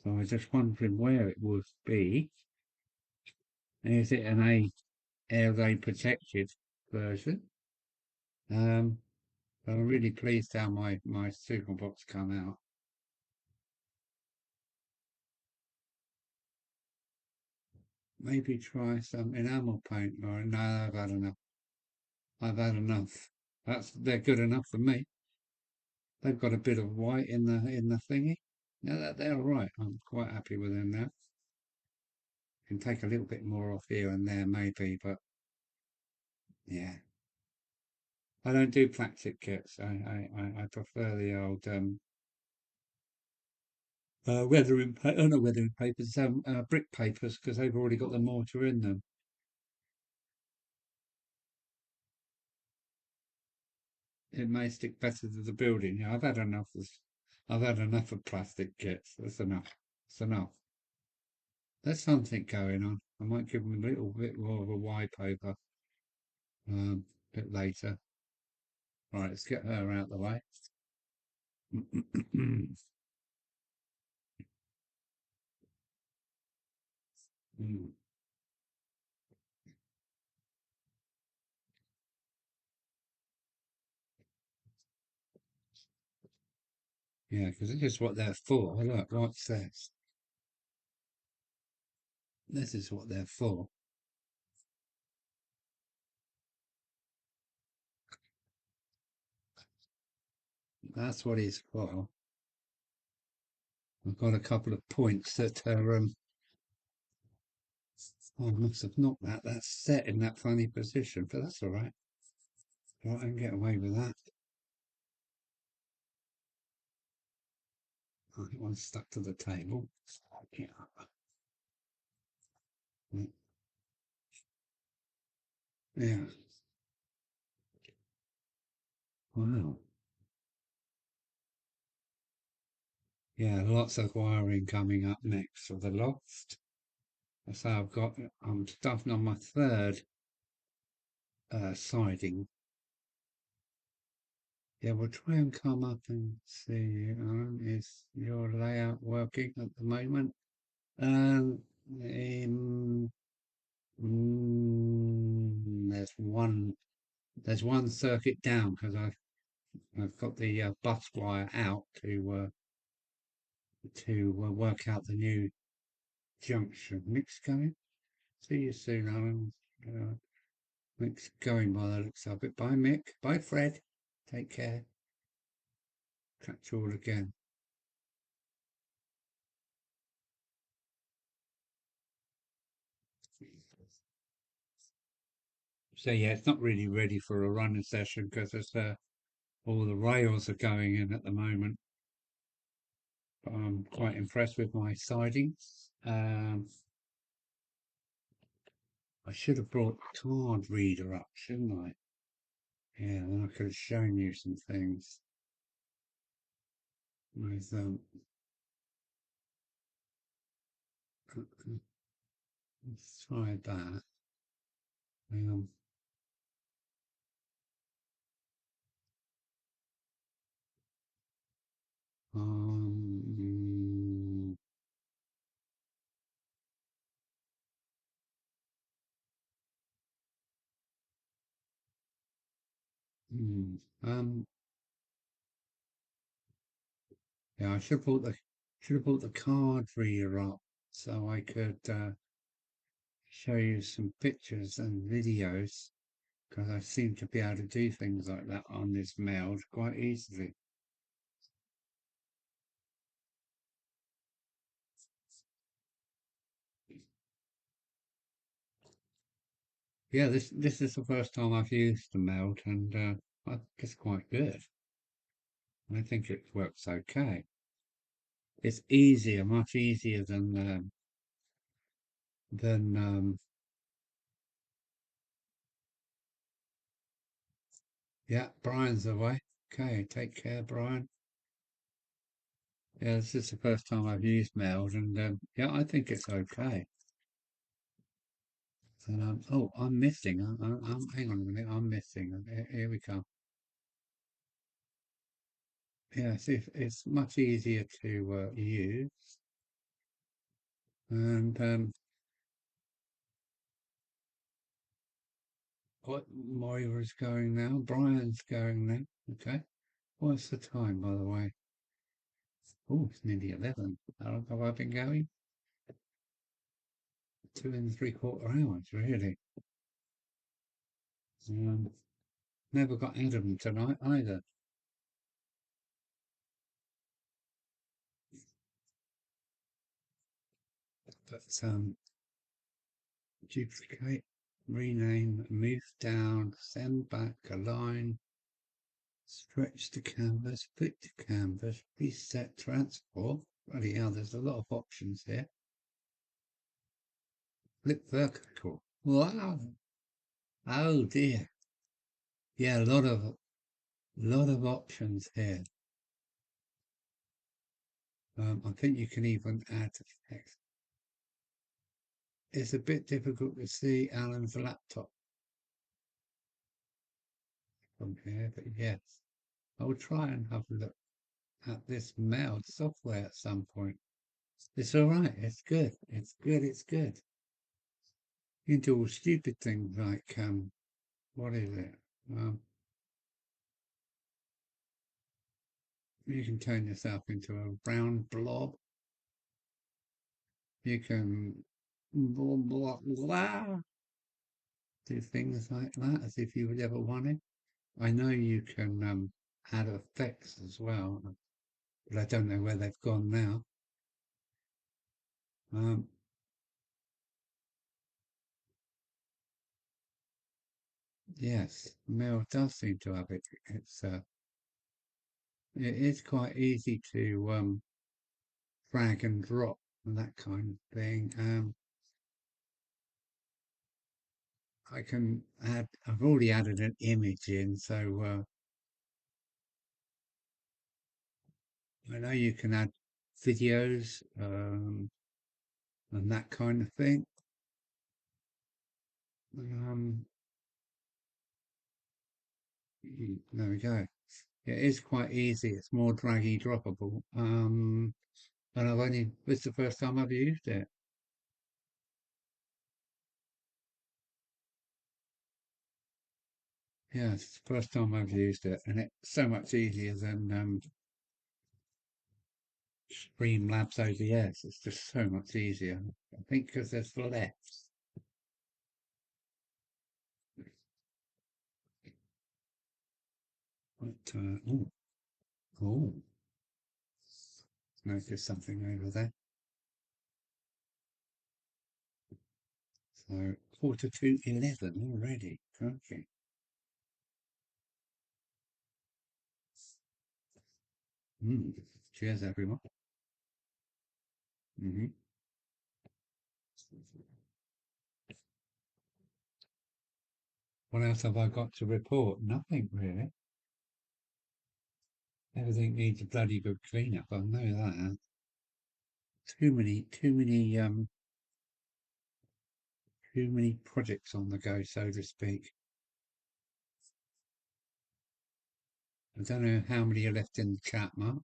So I was just wondering where it would be. Is it an air raid protected version? But I'm really pleased how my signal box come out. maybe try some enamel paint. Or no, I've had enough. I've had enough. They're good enough for me. They've got a bit of white in the thingy. No, they're all right. I'm quite happy with them now. Can take a little bit more off here and there maybe, but yeah. I don't do plastic kits. I prefer the old weathering paper. Oh, no, weathering papers. Brick papers because they've already got the mortar in them. It may stick better to the building. Yeah, I've had enough of plastic kits. That's enough. That's enough. There's something going on. I might give them a little bit more of a wipe over a bit later. Right, let's get her out of the way. Yeah, because this is what they're for. Look, what's this? This is what they're for. That's what it's for. I've got a couple of points that are oh, I must have knocked that. That's set in that funny position, but that's all right. Right, I can get away with that. Right, one stuck to the table. Yeah. Yeah. Wow. Yeah, lots of wiring coming up next for the loft. So I'm starting on my third siding. Yeah, we'll try and come up and see. Is your layout working at the moment? Um, um, there's one circuit down because I've got the bus wire out to work out the new junction. Nick's coming. See you soon, Alan. Nick's going by the looks of it. Bye, Mick. Bye, Fred. Take care. Catch you all again. So yeah, it's not really ready for a running session because all the rails are going in at the moment. But I'm quite impressed with my sidings. I should have brought the card reader up, shouldn't I? Yeah, then I could have shown you some things. With let's try that. Um, um, mm, um, yeah, I should have brought the card reader up so I could show you some pictures and videos because I seem to be able to do things like that on this meld quite easily. Yeah, this is the first time I've used the meld, and I think it's quite good. I think it works okay. It's easier, much easier than yeah. Brian's away. Okay, take care, Brian. Yeah, this is the first time I've used meld, and yeah, I think it's okay. Oh, I'm missing. Hang on a minute. I'm missing. Here we come. Yeah, it's much easier to use. And what Moira's going now? Brian's going now. Okay. What's the time, by the way? Oh, it's nearly 11. How long have I been going? 2.75 hours, really. Never got out of them tonight either. But duplicate, rename, move down, send back, align, stretch the canvas, flip the canvas, reset, transport. Bloody hell, there's a lot of options here. Flip vertical. Wow. Oh dear. Yeah, a lot of options here. I think you can even add text. It's a bit difficult to see Alan's laptop from here, but yes, I will try and have a look at this mailed software at some point. It's all right. It's good. It's good. It's good. You can do all stupid things like what is it? You can turn yourself into a round blob. You can blah, blah, blah, do things like that as if you would ever want it. I know you can add effects as well, but I don't know where they've gone now. Yes, Mail does seem to have it. It is quite easy to drag and drop and that kind of thing. I can add. I've already added an image in, so I know you can add videos and that kind of thing. There we go. It is quite easy. It's more draggy droppable. And it's the first time I've used it. Yeah, it's the first time I've used it, and it's so much easier than Streamlabs ODS. It's just so much easier. I think because there's less. But, oh, notice something over there. So 11 already. Okay. Cheers, everyone. Hmm. What else have I got to report? Nothing really. Everything needs a bloody good clean-up. I know that. Too many projects on the go, so to speak. I don't know how many are left in the chat, Mark.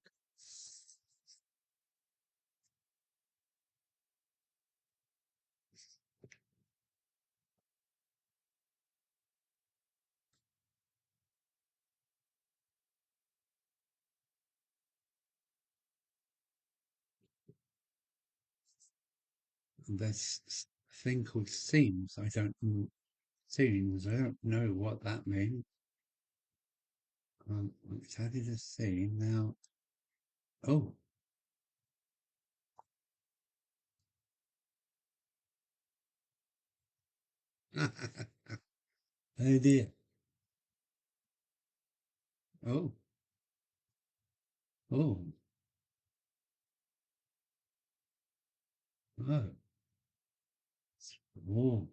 There's a thing called seams. I don't know what that means. It's added a seam now. Oh. Oh dear. Oh. Oh. Oh. Oh.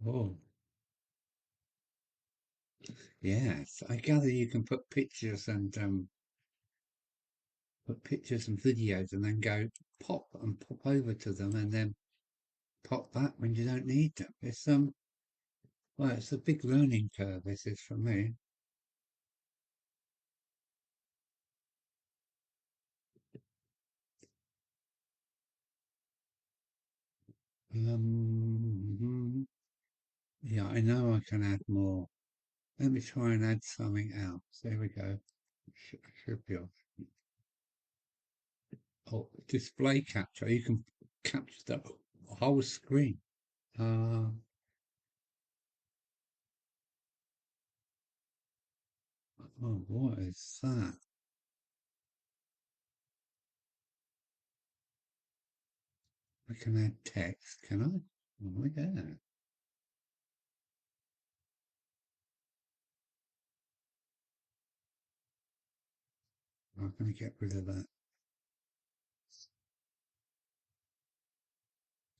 Oh. Yes. I gather you can put pictures and videos and then go pop over to them and then pop back when you don't need them. Well, it's a big learning curve, this is for me. Yeah, I know I can add more. Let me try and add something else. There we go. Should be off. Oh, display capture. You can captured the whole screen. Oh, what is that? I can add text, can I? Oh, yeah. I'm going to get rid of that.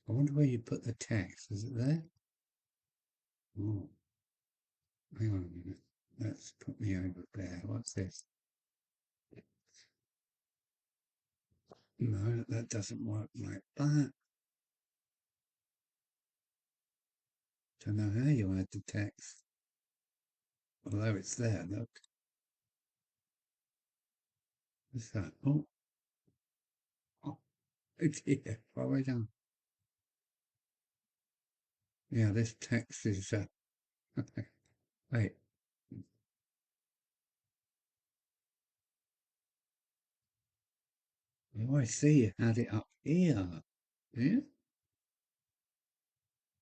I wonder where you put the text. Is it there? Oh, hang on a minute. Let's put me over there. What's this? No, that doesn't work like that. Don't know how you add the text. Although it's there, look. What's that? Oh, it's here. Far way down. Yeah, this text is, wait. Oh, I see. You had it up here. Yeah?